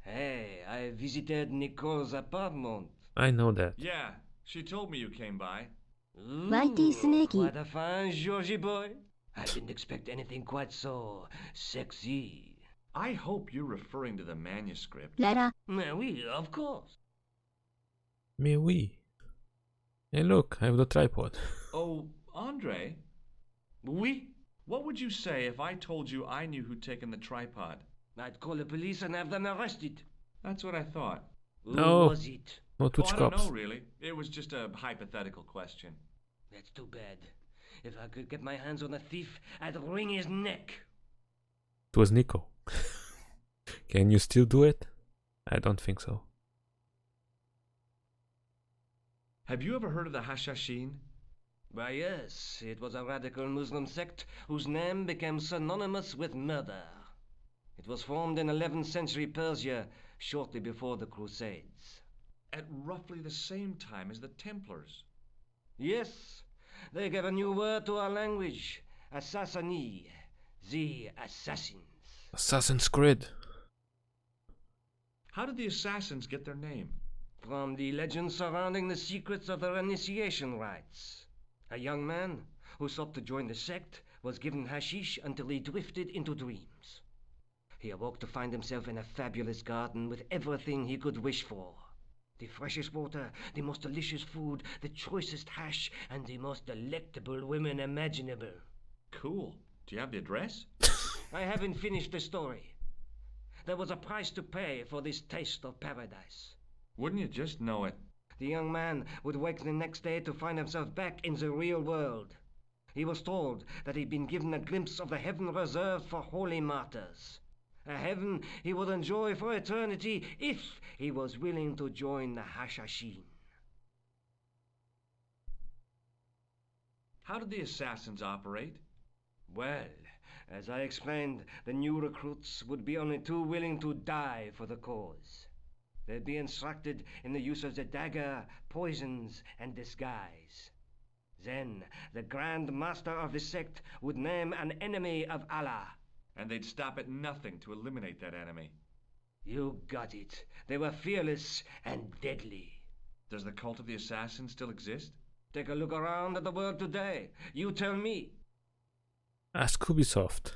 Hey, I visited Nicole's apartment. I know that. Yeah, she told me you came by. Whitey Snakey. What a fine Georgie boy. I didn't expect anything quite so sexy. I hope you're referring to the manuscript. Lara. Mais oui, of course. Mais oui. Hey, look, I have the tripod. Oh, Andre? Oui? What would you say if I told you I knew who'd taken the tripod? I'd call the police and have them arrested. That's what I thought. Who No. was it? Not which I don't cops. know, really. It was just a hypothetical question. That's too bad. If I could get my hands on the thief, I'd wring his neck. It was Nico. Can you still do it? I don't think so. Have you ever heard of the Hashashin? Why, yes, it was a radical Muslim sect whose name became synonymous with murder. It was formed in 11th century Persia, shortly before the Crusades. At roughly the same time as the Templars. Yes, they gave a new word to our language, Assassini, the assassins. Assassin's Creed. How did the assassins get their name? From the legend surrounding the secrets of their initiation rites. A young man who sought to join the sect was given hashish until he drifted into dreams. He awoke to find himself in a fabulous garden with everything he could wish for. The freshest water, the most delicious food, the choicest hash, and the most delectable women imaginable. Cool. Do you have the address? I haven't finished the story. There was a price to pay for this taste of paradise. Wouldn't you just know it? The young man would wake the next day to find himself back in the real world. He was told that he'd been given a glimpse of the heaven reserved for holy martyrs. A heaven he would enjoy for eternity if he was willing to join the Hashashin. How did the assassins operate? Well, as I explained, the new recruits would be only too willing to die for the cause. They'd be instructed in the use of the dagger, poisons, and disguise. Then, the Grand Master of the sect would name an enemy of Allah. And they'd stop at nothing to eliminate that enemy. You got it. They were fearless and deadly. Does the cult of the assassins still exist? Take a look around at the world today. You tell me. Ask Ubisoft.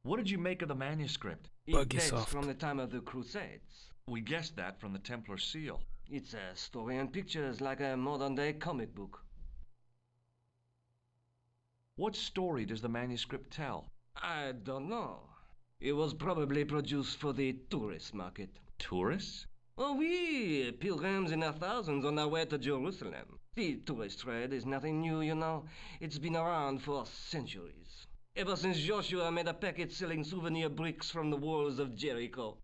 What did you make of the manuscript? It dates from the time of the Crusades. We guessed that from the Templar seal. It's a story in pictures like a modern-day comic book. What story does the manuscript tell? I don't know. It was probably produced for the tourist market. Tourists? Oh, oui, pilgrims in their thousands on their way to Jerusalem. The tourist trade is nothing new, you know. It's been around for centuries. Ever since Joshua made a packet selling souvenir bricks from the walls of Jericho.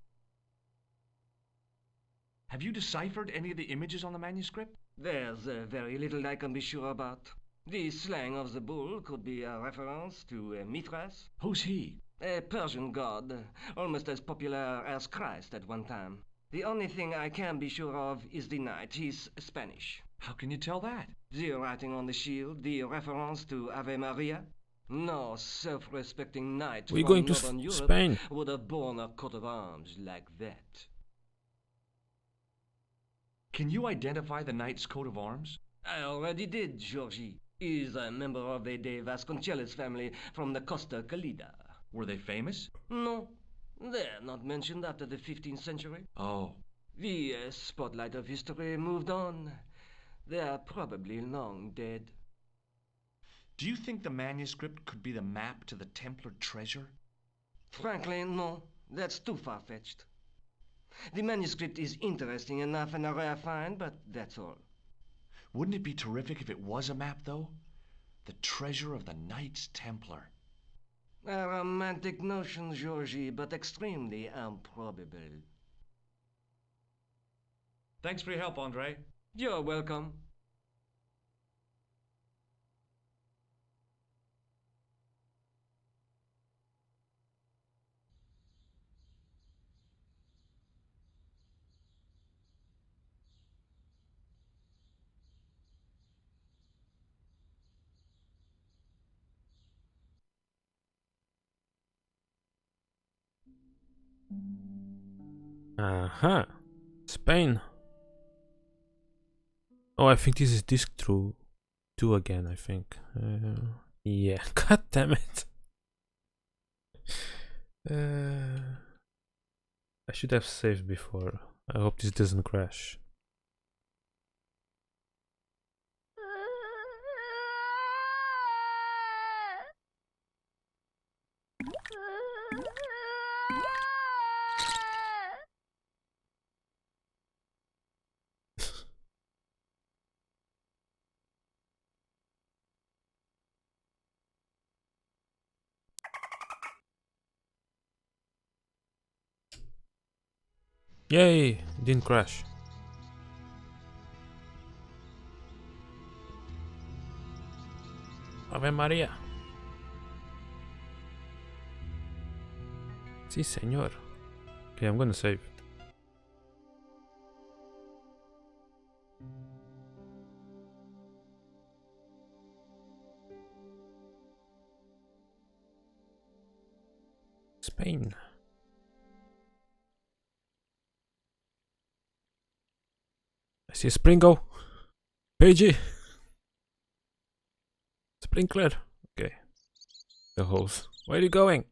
Have you deciphered any of the images on the manuscript? There's very little I can be sure about. The slang of the bull could be a reference to Mithras. Who's he? A Persian god, almost as popular as Christ at one time. The only thing I can be sure of is the knight. He's Spanish. How can you tell that? The writing on the shield, the reference to Ave Maria. No self-respecting knight We're from going to Northern Europe Spain. would have borne a coat of arms like that. Can you identify the knight's coat of arms? I already did, Georgie. He's a member of the De Vasconcelos family from the Costa Calida. Were they famous? No, they're not mentioned after the 15th century. Oh. The spotlight of history moved on. They're probably long dead. Do you think the manuscript could be the map to the Templar treasure? Frankly, no. That's too far-fetched. The manuscript is interesting enough and a rare find, but that's all. Wouldn't it be terrific if it was a map, though? The treasure of the Knights Templar. A romantic notion, Georgie, but extremely improbable. Thanks for your help, Andre. You're welcome. Uh-huh. Spain. Oh, I think this is disc 2 again, I think. Yeah, god damn it. I should have saved before. I hope this doesn't crash. Yay! It didn't crash. Ave Maria. Sí, señor. Okay, I'm gonna save. Spain. I see a Springo. Pagey. Sprinkler. Okay. The hose. Where are you going?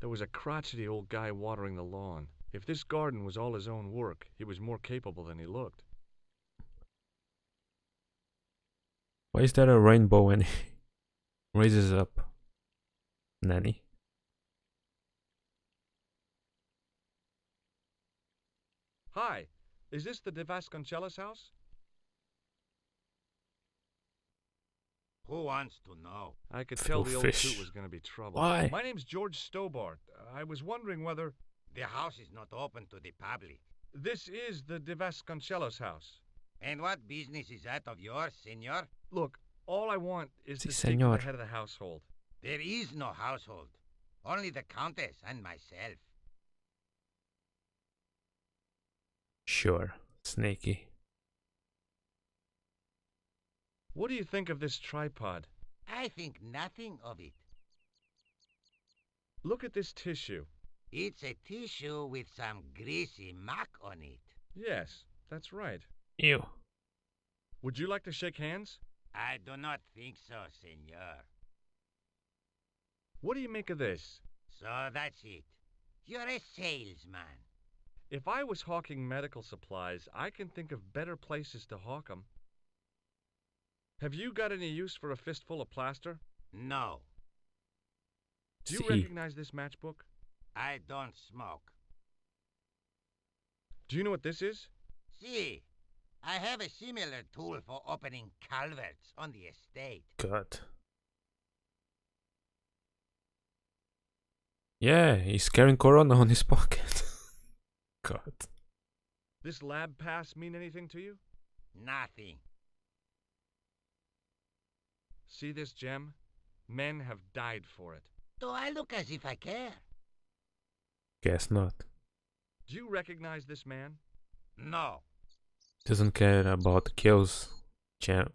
There was a crotchety old guy watering the lawn. If this garden was all his own work, he was more capable than he looked. Why is there a rainbow when he raises up? Nanny? Hi, is this the De Vasconcelos house? Who wants to know? I could tell the old fish. suit was going to be trouble. Why? My name's George Stobart. I was wondering whether... The house is not open to the public. This is the De Vasconcelos house. And what business is that of yours, senor? Look, all I want is Si, to speak to senor. the head of the household. There is no household. Only the Countess and myself. Sure. Snaky. What do you think of this tripod? I think nothing of it. Look at this tissue. It's a tissue with some greasy muck on it. Yes, that's right. Ew. Would you like to shake hands? I do not think so, senor. What do you make of this? So that's it. You're a salesman. If I was hawking medical supplies, I can think of better places to hawk 'em. Have you got any use for a fistful of plaster? No. Do you See. recognize this matchbook? I don't smoke. Do you know what this is? See, I have a similar tool for opening culverts on the estate. God. Yeah, he's carrying Corona on his pocket. God. This lab pass mean anything to you? Nothing. See this gem? Men have died for it. Do I look as if I care? Guess not. Do you recognize this man? No. Doesn't care about kills. Gem.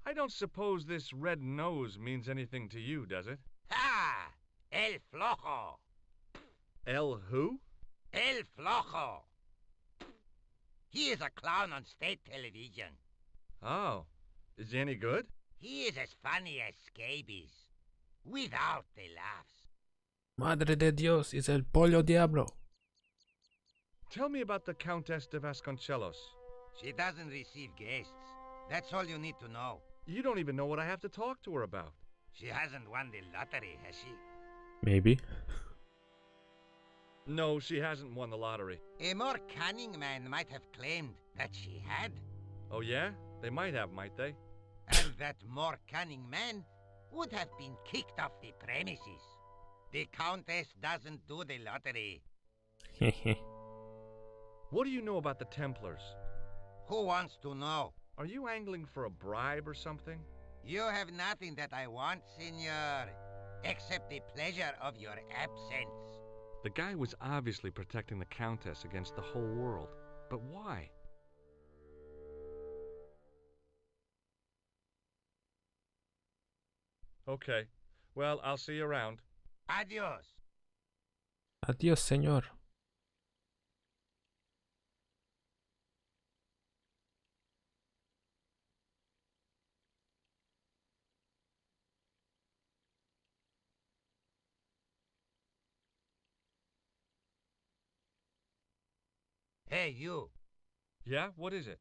I don't suppose this red nose means anything to you, does it? Ha! El Flojo! El who? El Flojo! He is a clown on state television. Oh. Is he any good? He is as funny as scabies. Without the laughs. Madre de Dios, is el pollo diablo. Tell me about the Countess de Vasconcelos. She doesn't receive guests. That's all you need to know. You don't even know what I have to talk to her about. She hasn't won the lottery, has she? Maybe. No, she hasn't won the lottery. A more cunning man might have claimed that she had. Oh yeah? They might have, might they? And that more cunning man would have been kicked off the premises. The Countess doesn't do the lottery. What do you know about the Templars? Who wants to know? Are you angling for a bribe or something? You have nothing that I want, senor, except the pleasure of your absence. The guy was obviously protecting the Countess against the whole world. But why? Okay. Well, I'll see you around. Adios. Adios, señor. Hey, you. Yeah? What is it?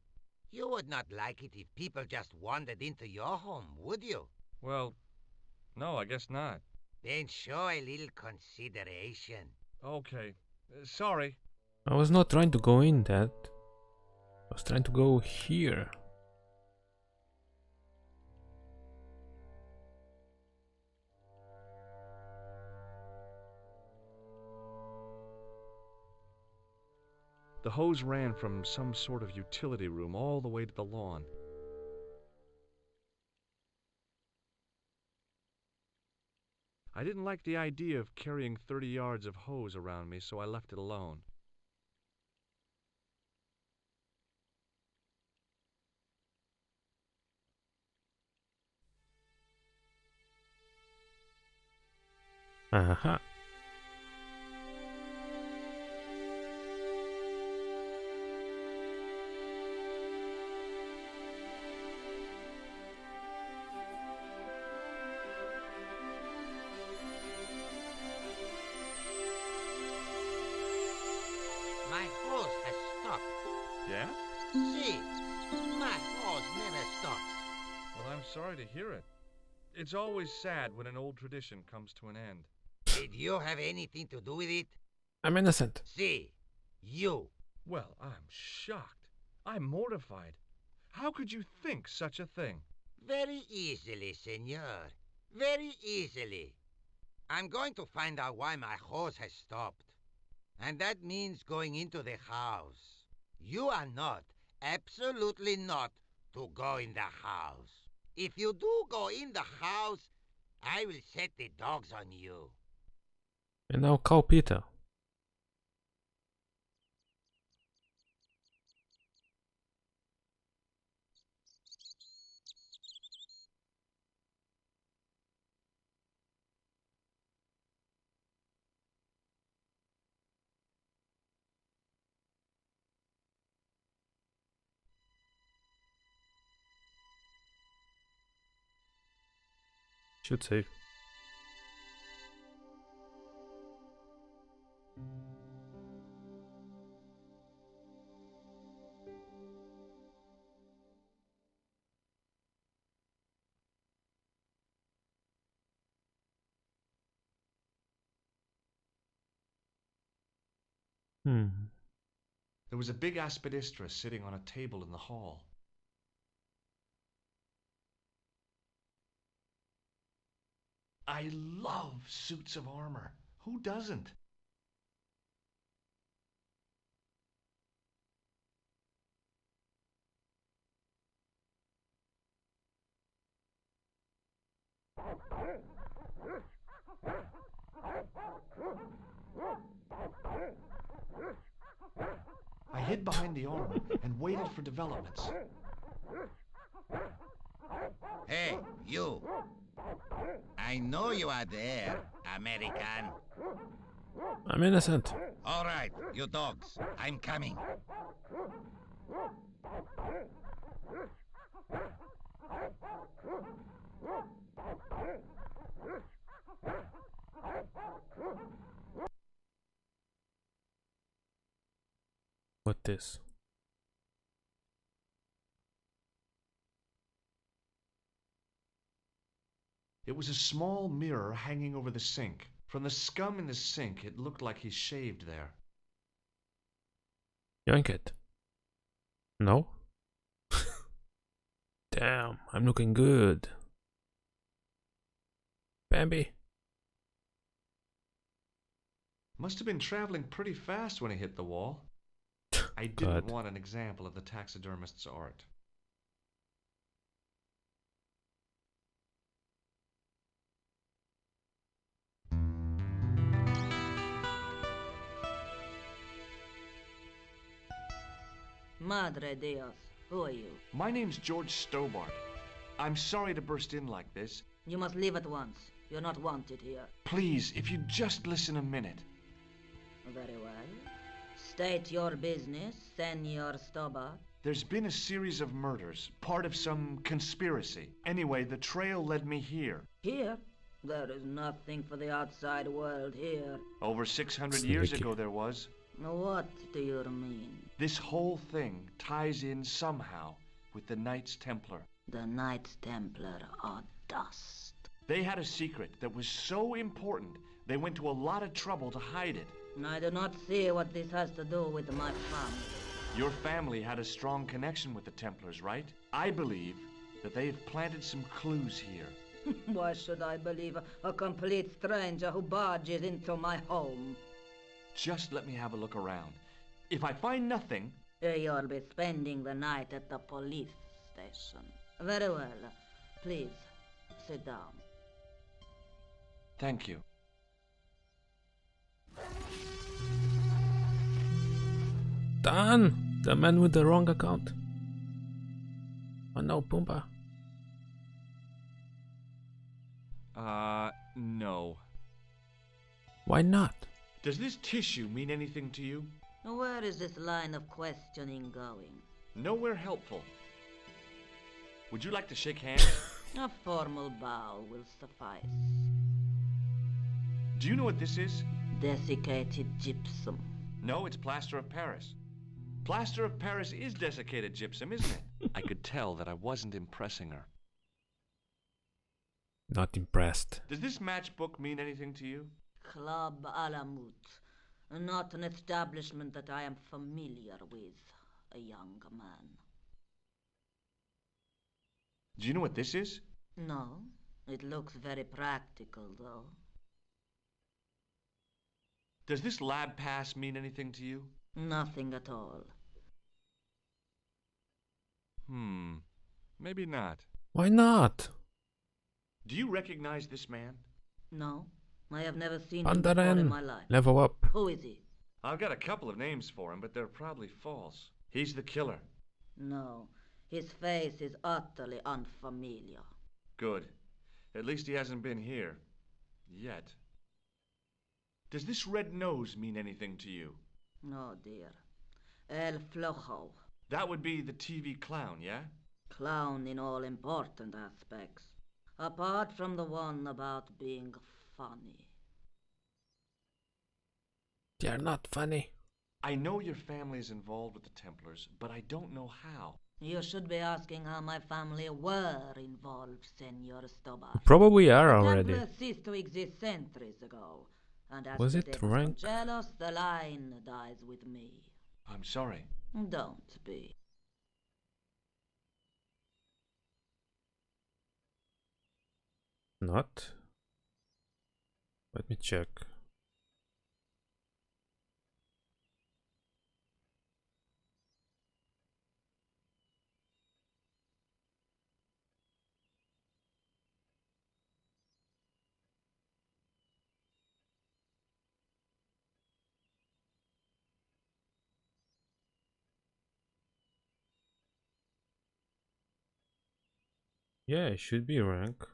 You would not like it if people just wandered into your home, would you? Well, no, I guess not. Then show a little consideration. Okay. Sorry. I was not trying to go in that. I was trying to go here. The hose ran from some sort of utility room all the way to the lawn. I didn't like the idea of carrying 30 yards of hose around me, so I left it alone. Aha. My hose has stopped. Yeah? See, my hose never stops. Well, I'm sorry to hear it. It's always sad when an old tradition comes to an end. Did you have anything to do with it? I'm innocent. See, you. Well, I'm shocked. I'm mortified. How could you think such a thing? Very easily, senor. Very easily. I'm going to find out why my hose has stopped. And that means going into the house. You are not, absolutely not, to go in the house. If you do go in the house, I will set the dogs on you. And now call Peter. Should save. There was a big aspidistra sitting on a table in the hall. I love suits of armor. Who doesn't? I hid behind the armor and waited for developments. Hey, you! I know you are there, American. I'm innocent. All right, you dogs, I'm coming. What this? It was a small mirror hanging over the sink. From the scum in the sink, it looked like he shaved there. Yoink it. No? Damn, I'm looking good. Bambi. Must have been traveling pretty fast when he hit the wall. I didn't want an example of the taxidermist's art. Madre Dios, who are you? My name's George Stobart. I'm sorry to burst in like this. You must leave at once. You're not wanted here. Please, if you'd just listen a minute. Very well. State your business, Senor Stobart. There's been a series of murders, part of some conspiracy. Anyway, the trail led me here. Here? There is nothing for the outside world here. Over 600 years ago there was. What do you mean? This whole thing ties in somehow with the Knights Templar. The Knights Templar are dust. They had a secret that was so important, they went to a lot of trouble to hide it. I do not see what this has to do with my family. Your family had a strong connection with the Templars, right? I believe that they have planted some clues here. Why should I believe a complete stranger who barges into my home? Just let me have a look around. If I find nothing... You'll be spending the night at the police station. Very well. Please, sit down. Thank you. Dan! The man with the wrong account. Oh no, Pumbaa. No. Why not? Does this tissue mean anything to you? Where is this line of questioning going? Nowhere helpful. Would you like to shake hands? A formal bow will suffice. Do you know what this is? Desiccated gypsum. No, it's plaster of Paris. Plaster of Paris is desiccated gypsum, isn't it? I could tell that I wasn't impressing her. Not impressed. Does this matchbook mean anything to you? Club Alamut. Not an establishment that I am familiar with, a young man. Do you know what this is? No. It looks very practical, though. Does this lab pass mean anything to you? Nothing at all. Maybe not. Why not? Do you recognize this man? No. I have never seen him before in my life. Level up. Who is he? I've got a couple of names for him, but they're probably false. He's the killer. No. His face is utterly unfamiliar. Good. At least he hasn't been here. Yet. Does this red nose mean anything to you? Oh, dear. El Flojo. That would be the TV clown, yeah? Clown in all important aspects. Apart from the one about being funny. They're not funny. I know your family is involved with the Templars, but I don't know how. You should be asking how my family were involved, Senor Stobart. Probably are the already. Templars ceased to exist centuries ago. And as Was the it day rank? jealous, the line dies with me. I'm sorry. Don't be. Not. Let me check. Yeah, it should be rank.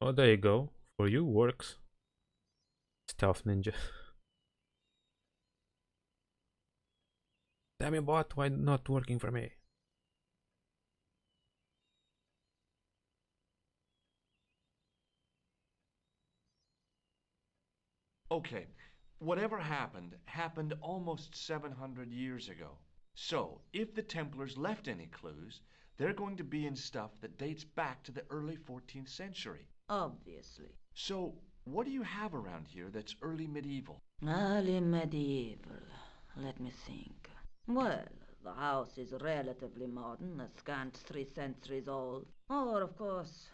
Oh, there you go. For you, works. Stealth ninja. Damn it, bot, why not working for me? Okay, whatever happened, happened almost 700 years ago. So, if the Templars left any clues, they're going to be in stuff that dates back to the early 14th century. Obviously. So, what do you have around here that's early medieval? Early medieval. Let me think. Well, the house is relatively modern, a scant 3 centuries old. Or, of course,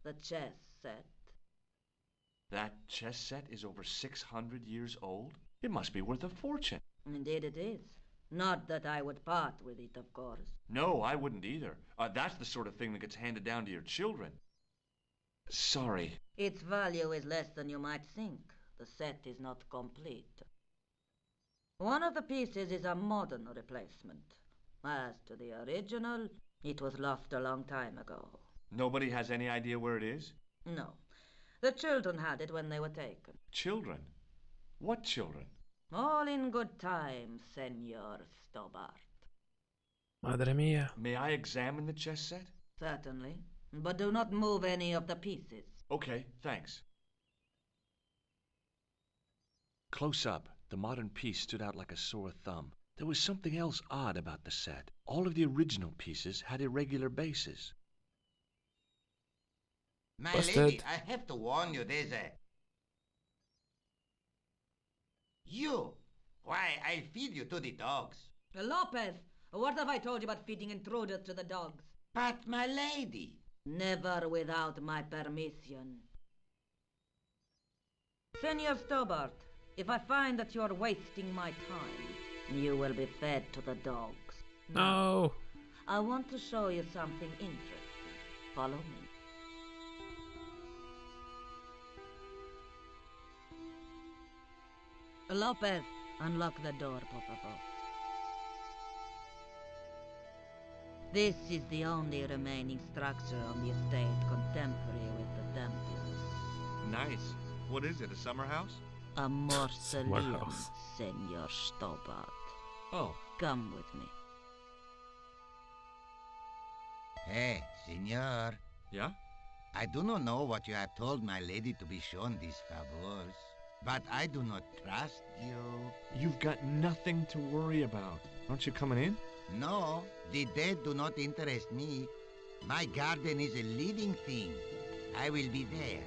the chess set. That chess set is over 600 years old? It must be worth a fortune. Indeed it is. Not that I would part with it, of course. No, I wouldn't either. That's the sort of thing that gets handed down to your children. Sorry. Its value is less than you might think. The set is not complete. One of the pieces is a modern replacement. As to the original, it was lost a long time ago. Nobody has any idea where it is? No. The children had it when they were taken. Children? What children? All in good time, Senor Stobart. Madre mia. May I examine the chess set? Certainly. But do not move any of the pieces. Okay, thanks. Close up, the modern piece stood out like a sore thumb. There was something else odd about the set. All of the original pieces had irregular bases. My Busted. lady, I have to warn you, there's a... You! Why, I'll feed you to the dogs. Lopez, what have I told you about feeding intruders to the dogs? But, my lady... Never without my permission. Senor Stobart, if I find that you're wasting my time, you will be fed to the dogs. No. I want to show you something interesting. Follow me. Lopez, unlock the door, por favor. This is the only remaining structure on the estate contemporary with the Templars. Nice. What is it, a summer house? A mausoleum, house. Senor Stobart. Oh. Come with me. Hey, senor. Yeah? I do not know what you have told my lady to be shown these favors, but I do not trust you. You've got nothing to worry about. Aren't you coming in? No, the dead do not interest me. My garden is a living thing. I will be there.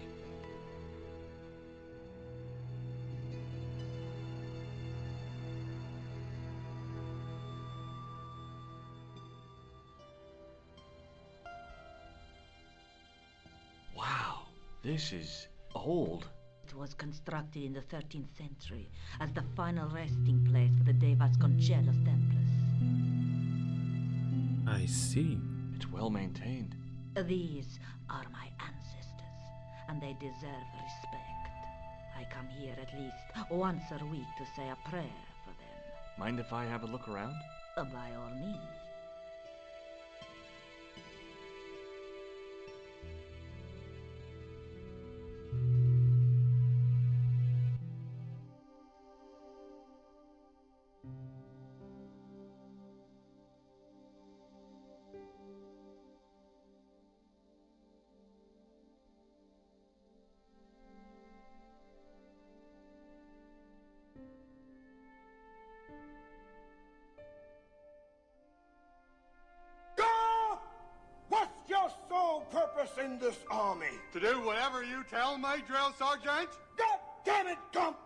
Wow, this is old. It was constructed in the 13th century as the final resting place for the De Vasconcelos Templars. I see. It's well maintained. These are my ancestors, and they deserve respect. I come here at least once a week to say a prayer for them. Mind if I have a look around? By all means. Go! What's your sole purpose in this army? To do whatever you tell me, drill sergeant? God damn it, Gump!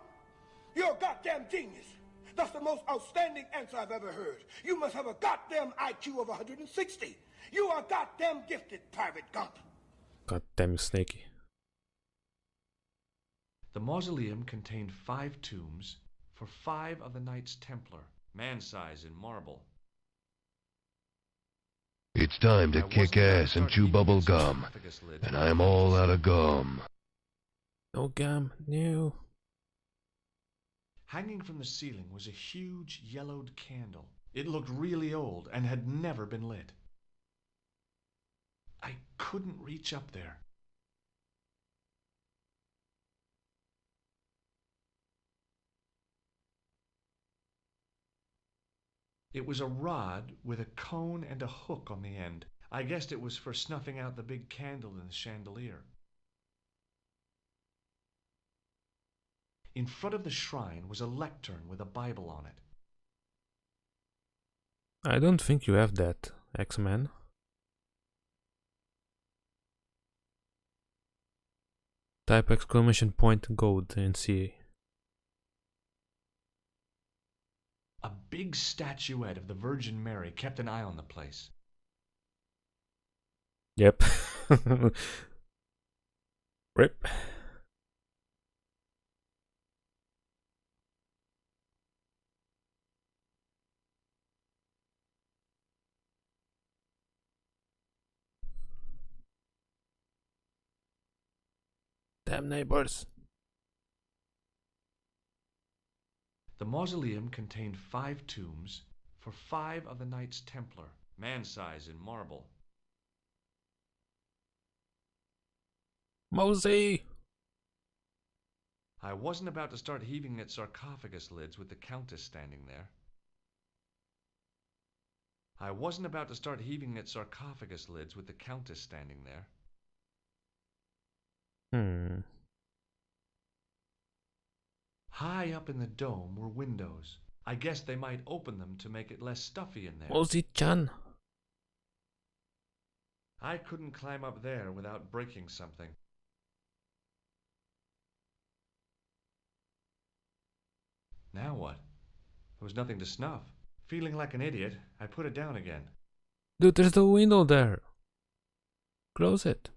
You're a goddamn genius. That's the most outstanding answer I've ever heard. You must have a goddamn IQ of 160. You are goddamn gifted, Private Gump. Goddamn snaky. The mausoleum contained 5 tombs for 5 of the Knights Templar, man-size in marble. It's time to I kick wasn't gonna ass and start chew eating bubble this gum, esophagus lid. and I'm all out of gum. No gum, no. Hanging from the ceiling was a huge yellowed candle. It looked really old and had never been lit. I couldn't reach up there. It was a rod with a cone and a hook on the end. I guessed it was for snuffing out the big candle in the chandelier. In front of the shrine was a lectern with a Bible on it. I don't think you have that, X-Men. Type exclamation point gold in CA. A big statuette of the Virgin Mary kept an eye on the place. Yep. Rip. Damn neighbors. The mausoleum contained 5 tombs for 5 of the Knights Templar, man-size in marble. Mosey! I wasn't about to start heaving at sarcophagus lids with the Countess standing there. High up in the dome were windows. I guessed they might open them to make it less stuffy in there. Mosey-chan. I couldn't climb up there without breaking something. Now what? There was nothing to snuff. Feeling like an idiot, I put it down again. Dude, there's the window there. Close it.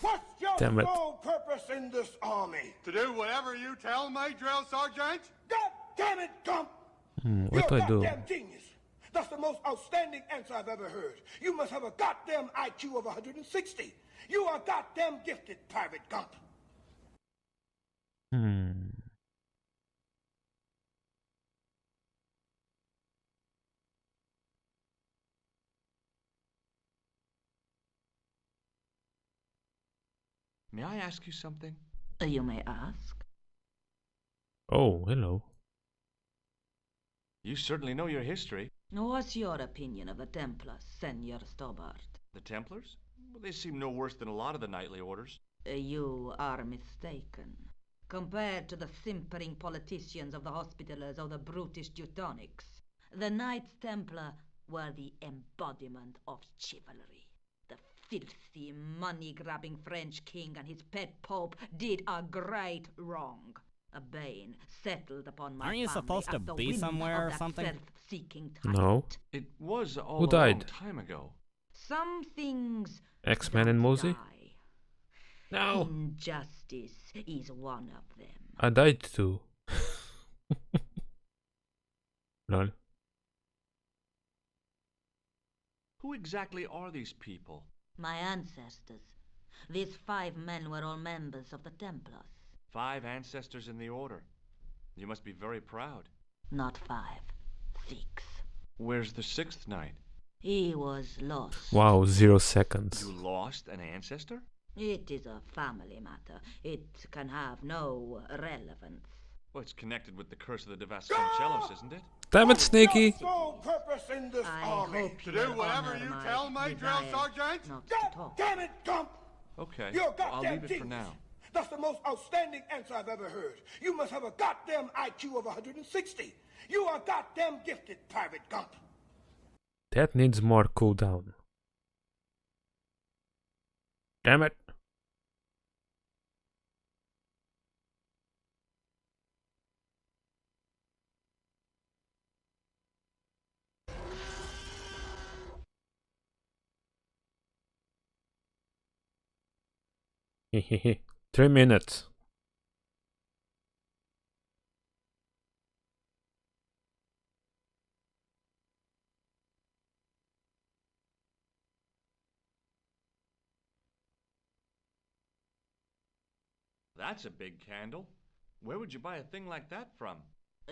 What's your Damn it. sole purpose in this army? To do whatever you tell me, drill sergeant? God damn it, Gump! What do You're I a do? goddamn genius. That's the most outstanding answer I've ever heard. You must have a goddamn IQ of 160. You are goddamn gifted, Private Gump. May I ask you something? You may ask. Oh, hello. You certainly know your history. What's your opinion of the Templars, Senor Stobart? The Templars? Well, they seem no worse than a lot of the knightly orders. You are mistaken. Compared to the simpering politicians of the Hospitallers or the brutish Teutonics, the Knights Templar were the embodiment of chivalry. The filthy, money-grabbing French king and his pet pope did a great wrong. A bane settled upon my Aren't you family supposed to at the be whim somewhere of or that something? self-seeking No. It was all Who a died? long time ago. Some things X-Men and Mosey? die. No. Injustice is one of them. I died too. Lol. Who exactly are these people? My ancestors. These 5 men were all members of the Templars. 5 ancestors in the order. You must be very proud. Not 5, 6. Where's the 6th knight? He was lost. Wow, 0 seconds. You lost an ancestor? It is a family matter. It can have no relevance. Well, it's connected with the curse of the Devasconcellos, isn't it? Damn it, Sneaky! Sole purpose in this I army. hope To you do will whatever honor you my tell me, drill desire sergeant? not to God talk. damn it, Gump! Okay, You're a I'll goddamn leave it genius. for now. That's the most outstanding answer I've ever heard. You must have a goddamn IQ of 160. You are goddamn gifted, Private Gump. That needs more cooldown. Damn it. Hehehe. 3 minutes. That's a big candle. Where would you buy a thing like that from?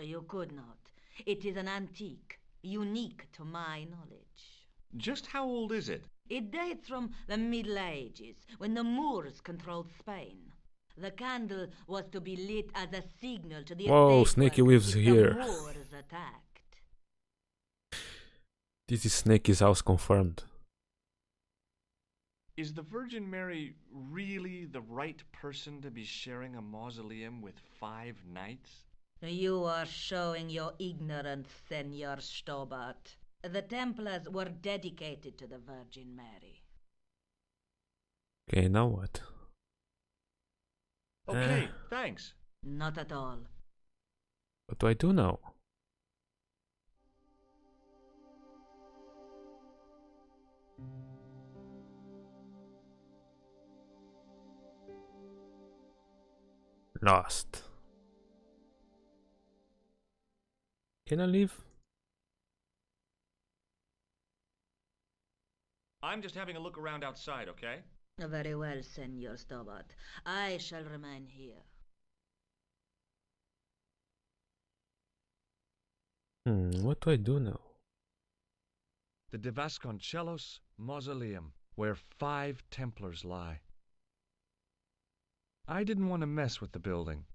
You could not. It is an antique, unique to my knowledge. Just how old is it? It dates from the Middle Ages, when the Moors controlled Spain. The candle was to be lit as a signal to the Whoa, estate Snaky workers lives if here. the Moors attacked. This is Snaky's house confirmed. Is the Virgin Mary really the right person to be sharing a mausoleum with 5 knights? You are showing your ignorance, Senor Stobart. The Templars were dedicated to the Virgin Mary. Okay, now what? Okay, thanks. Not at all. What do I do now? Lost. Can I leave? I'm just having a look around outside, okay? Very well, Senor Stobart. I shall remain here. What do I do now? The De Vasconcelos Mausoleum, where 5 Templars lie. I didn't want to mess with the building.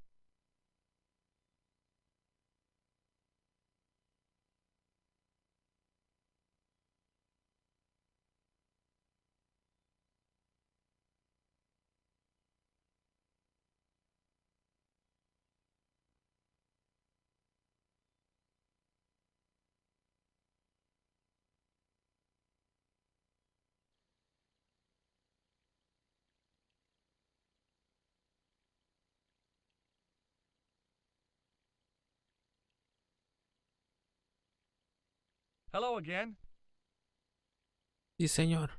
Hello again. Si, senor.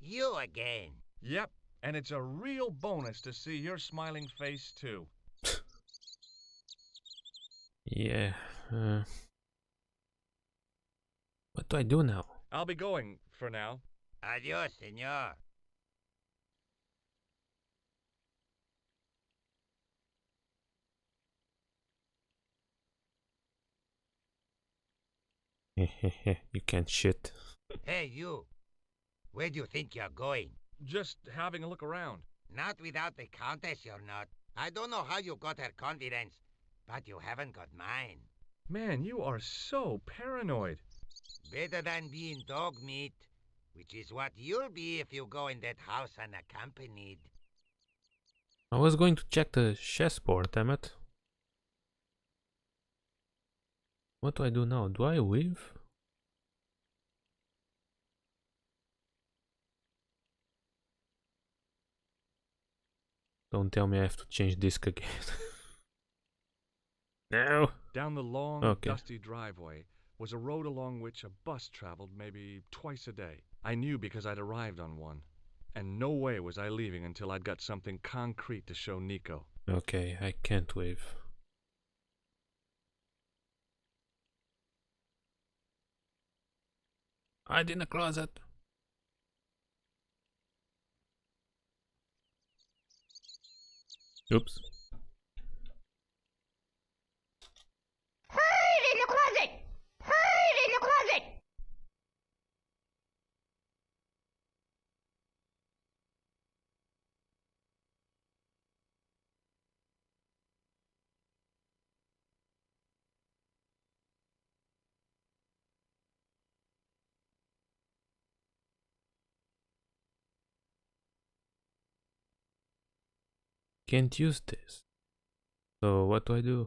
You again. Yep, and it's a real bonus to see your smiling face, too. Yeah. What do I do now? I'll be going for now. Adios, senor. You can't shit. Hey, you. Where do you think you're going? Just having a look around. Not without the Countess, you're not. I don't know how you got her confidence, but you haven't got mine. Man, you are so paranoid. Better than being dog meat, which is what you'll be if you go in that house unaccompanied. I was going to check the chessboard, damn it. What do I do now? Do I leave? Don't tell me I have to change disc again. No. Down the long, Okay. dusty driveway was a road along which a bus traveled maybe twice a day. I knew because I'd arrived on one. And no way was I leaving until I'd got something concrete to show Nico. Okay, I can't leave. Hide in a closet. Oops. Hide in the closet! Hide in the closet! Can't use this. So what do I do?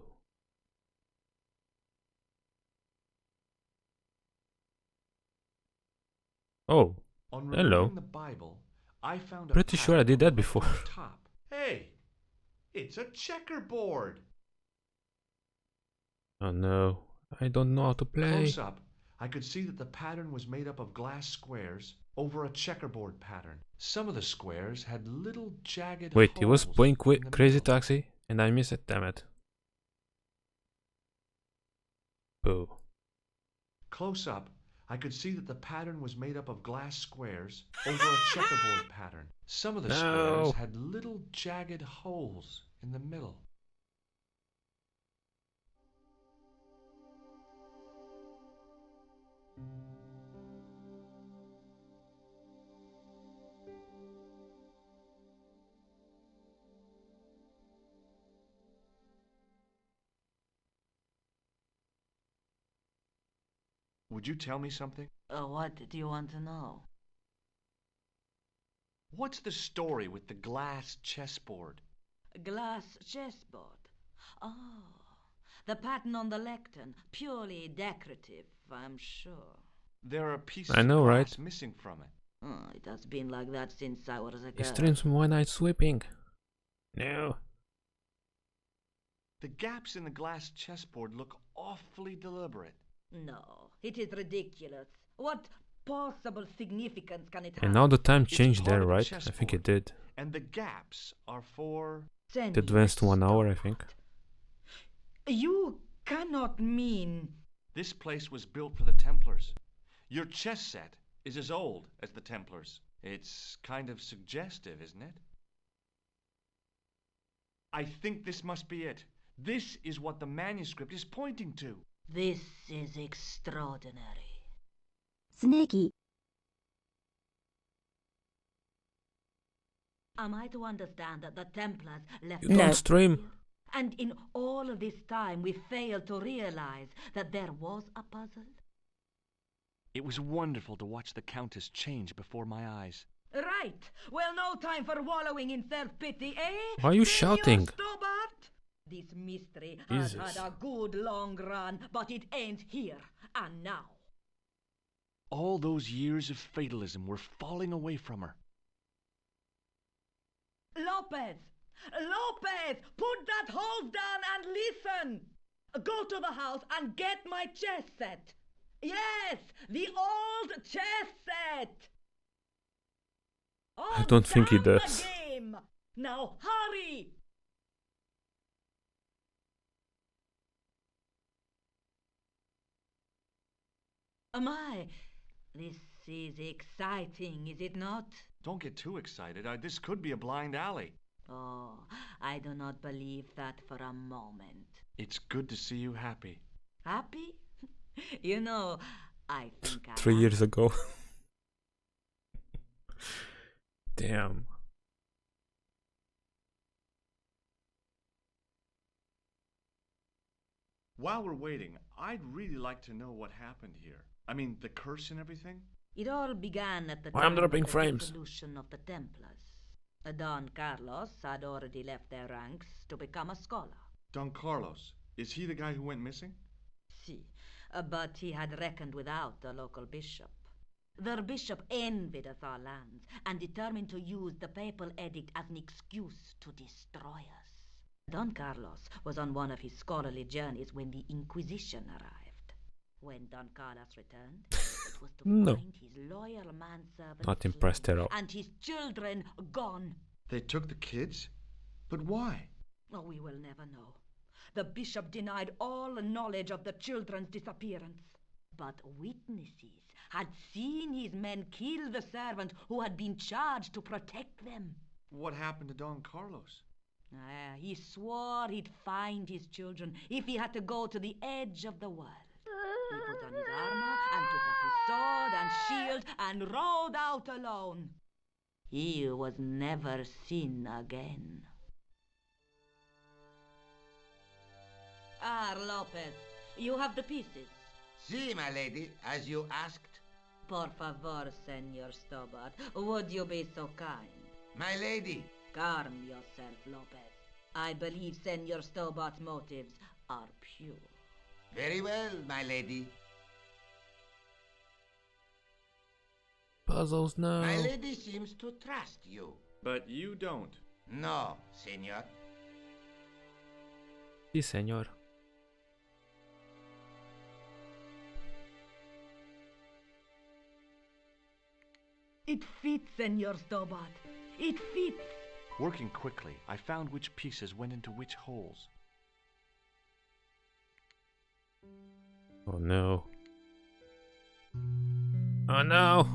Oh, On hello. removing the Bible, I found a Pretty sure I pattern did that on the before. top. Hey, it's a checkerboard. Oh no, I don't know how to play. Close up, I could see that the pattern was made up of glass squares over a checkerboard pattern. Some of the squares had little jagged Wait, he was holes playing in the Crazy middle. Taxi and I missed it, damn it. Boo. Close up, I could see that the pattern was made up of glass squares over a checkerboard pattern. Some of the No. squares had little jagged holes in the middle. Would you tell me something? What do you want to know? What's the story with the glass chessboard? Glass chessboard. Oh, the pattern on the lectern. Purely decorative, I'm sure. There are pieces I know, of right? glass missing from it. Oh, it has been like that since I was a He girl. streams one night sweeping. No. The gaps in the glass chessboard look awfully deliberate. No, it is ridiculous. What possible significance can it have? And now the time It's changed part there, of the right? I think it chessboard, did. And the gaps are for... It advanced 1 hour, I think. You cannot mean... This place was built for the Templars. Your chess set is as old as the Templars. It's kind of suggestive, isn't it? I think this must be it. This is what the manuscript is pointing to. This is extraordinary. Snakey. Am I to understand that the Templars left... You don't stream. And in all of this time we failed to realize that there was a puzzle? It was wonderful to watch the Countess change before my eyes. Right. Well, no time for wallowing in self-pity, eh? Why are you Senor shouting? Stobart? This mystery has Jesus. had a good long run, but it ends here and now. All those years of fatalism were falling away from her. Lopez! Lopez! Put that hose down and listen! Go to the house and get my chess set. Yes, the old chess set! I don't think he Down does. the game. Now hurry! My, this is exciting, is it not? Don't get too excited. This could be a blind alley. Oh, I do not believe that for a moment. It's good to see you happy. Happy? You know, I think I 3 am. years ago. Damn. While we're waiting, I'd really like to know what happened here. I mean, the curse and everything? It all began at the Why I'm time dropping of the frames? dissolution of the Templars. Don Carlos had already left their ranks to become a scholar. Don Carlos, is he the guy who went missing? Si, but he had reckoned without the local bishop. The bishop envied us our lands and determined to use the papal edict as an excuse to destroy us. Don Carlos was on one of his scholarly journeys when the Inquisition arrived. When Don Carlos returned, it was to No. find his loyal manservant Not impressed at all. and his children gone. They took the kids? But why? Oh, we will never know. The bishop denied all knowledge of the children's disappearance. But witnesses had seen his men kill the servant who had been charged to protect them. What happened to Don Carlos? He swore he'd find his children if he had to go to the edge of the world. He put on his armor and took up his sword and shield and rode out alone. He was never seen again. Lopez, you have the pieces. Si, my lady, as you asked. Por favor, Senor Stobart, would you be so kind? My lady. Calm yourself, Lopez. I believe Senor Stobart's motives are pure. Very well, my lady. Puzzles now. My lady seems to trust you. But you don't. No, senor. Si, senor. It fits, Senor Stobart. It fits. Working quickly, I found which pieces went into which holes. Oh no. Oh no!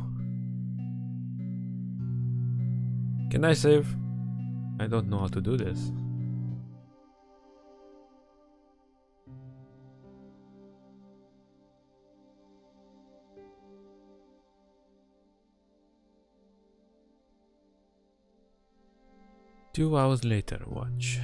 Can I save? I don't know how to do this. 2 hours later, watch.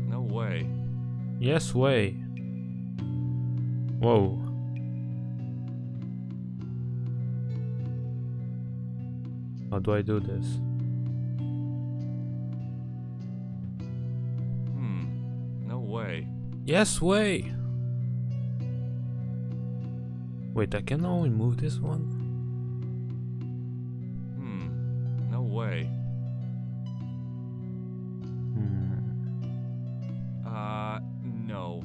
No way. Yes way. Whoa. How do I do this? No way. Yes way. Wait, I can only move this one? No way. No.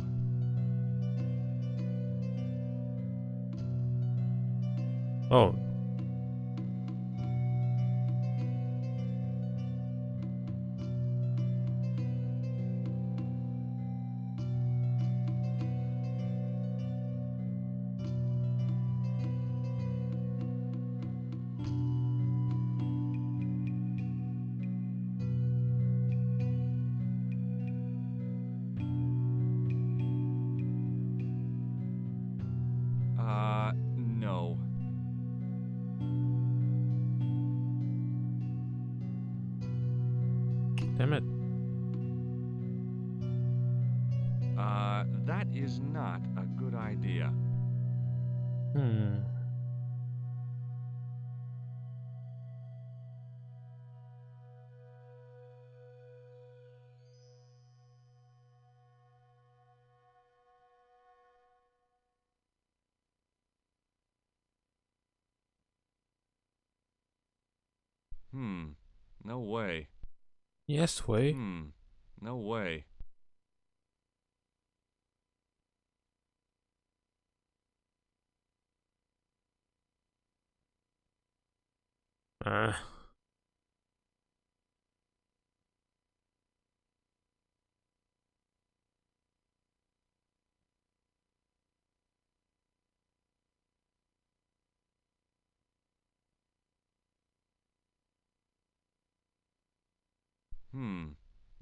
Oh. No. Damn it. That is not a good idea. No way. Yes way. No way.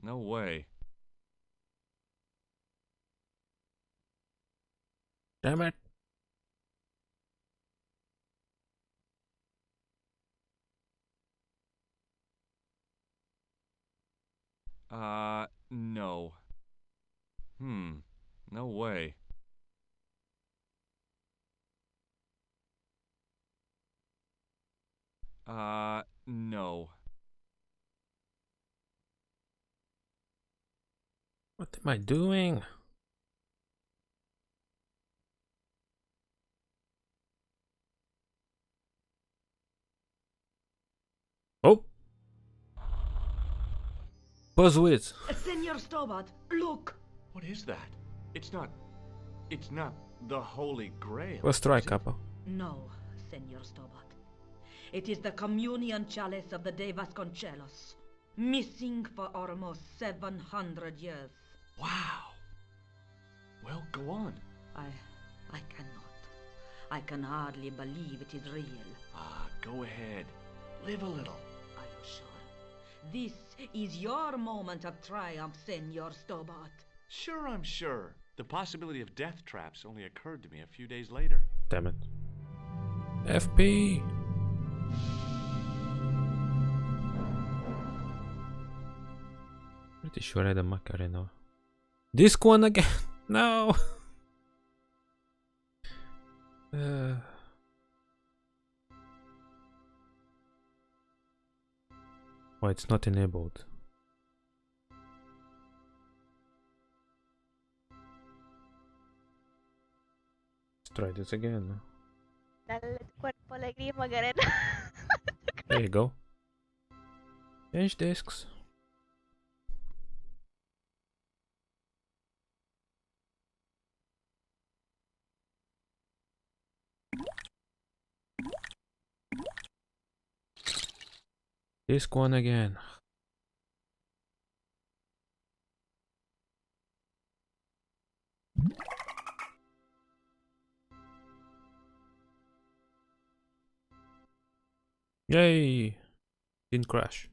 No way. Damn it. No. No way. No. What am I doing? Oh! Buzzwit! Senor Stobart, look! What is that? It's not the Holy Grail. Let's try, is it? Kappa. No, Senor Stobart. It is the communion chalice of the De Vasconcelos, missing for almost 700 years. Wow. Well, go on. I cannot. I can hardly believe it is real. Go ahead. Live a little. Are you sure? This is your moment of triumph, Senor Stobart. Sure, I'm sure. The possibility of death traps only occurred to me a few days later. Damn it. FP! Pretty sure I had a Macarena. This one again! No! Oh, it's not enabled. Let's try this again. Dale tu cuerpo alegría, Macarena. There you go. Change discs. Disc one again. Yay! Didn't crash.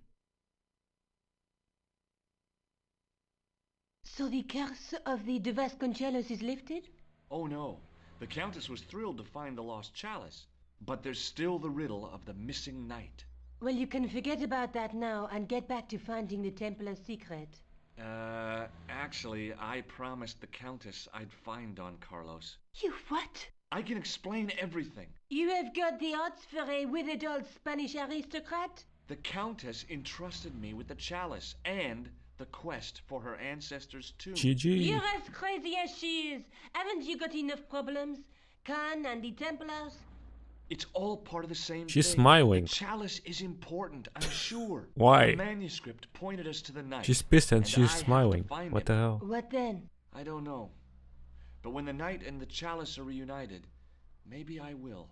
So the curse of the De Vasconcelos is lifted? Oh no, the Countess was thrilled to find the lost chalice, but there's still the riddle of the missing knight. Well, you can forget about that now and get back to finding the Templar's secret. Actually, I promised the Countess I'd find Don Carlos. You what? I can explain everything. You have got the odds for a withered old Spanish aristocrat? The Countess entrusted me with the chalice and the quest for her ancestors' tomb. GG. You're as crazy as she is. Haven't you got enough problems? Khan and the Templars? It's all part of the same She's thing. smiling. The chalice is important, I'm sure. Why? The manuscript pointed us to the knight. She's pissed and I she's have to smiling. find What him. the hell? What then? I don't know. But when the knight and the chalice are reunited, maybe I will.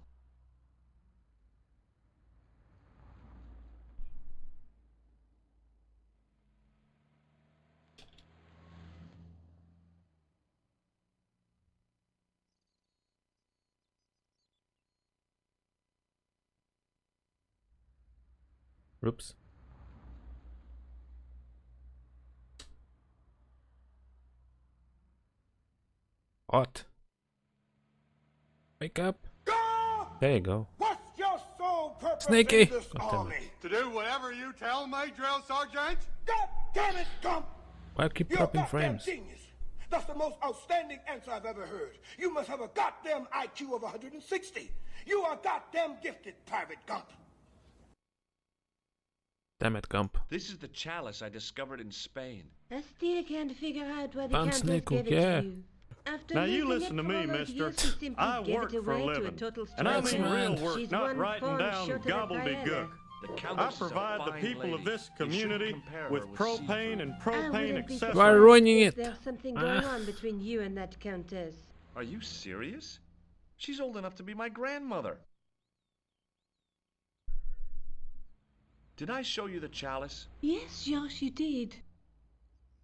Oops. What? Wake up. There you go. What's your sole purpose Sneaky. in this God damn it. army? To do whatever you tell me, Drill Sergeant? God damn it, Gump! Why keep You're a dropping goddamn frames? genius. That's the most outstanding answer I've ever heard. You must have a goddamn IQ of 160. You are goddamn gifted, Private Gump. Damn it, Gump. This is the chalice I discovered in Spain. I still can't figure out why the Bounce Countess nickel, gave it yeah. to you. After Now you losing listen it to for me, all those mister. years, she simply I gave work it for a away to living. total And I stranger. mean real work, She's not one writing phone down short of a gobbledygook. Diana. The I Countess is a provide the fine people lady. of this You shouldn't community compare with her with propane seafood. and I propane wouldn't be accessories. surprised You are ruining if it. There's something going on between you and that Countess. Are you serious? She's old enough to be my grandmother. Did I show you the chalice? Yes, Josh, you did.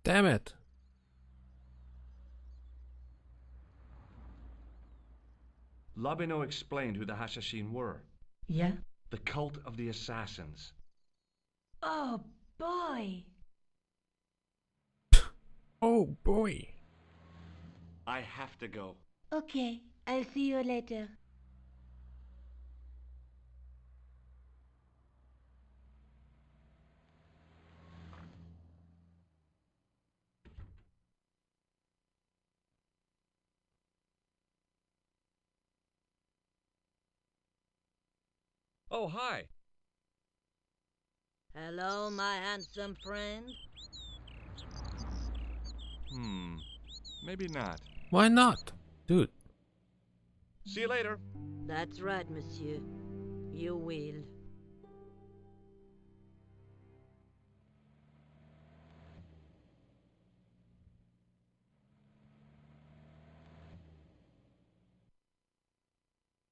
Damn it. Labino explained who the Hashashin were. Yeah? The cult of the assassins. Oh, boy. Oh boy. I have to go. Okay, I'll see you later. Oh, hi. Hello, my handsome friend. Maybe not. Why not? Dude. See you later. That's right, monsieur. You will.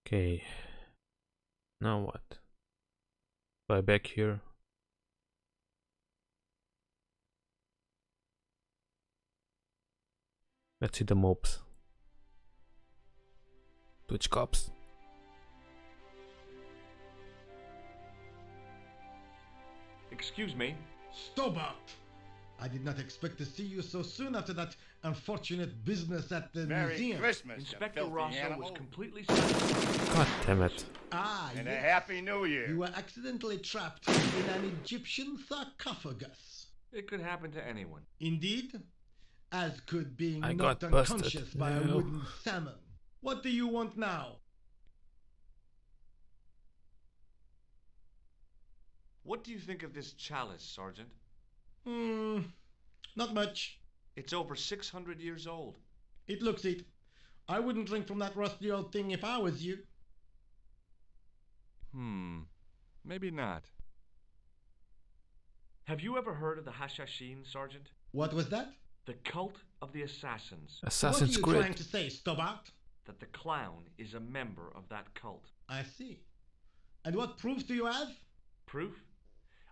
Okay. Now what? Go back here. Let's see the mobs. Twitch cops. Excuse me. Stobart! I did not expect to see you so soon after that unfortunate business at the Merry museum. Christmas, you Inspector filthy Rosso animal. was completely silent. God damn it. Ah, And a yes. Happy New Year. You were accidentally trapped in an Egyptian sarcophagus. It could happen to anyone. Indeed, as could being I knocked got busted. unconscious by a No. wooden salmon. What do you want now? What do you think of this chalice, Sergeant? Not much. It's over 600 years old. It looks it. I wouldn't drink from that rusty old thing if I was you. Maybe not. Have you ever heard of the Hashashin, Sergeant? What was that? The cult of the assassins. Assassin's What are you Creed. trying to say, Stobart? That the clown is a member of that cult. I see. And what proofs do you have? Proof?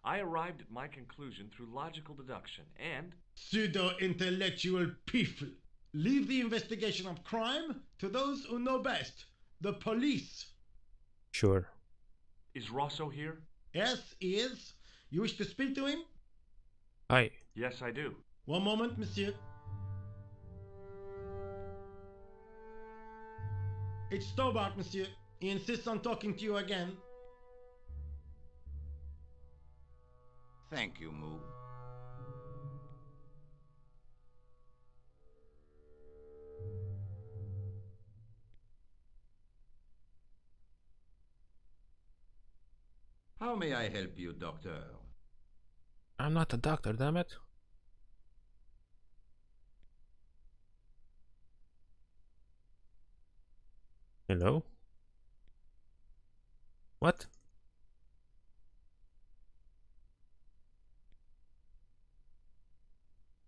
I arrived at my conclusion through logical deduction and... Pseudo-intellectual people. Leave the investigation of crime to those who know best. The police. Sure. Is Rosso here? Yes, he is. You wish to speak to him? Hi. Yes, I do. One moment, monsieur. It's Stobart, monsieur. He insists on talking to you again. Thank you, Moo. How may I help you, Doctor? I'm not a doctor, damn it. Hello? What?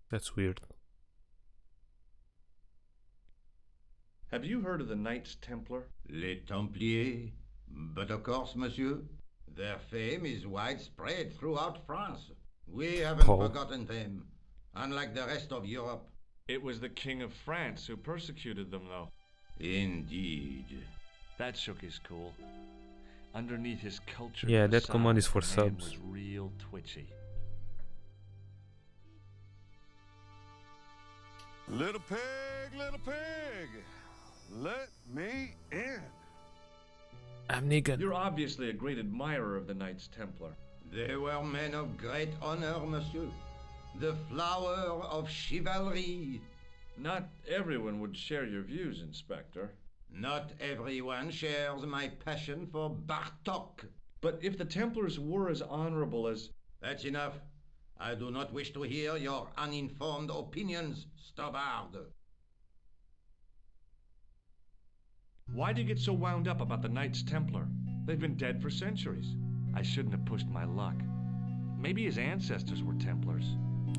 That's weird. Have you heard of the Knights Templar? Les Templiers? But of course, monsieur. Their fame is widespread throughout France. We haven't forgotten them, unlike the rest of Europe. It was the King of France who persecuted them, though. Indeed. That shook his cool. Underneath his culture, Yeah, that command is for man subs. was real twitchy. Little pig, let me in. I'm Negan. You're obviously a great admirer of the Knights Templar. They were men of great honor, monsieur. The flower of chivalry. Not everyone would share your views, Inspector. Not everyone shares my passion for Bartok. But if the Templars were as honorable as... That's enough. I do not wish to hear your uninformed opinions, Stobart. Why do you get so wound up about the Knights Templar? They've been dead for centuries. I shouldn't have pushed my luck. Maybe his ancestors were Templars.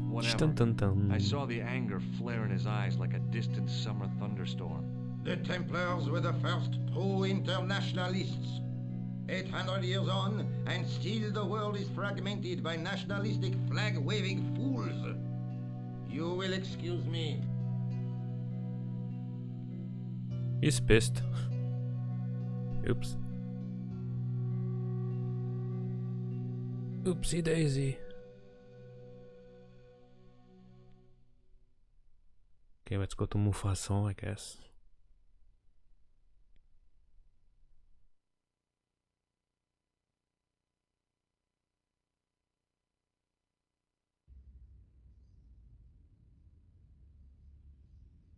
Whatever. Dun, dun, dun. I saw the anger flare in his eyes like a distant summer thunderstorm. The Templars were the first true internationalists. 800 years on, and still the world is fragmented by nationalistic flag-waving fools. You will excuse me. He's pissed. Oops. Oopsie daisy. Okay, let's go to Mufasa, I guess.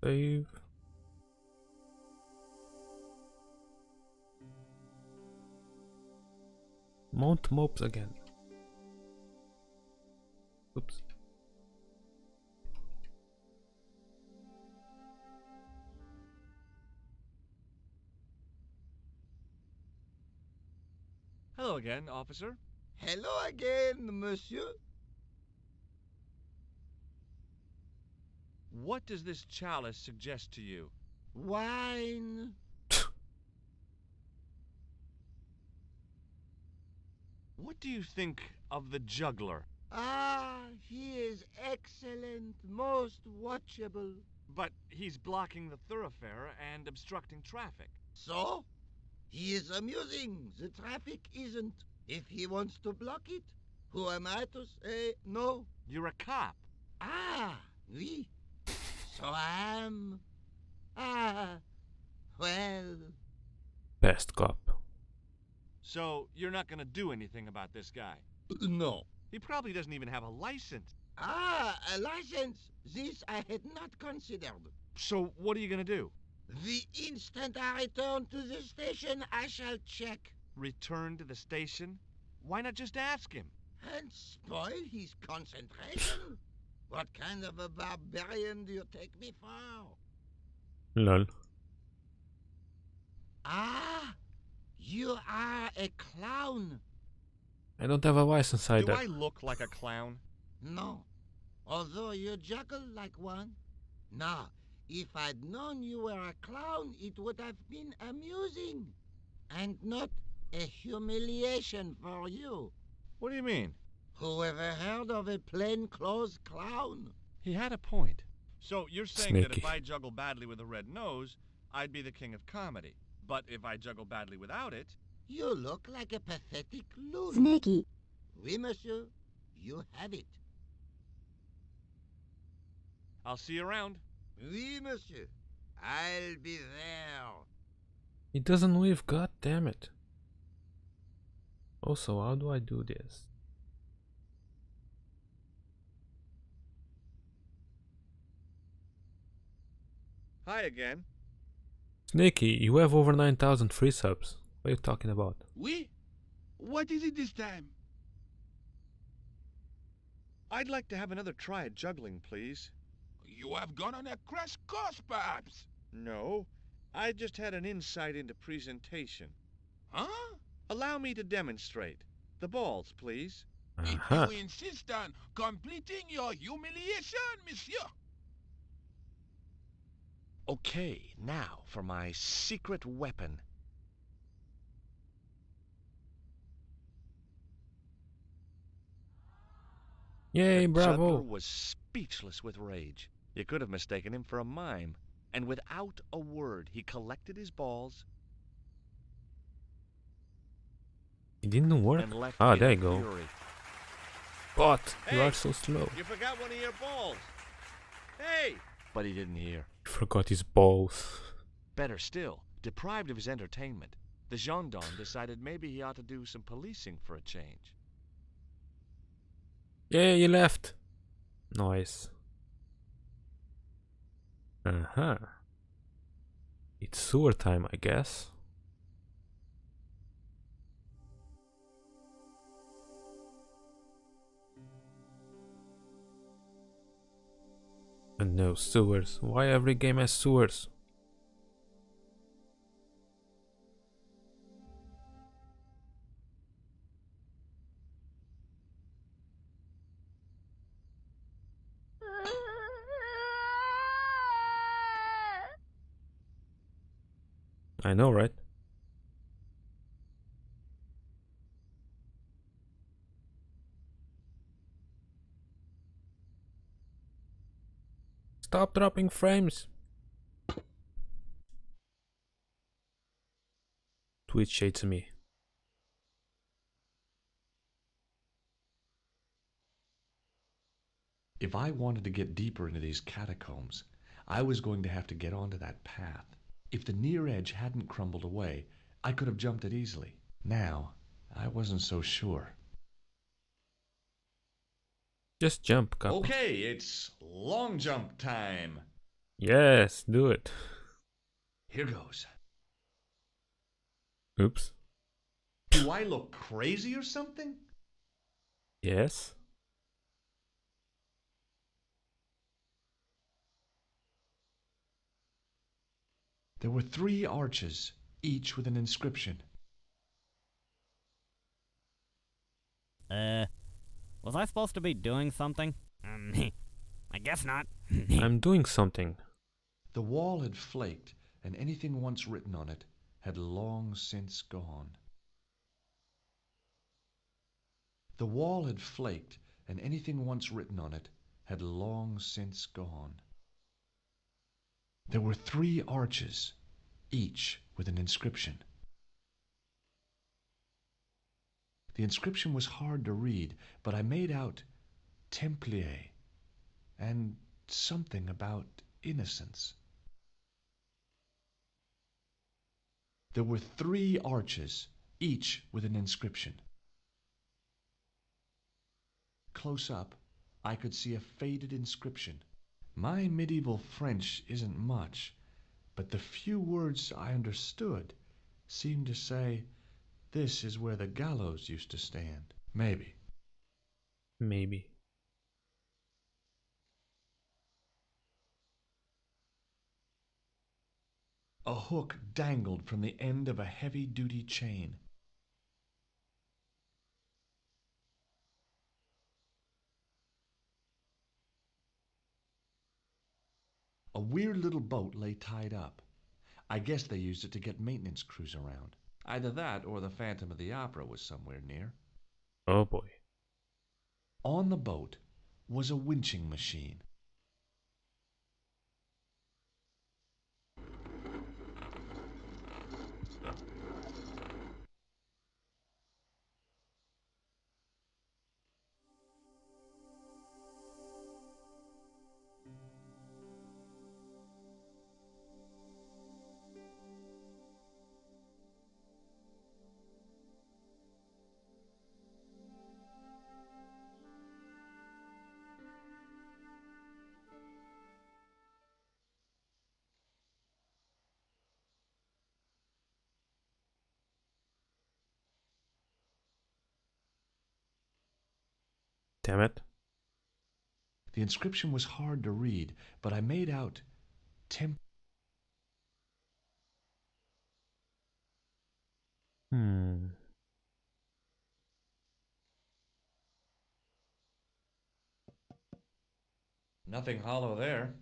Save. Mount mobs again. Oops. Hello again, officer. Hello again, monsieur. What does this chalice suggest to you? Wine. What do you think of the juggler? Ah, he is excellent, most watchable. But he's blocking the thoroughfare and obstructing traffic. So? He is amusing. The traffic isn't. If he wants to block it, who am I to say no? You're a cop. Ah, oui. So I am. Ah, well. Best cop. So you're not gonna do anything about this guy? No. He probably doesn't even have a license. Ah, a license. This I had not considered. So what are you gonna do? The instant I return to the station, I shall check. Return to the station? Why not just ask him? And spoil his concentration? What kind of a barbarian do you take me for? Lol. Ah, you are a clown. I don't have a license either. Do I look like a clown? No, although you juggle like one. Now, if I'd known you were a clown, it would have been amusing. And not a humiliation for you. What do you mean? Who ever heard of a plainclothes clown? He had a point. So you're saying that if Sneaky. I juggle badly with a red nose, I'd be the king of comedy. But if I juggle badly without it... You look like a pathetic loon. Snaky. Oui, monsieur. You have it. I'll see you around. Oui, monsieur. I'll be there. It doesn't weave, god damn it. Also, how do I do this? Hi again. Snaky, you have over 9,000 free subs. What are you talking about? Oui? What is it this time? I'd like to have another try at juggling, please. You have gone on a crash course, perhaps? No, I just had an insight into presentation. Huh? Allow me to demonstrate. The balls, please. If you insist on completing your humiliation, monsieur. Okay, now for my secret weapon. Yay, The bravo! juggler was speechless with rage. You could have mistaken him for a mime. And without a word, he collected his balls It didn't work? and left Ah, in there a you go. fury. But you Hey, are so slow. You forgot one of your balls. Hey! But he didn't hear. He forgot his balls. Better still, deprived of his entertainment, the gendarme decided maybe he ought to do some policing for a change. Yeah, you left. Nice. It's sewer time, I guess. And no sewers. Why every game has sewers? I know, right? Stop dropping frames. Twitch hates me. If I wanted to get deeper into these catacombs, I was going to have to get onto that path. If the near edge hadn't crumbled away, I could have jumped it easily. Now, I wasn't so sure. Just jump, couple. Okay, it's long jump time. Yes, do it. Here goes. Oops. Do I look crazy or something? Yes. There were 3 arches, each with an inscription. Was I supposed to be doing something? I guess not. I'm doing something. The wall had flaked, and anything once written on it had long since gone. The wall had flaked, and anything once written on it had long since gone. There were 3 arches, each with an inscription. The inscription was hard to read, but I made out Templier and something about innocence. There were 3 arches, each with an inscription. Close up, I could see a faded inscription. My medieval French isn't much, but the few words I understood seemed to say, "This is where the gallows used to stand." Maybe. Maybe. A hook dangled from the end of a heavy-duty chain. A weird little boat lay tied up. I guess they used it to get maintenance crews around. Either that or the Phantom of the Opera was somewhere near. Oh boy. On the boat was a winching machine. Damn it. The inscription was hard to read, but I made out Nothing hollow there.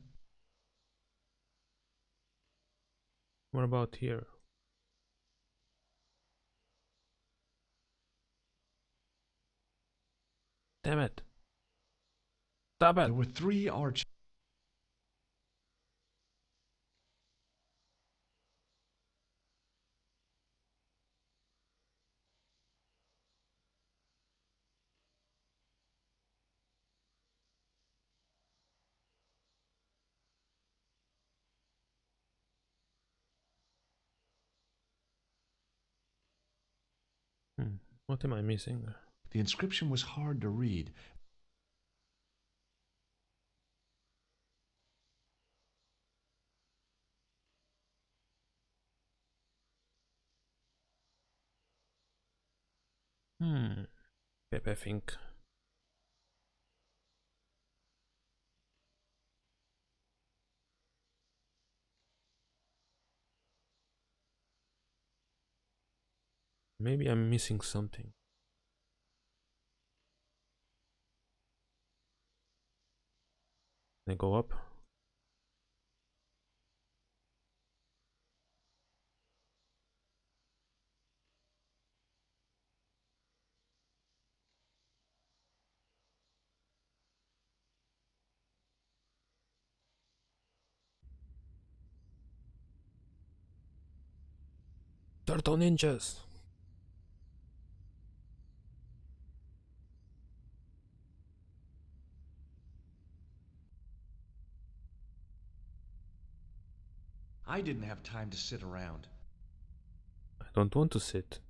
What about here? Damn it. Stop it. There were 3 arches. What am I missing? The inscription was hard to read. Pepe think. Maybe I'm missing something. Can I go up? Turtle ninjas! I didn't have time to sit around. I don't want to sit.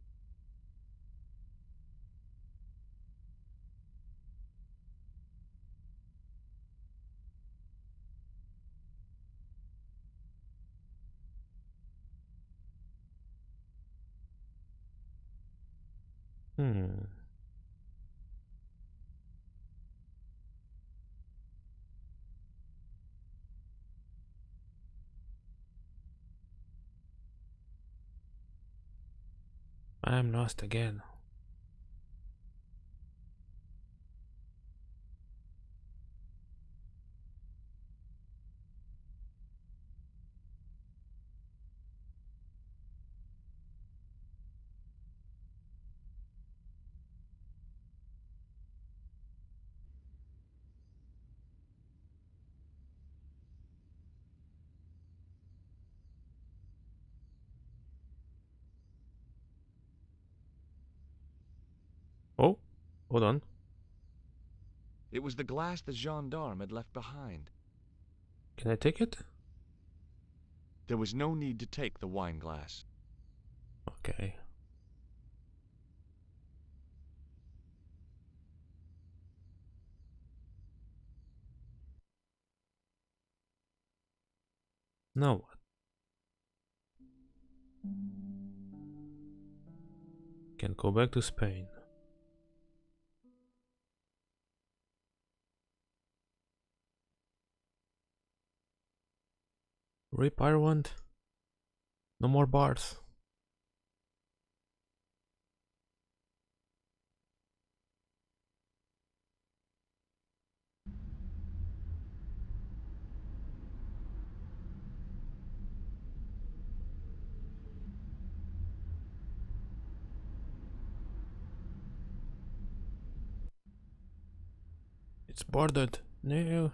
I am lost again. Oh, hold on. It was the glass the gendarme had left behind. Can I take it? There was no need to take the wine glass. Okay. Now what? Can go back to Spain. Rip Ireland. No more bars. It's bordered. No.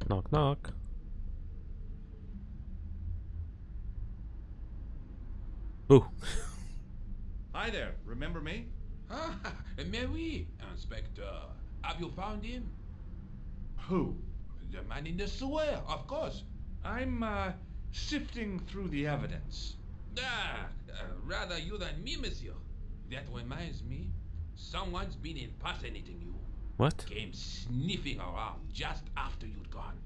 Knock knock. Ooh. Hi there, remember me? Ah, mais oui, Inspector. Have you found him? Who? The man in the sewer, of course. I'm, sifting through the evidence. Ah, rather you than me, monsieur. That reminds me, someone's been impersonating you. What? Came sniffing around just after you'd gone.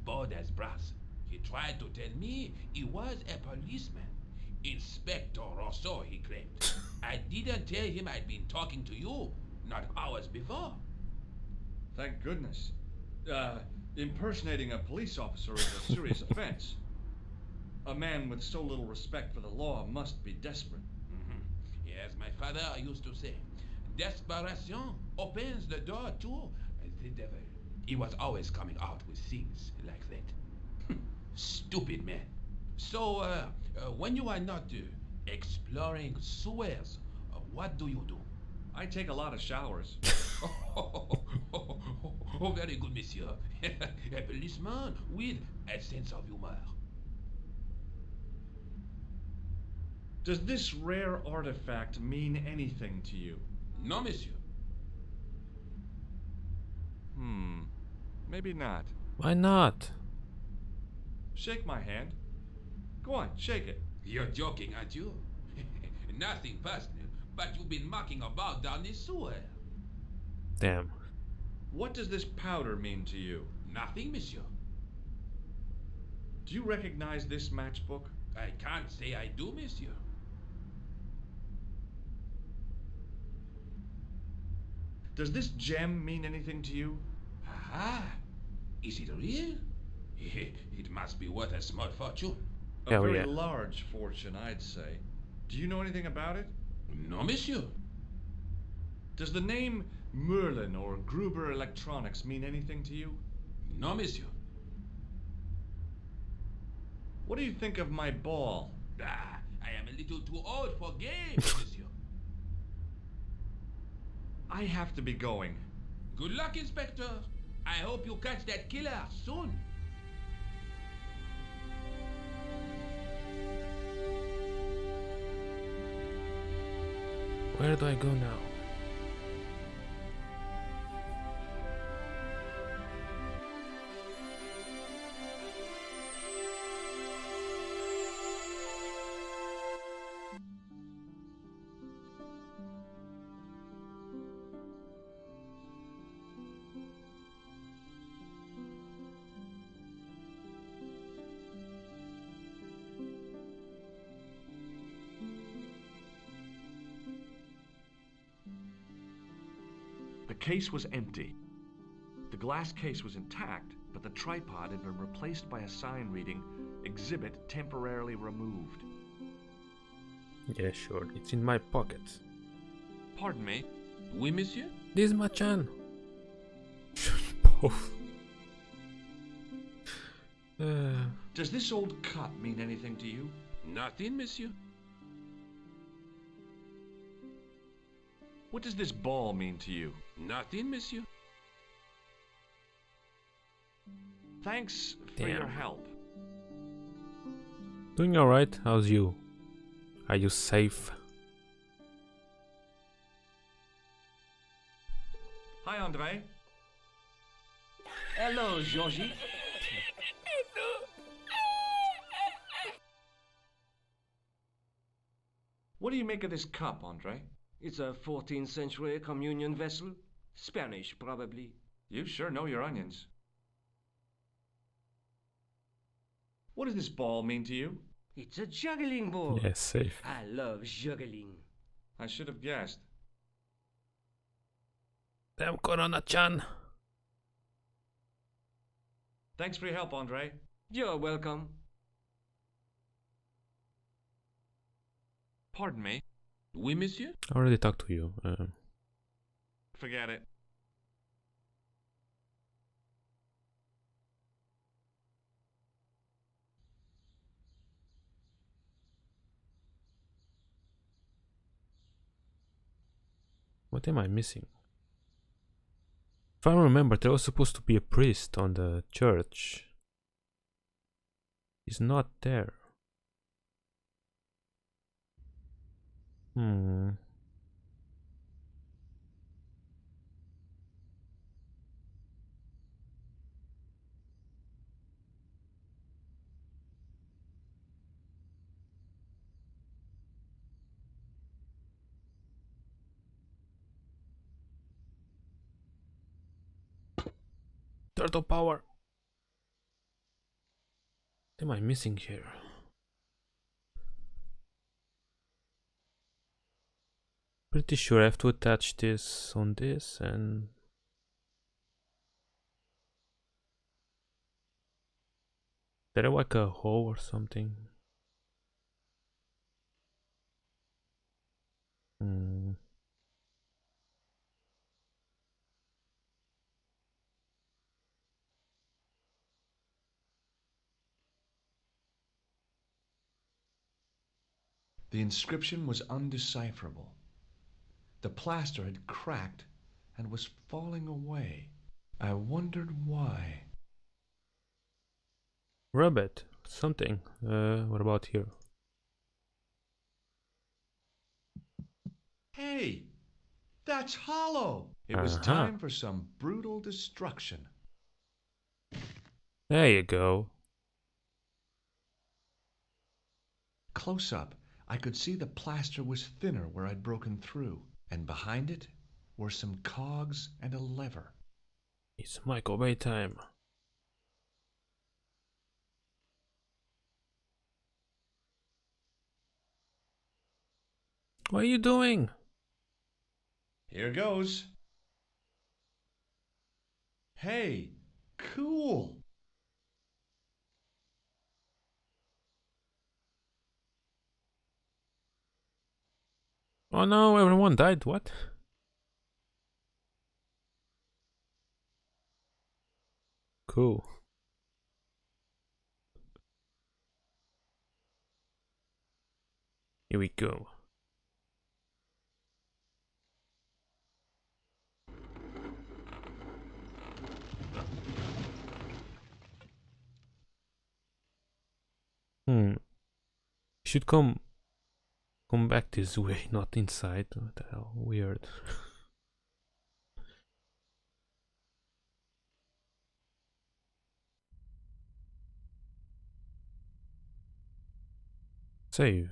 Bored as brass. He tried to tell me he was a policeman. Inspector or so, he claimed. I didn't tell him I'd been talking to you, not hours before. Thank goodness. Impersonating a police officer is a serious offense. A man with so little respect for the law must be desperate. Yes, my father used to say, desperation opens the door to the devil. He was always coming out with things like that. Stupid man. So, when you are not exploring sewers, what do you do? I take a lot of showers. Oh, very good, monsieur. A policeman with a sense of humor. Does this rare artifact mean anything to you? No, monsieur. Maybe not. Why not? Shake my hand. Go on, shake it. You're joking, aren't you? Nothing personal, but you've been mucking about down this sewer. Damn. What does this powder mean to you? Nothing, monsieur. Do you recognize this matchbook? I can't say I do, monsieur. Does this gem mean anything to you? Aha! Is it real? It must be worth a small fortune. A very large fortune, I'd say. Do you know anything about it? No, monsieur. Does the name Merlin or Gruber Electronics mean anything to you? No, monsieur. What do you think of my ball? I am a little too old for games, monsieur. I have to be going. Good luck, Inspector. I hope you catch that killer soon. Where do I go now? The case was empty. The glass case was intact, but the tripod had been replaced by a sign reading, "Exhibit temporarily removed." Yeah, sure. It's in my pocket. Pardon me? Oui, monsieur? This is Machan. Both. Does this old cup mean anything to you? Nothing, monsieur. What does this ball mean to you? Nothing, monsieur. Thanks for your help. Doing alright. How's you? Are you safe? Hi, Andre. Hello, Georgie. What do you make of this cup, Andre? It's a 14th century communion vessel. Spanish, probably. You sure know your onions. What does this ball mean to you? It's a juggling ball. Yes, safe. I love juggling. I should have guessed. Damn, Corona-chan. Thanks for your help, Andre. You're welcome. Pardon me? Oui, monsieur? I already talked to you. Forget it. What am I missing? If I remember, there was supposed to be a priest on the church. He's not there. Turtle power. What am I missing here? Pretty sure I have to attach this on this and... Is there like a hole or something? The inscription was undecipherable. The plaster had cracked and was falling away. I wondered why. Rabbit, something. What about here? Hey, that's hollow. It was time for some brutal destruction. There you go. Close up, I could see the plaster was thinner where I'd broken through, and behind it were some cogs and a lever. It's Michael Bay time. What are you doing? Here goes. Hey, cool. Oh no, everyone died. What? Cool. Here we go. Should come back this way, not inside. What the hell? Weird. Save.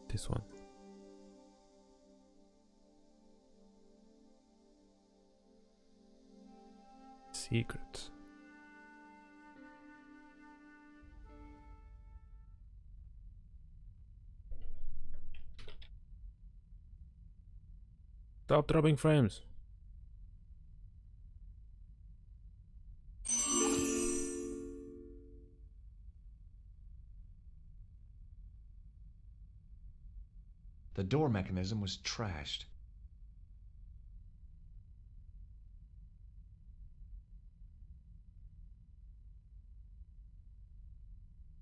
This one. Secrets. Stop dropping frames. The door mechanism was trashed.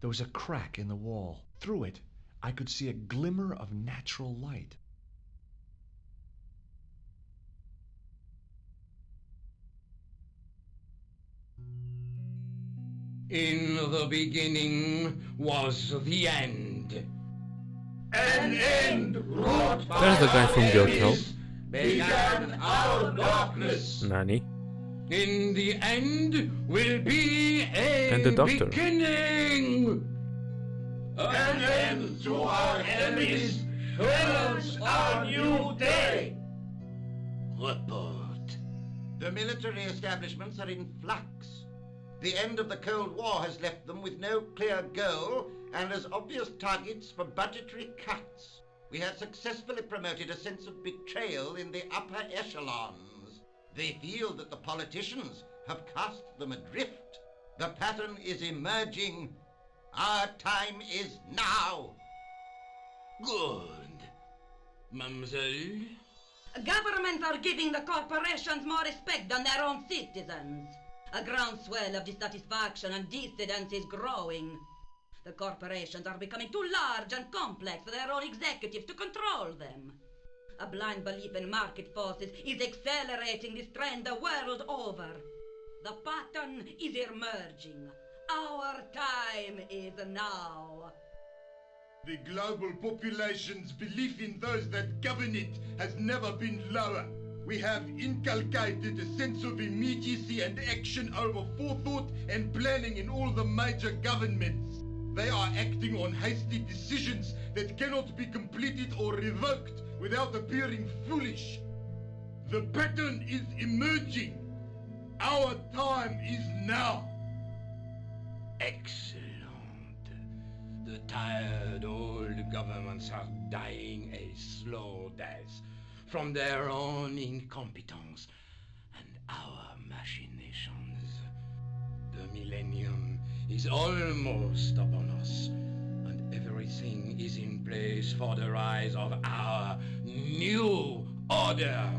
There was a crack in the wall. Through it, I could see a glimmer of natural light. In the beginning was the end. An end wrought by There's the guy from Gyoto. began our darkness. Nani? In the end will be a And the doctor. beginning. An end to our enemies heralds our new day. Report. The military establishments are in flux. The end of the Cold War has left them with no clear goal and as obvious targets for budgetary cuts. We have successfully promoted a sense of betrayal in the upper echelons. They feel that the politicians have cast them adrift. The pattern is emerging. Our time is now. Good. Mademoiselle? Governments are giving the corporations more respect than their own citizens. A groundswell of dissatisfaction and dissidence is growing. The corporations are becoming too large and complex for their own executives to control them. A blind belief in market forces is accelerating this trend the world over. The pattern is emerging. Our time is now. The global population's belief in those that govern it has never been lower. We have inculcated a sense of immediacy and action over forethought and planning in all the major governments. They are acting on hasty decisions that cannot be completed or revoked without appearing foolish. The pattern is emerging. Our time is now. Excellent. The tired old governments are dying a slow death from their own incompetence and our machinations. The millennium is almost upon us, and everything is in place for the rise of our new order.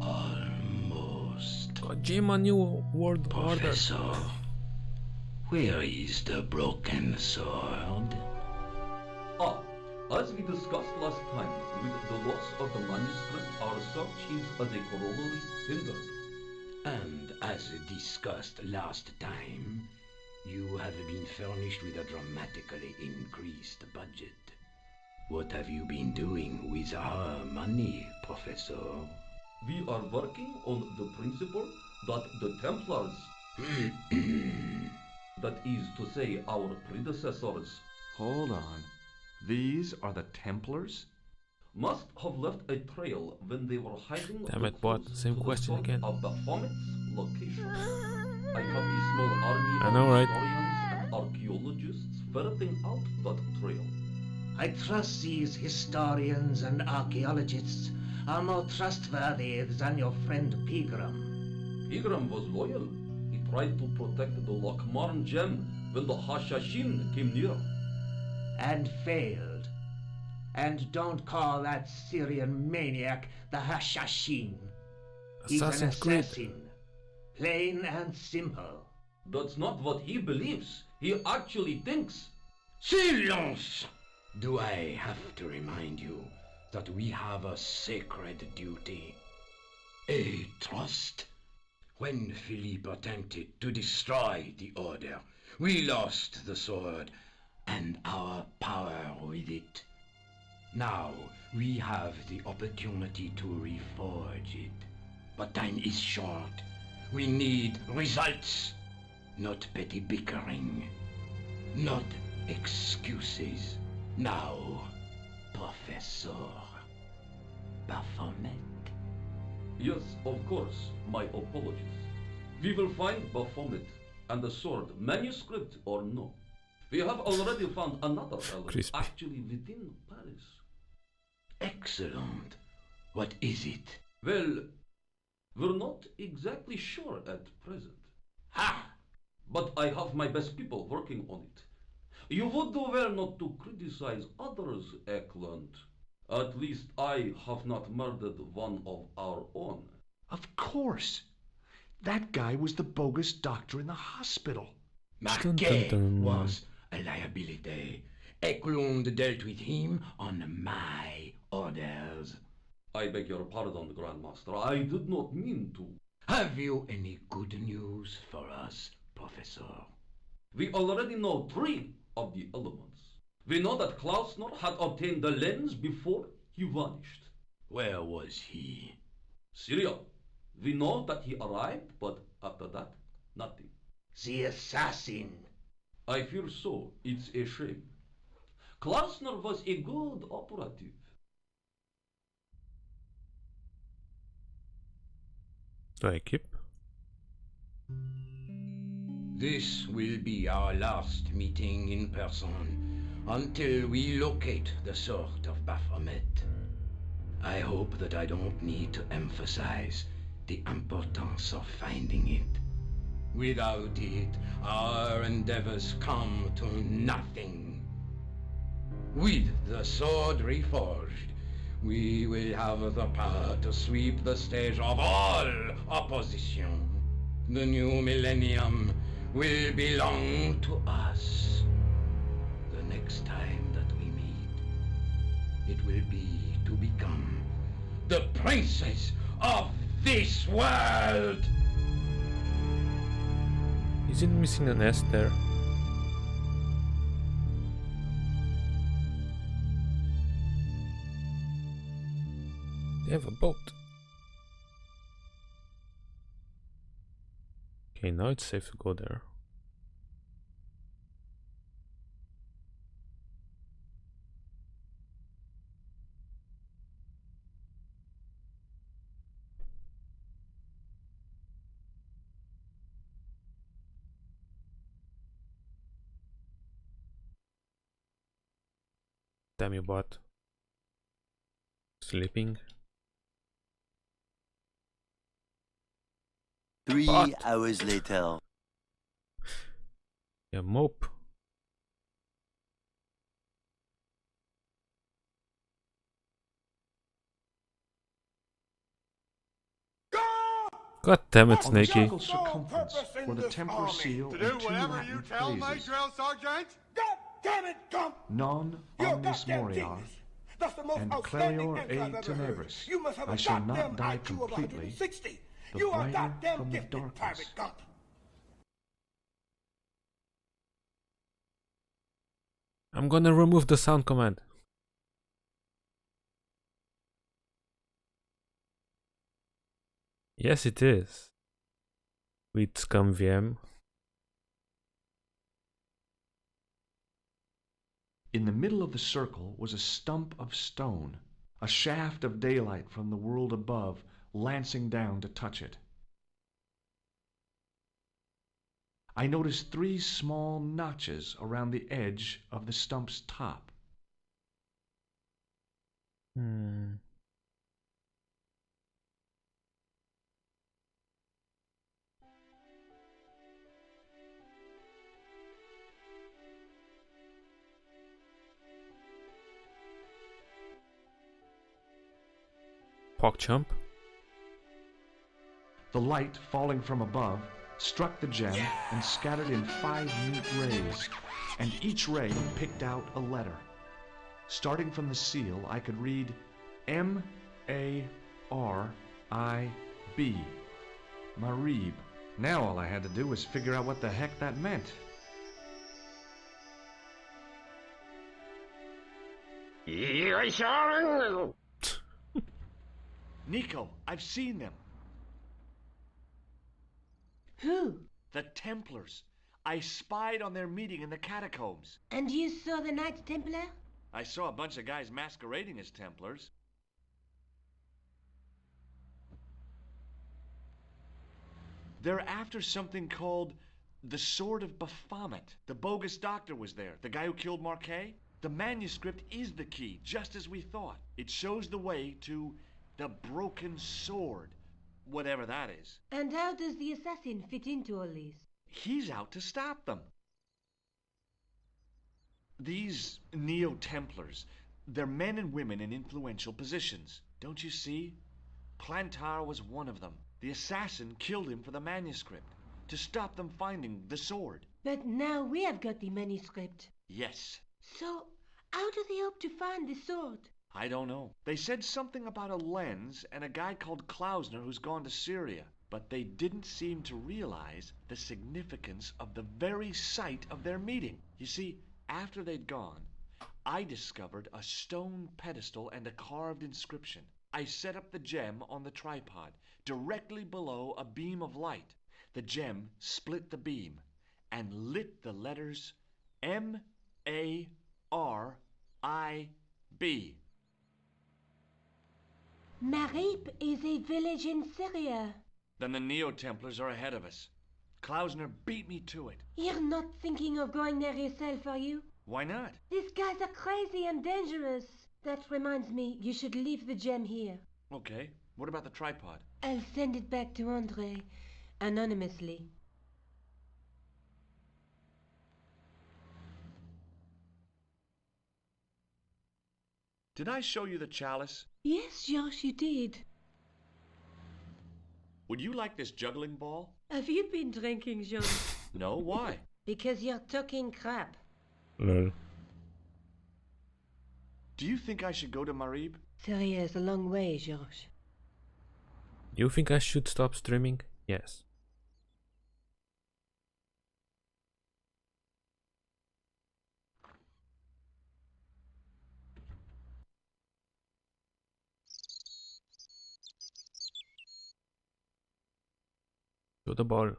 Almost. Kojima New World Professor, Order. where is the broken sword? Ah, as we discussed last time, with the loss of the manuscript, our search is as a corollary hindered. And as discussed last time, you have been furnished with a dramatically increased budget. What have you been doing with our money, Professor? We are working on the principle that the Templars, that is to say our predecessors, Hold on. These are the Templars? must have left a trail when they were hiding Damn the it, bot. clues Same to the question sword again. of Baphomet's location. I have a small army I of know, right? historians and archaeologists ferreting out that trail. I trust these historians and archaeologists are more trustworthy than your friend Pegram. Pegram was loyal. He tried to protect the Lochmarn gem when the Hashashin came near. And failed. And don't call that Syrian maniac the Hashashin. He's an Assassin's Creed. assassin. Plain and simple. That's not what he believes. He actually thinks. Silence! Do I have to remind you that we have a sacred duty? A trust? When Philippe attempted to destroy the Order, we lost the sword and our power with it. Now we have the opportunity to reforge it. But time is short. We need results, not petty bickering, not excuses. Now, Professor Baphomet. Yes, of course, my apologies. We will find Baphomet and the sword, manuscript or no. We have already found another element, Crispy. actually within Paris. Excellent. What is it? Well, we're not exactly sure at present. Ha! But I have my best people working on it. You would do well not to criticize others, Eklund. At least I have not murdered one of our own. Of course. That guy was the bogus doctor in the hospital. Marquet dun. was a liability. Eklund dealt with him on my orders. I beg your pardon, Grandmaster. I did not mean to. Have you any good news for us, Professor? We already know 3 of the elements. We know that Klausner had obtained the lens before he vanished. Where was he? Syria. We know that he arrived, but after that, nothing. The assassin. I fear so. It's a shame. Klausner was a good operative. Do I keep? This will be our last meeting in person until we locate the sword of Baphomet. I hope that I don't need to emphasize the importance of finding it. Without it, our endeavors come to nothing. With the sword reforged, we will have the power to sweep the stage of all opposition. The new millennium will belong to us. The next time that we meet, it will be to become the princes of this world! Isn't missing an S there? They have a boat. Okay, now it's safe to go there. Damn you, bot. Sleeping. 3 hours later. Yeah, mope. God damn it, On the Snakey. circle's circumference were the Templar seal To and do 2 whatever Latin you tell my phrases. drill sergeant? God damn it, Gump! Non You're a omnis goddamn moriar genius. That's the most and outstanding clarior answer I've e ever heard. tenebris. You must have I a shall goddamn not die IQ of completely. 160. The You are brighter goddamn from the gifted, darkness. Private Gump. I'm gonna remove the sound command. Yes, it is. With scum VM. In the middle of the circle was a stump of stone, a shaft of daylight from the world above lancing down to touch it. I noticed 3 small notches around the edge of the stump's top. PogChamp. The light falling from above struck the gem and scattered in 5 neat rays, and each ray picked out a letter. Starting from the seal, I could read M-A-R-I-B. Marib. Now all I had to do was figure out what the heck that meant. Nico, I've seen them. Who? The Templars. I spied on their meeting in the catacombs. And you saw the Knights Templar? I saw a bunch of guys masquerading as Templars. They're after something called the Sword of Baphomet. The bogus doctor was there, the guy who killed Marquet. The manuscript is the key, just as we thought. It shows the way to the broken sword, whatever that is. And how does the assassin fit into all this? He's out to stop them. These Neo-Templars, they're men and women in influential positions. Don't you see? Plantar was one of them. The assassin killed him for the manuscript, to stop them finding the sword. But now we have got the manuscript. Yes. So, how do they hope to find the sword? I don't know. They said something about a lens and a guy called Klausner who's gone to Syria, but they didn't seem to realize the significance of the very site of their meeting. You see, after they'd gone, I discovered a stone pedestal and a carved inscription. I set up the gem on the tripod, directly below a beam of light. The gem split the beam and lit the letters M-A-R-I-B. Marib is a village in Syria. Then the Neo-Templars are ahead of us. Klausner beat me to it. You're not thinking of going there yourself, are you? Why not? These guys are crazy and dangerous. That reminds me, you should leave the gem here. Okay, what about the tripod? I'll send it back to Andre, anonymously. Did I show you the chalice? Yes, Josh, you did. Would you like this juggling ball? Have you been drinking, Josh? No, why? Because you're talking crap. Lol. Do you think I should go to Marib? Syria is a long way, Josh. You think I should stop streaming? Yes. To the ball.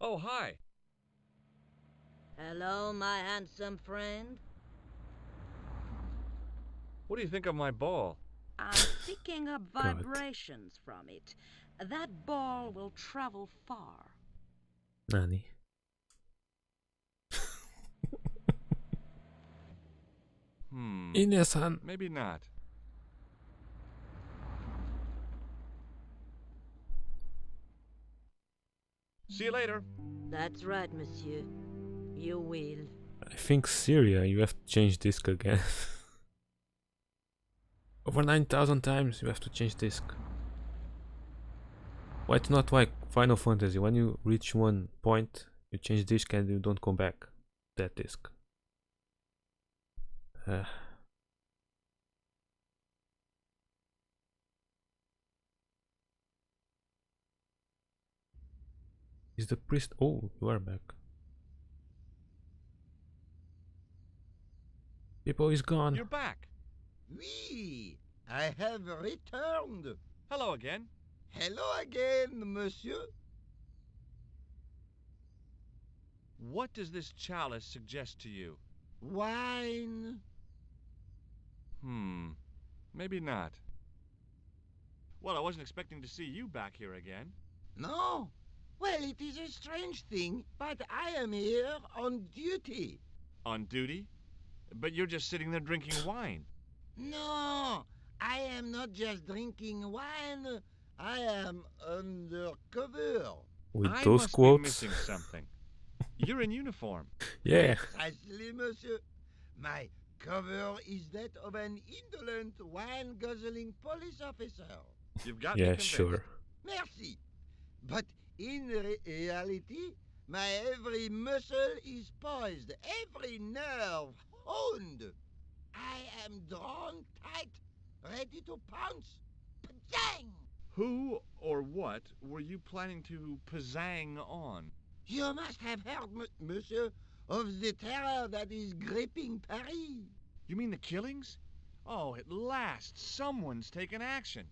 Oh, hi. Hello, my handsome friend. What do you think of my ball? I'm picking up vibrations from it. That ball will travel far. Nani? Ines-san. Maybe not. See you later. That's right, monsieur. You will. I think Syria, you have to change disc again. Over 9,000 times you have to change disc. Why it's not like Final Fantasy? When you reach one point, you change disc and you don't come back that disc. Is the priest? Oh, you are back. People is gone. You're back. Oui, I have returned. Hello again. Hello again, monsieur. What does this chalice suggest to you? Wine. Maybe not. Well, I wasn't expecting to see you back here again. No? Well, it is a strange thing, but I am here on duty. On duty? But you're just sitting there drinking wine. No, I am not just drinking wine. I am undercover. With I those must quotes. be missing something. You're in uniform. Yeah. Precisely, monsieur. My cover is that of an indolent, wine-guzzling police officer. You've got me Yeah, convinced. sure. Merci. But in reality, my every muscle is poised, every nerve honed. I am drawn tight, ready to pounce. Pajang! Who or what were you planning to pizzang on? You must have heard, monsieur, of the terror that is gripping Paris. You mean the killings? Oh, at last, someone's taken action.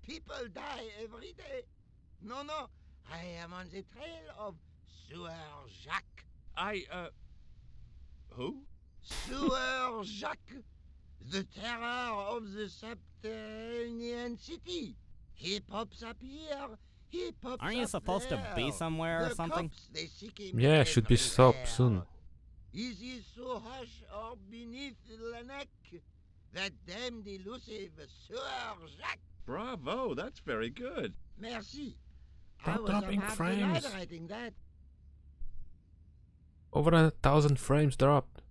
People die every day. No, I am on the trail of Sieur Jacques. Who? Sieur Jacques, the terror of the subterranean city. He pops up here, he pops Aren't you up supposed there. to be somewhere or The something? cops, they seek him Yeah, should be stopped everywhere. soon. Is he so hush or beneath the neck? That damned elusive Sieur Jacques. Bravo, that's very good. Merci. Stop I was dropping about frames. to writing that. Over 1,000 frames dropped.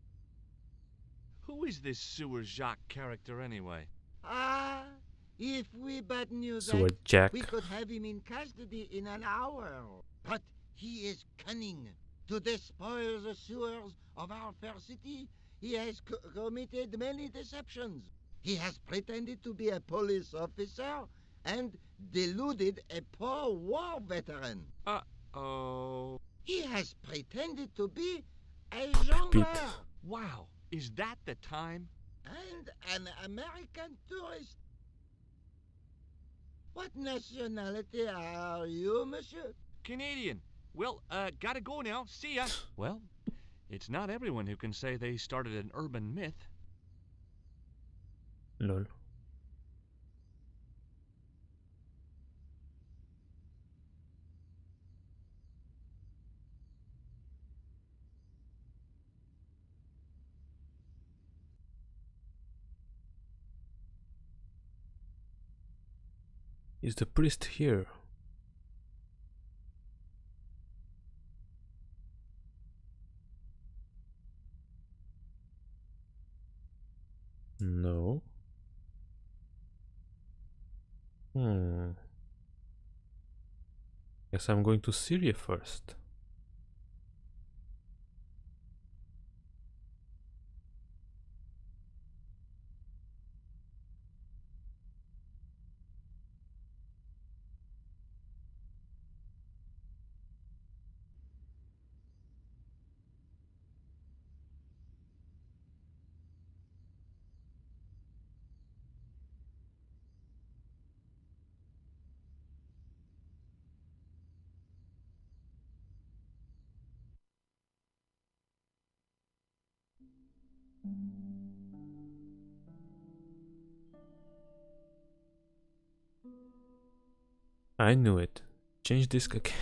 Who is this Sewer Jacques character anyway? Ah, if we but knew Sewer that, Jack. we could have him in custody in an hour. But he is cunning. To despoil the sewers of our fair city, he has committed many deceptions. He has pretended to be a police officer and deluded a poor war veteran. Uh-oh. He has pretended to be a jongleur. Wow, is that the time? And an American tourist. What nationality are you, monsieur? Canadian. Well, gotta go now. See ya. Well, it's not everyone who can say they started an urban myth. Lol. Is the priest here? No. Guess I'm going to Syria first. I knew it. Change disc again.